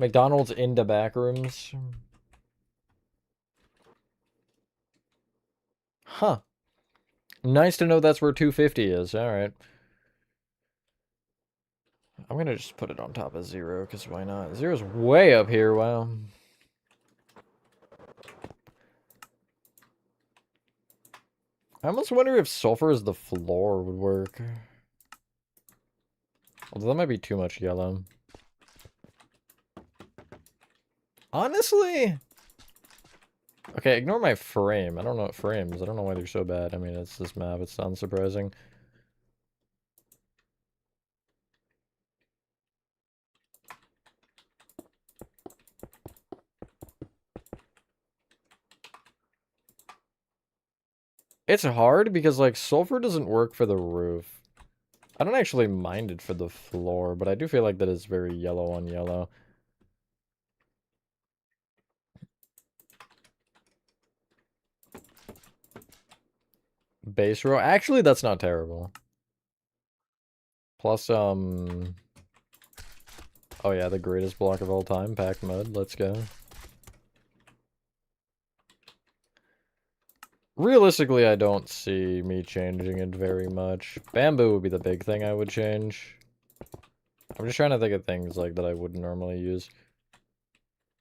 McDonald's into backrooms. Huh. Nice to know that's where 250 is. Alright. I'm gonna just put it on top of 0, because why not? 0's way up here, wow. I almost wonder if sulfur as the floor would work. Although that might be too much yellow. Honestly... Okay, ignore my frame. I don't know frames. I don't know why they're so bad. I mean, it's this map. It's unsurprising. It's hard because, like, sulfur doesn't work for the roof. I don't actually mind it for the floor, but I do feel like that is very yellow on yellow. Base row? Actually, that's not terrible. Plus, oh yeah, the greatest block of all time, packed mud. Let's go. Realistically, I don't see me changing it very much. Bamboo would be the big thing I would change. I'm just trying to think of things like that I wouldn't normally use.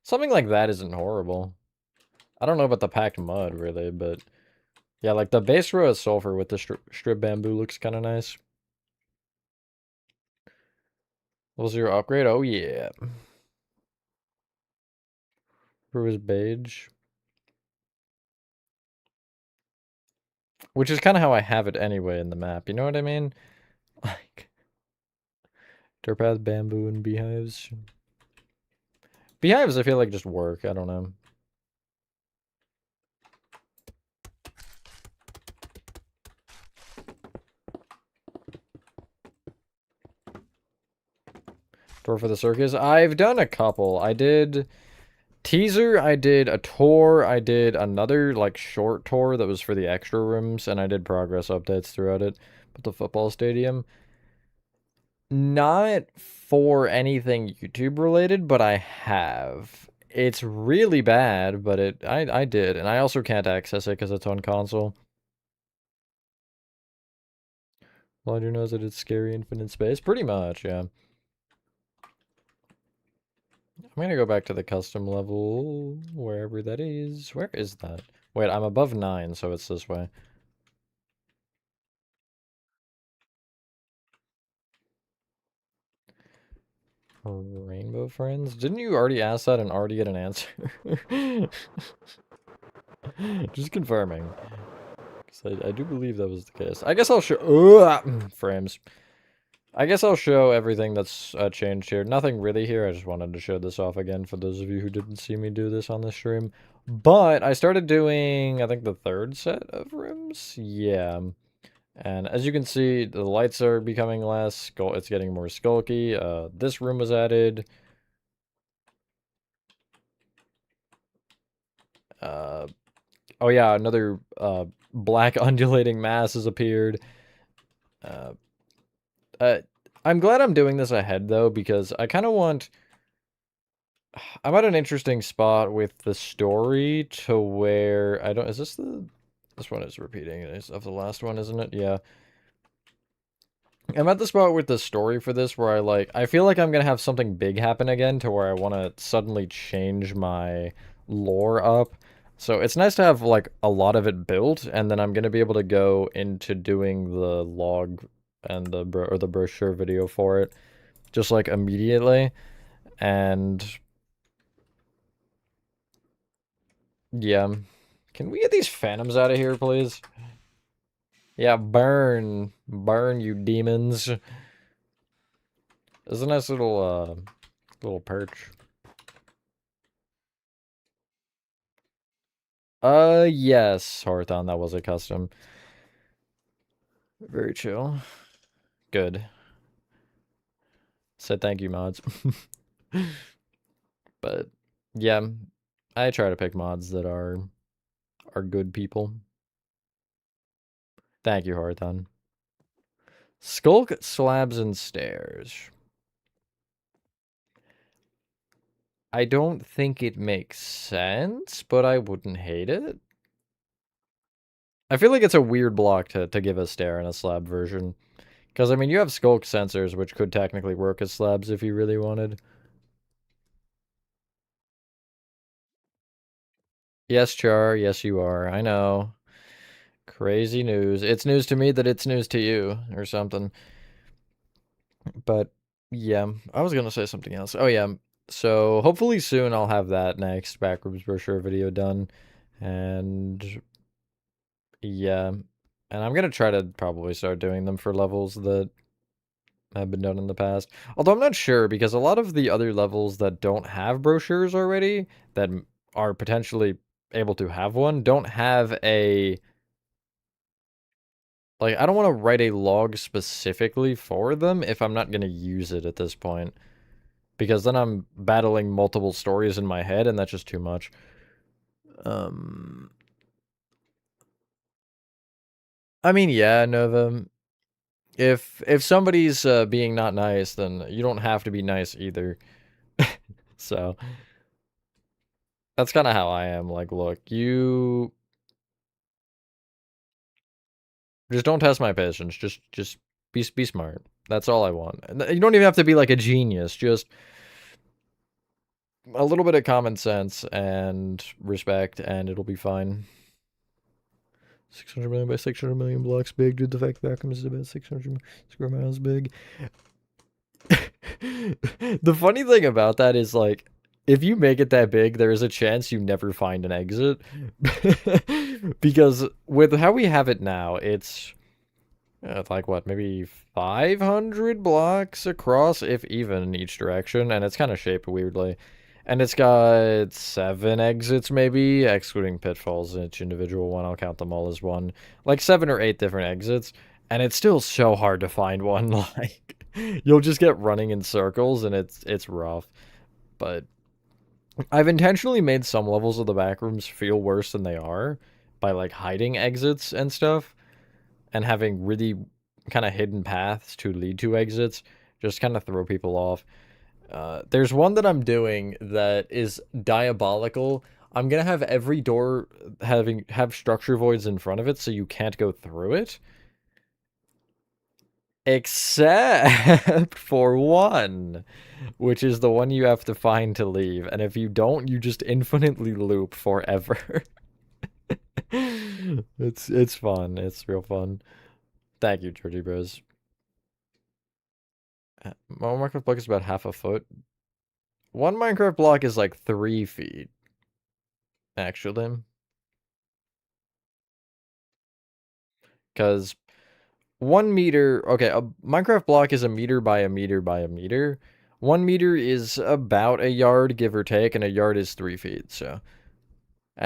Something like that isn't horrible. I don't know about the packed mud, really, but... Yeah, like the base row of sulfur with the strip bamboo looks kind of nice. Level 0 upgrade? Oh, yeah. Rose beige. Which is kind of how I have it anyway in the map, you know what I mean? Like... Dirt path, bamboo, and beehives. Beehives, I feel like just work. I don't know. Door for the circus. I've done a couple. I did teaser, I did a tour, I did another, like, short tour that was for the extra rooms, and I did progress updates throughout it. But the football stadium, not for anything YouTube related, but I have. It's really bad, but I did, and I also can't access it because it's on console. All I do know is that it's scary infinite space. Pretty much, yeah. I'm gonna go back to the custom level, wherever that is. Where is that? Wait, I'm above 9, so it's this way. Rainbow friends? Didn't you already ask that and already get an answer? Just confirming. Because I do believe that was the case. I guess I'll show... frames. I guess I'll show everything that's changed here. Nothing really here. I just wanted to show this off again for those of you who didn't see me do this on the stream. But I started doing, I think, the 3rd set of rooms. Yeah. And as you can see, the lights are becoming less. It's getting more skulky. This room was added. Oh yeah, another black undulating mass has appeared. I'm glad I'm doing this ahead though, because I kind of want... I'm at an interesting spot with the story to where I don't... Is this the... This one is repeating of the last one, isn't it? Yeah. I'm at the spot with the story for this where I feel like I'm gonna have something big happen again to where I want to suddenly change my lore up. So it's nice to have like a lot of it built, and then I'm gonna be able to go into doing the log and the brochure video for it just like immediately. And yeah, can we get these phantoms out of here, please? Yeah, burn, you demons. There's a nice little perch. Yes, Hearthon, that was a custom. Very chill. Good. Said thank you, mods. But yeah, I try to pick mods that are good people. Thank you, Hearthon. Skulk, slabs, and stairs. I don't think it makes sense, but I wouldn't hate it. I feel like it's a weird block to give a stair in a slab version. Because, I mean, you have skulk sensors, which could technically work as slabs if you really wanted. Yes, Char, yes you are. I know. Crazy news. It's news to me that it's news to you, or something. But, yeah, I was gonna say something else. Oh, yeah. So, hopefully soon I'll have that next Backrooms Brochure video done. And, yeah. And I'm gonna try to probably start doing them for levels that have been done in the past. Although I'm not sure, because a lot of the other levels that don't have brochures already, that are potentially able to have one, don't have a... Like, I don't want to write a log specifically for them if I'm not going to use it at this point. Because then I'm battling multiple stories in my head, and that's just too much. I mean, yeah, Nova. If somebody's being not nice, then you don't have to be nice either. So, that's kind of how I am. Like, look, you... Just don't test my patience. Just be smart. That's all I want. You don't even have to be like a genius. Just a little bit of common sense and respect, and it'll be fine. 600 million by 600 million blocks big. Due to the fact vacuum is about 600 square miles big. The funny thing about that is, like, if you make it that big, there is a chance you never find an exit. Because with how we have it now, it's like, what, maybe 500 blocks across, if even, in each direction, and it's kind of shaped weirdly. And it's got 7 exits, maybe, excluding pitfalls in each individual one. I'll count them all as one. Like 7 or 8 different exits, and it's still so hard to find one. Like, you'll just get running in circles, and it's rough. But I've intentionally made some levels of the back rooms feel worse than they are by like hiding exits and stuff and having really kind of hidden paths to lead to exits, just kind of throw people off. There's one that I'm doing that is diabolical. I'm gonna have every door have structure voids in front of it so you can't go through it. Except for one, which is the one you have to find to leave. And if you don't, you just infinitely loop forever. It's fun. It's real fun. Thank you, Georgie Bros. One Minecraft block is about half a foot. One Minecraft block is like 3 feet, actually. Because 1 meter, okay, a Minecraft block is a meter by a meter by a meter. 1 meter is about a yard, give or take, and a yard is 3 feet, so.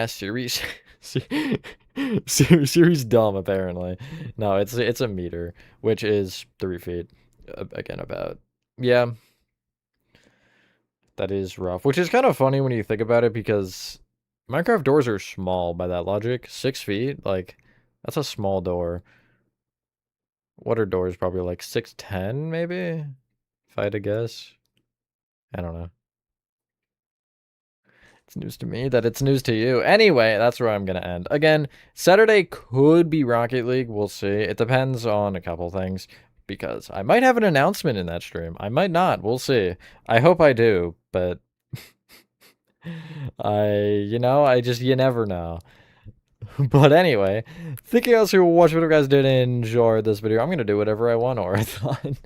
Series. Series dumb, apparently. No, it's a meter, which is 3 feet. Again, about. Yeah, that is rough. Which is kind of funny when you think about it because Minecraft doors are small by that logic. 6 feet, like, that's a small door. What are doors? Probably like 6'10", maybe? If I had to guess. I don't know. It's news to me that it's news to you. Anyway, that's where I'm going to end. Again, Saturday could be Rocket League. We'll see. It depends on a couple things because I might have an announcement in that stream. I might not. We'll see. I hope I do, but I just, you never know. But anyway, thank you guys for watching. What you guys did enjoy this video. I'm going to do whatever I want, Orathon.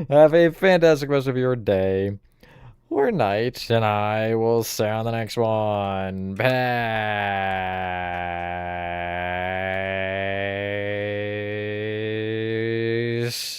Have a fantastic rest of your day or night, and I will see you on the next one. Peace.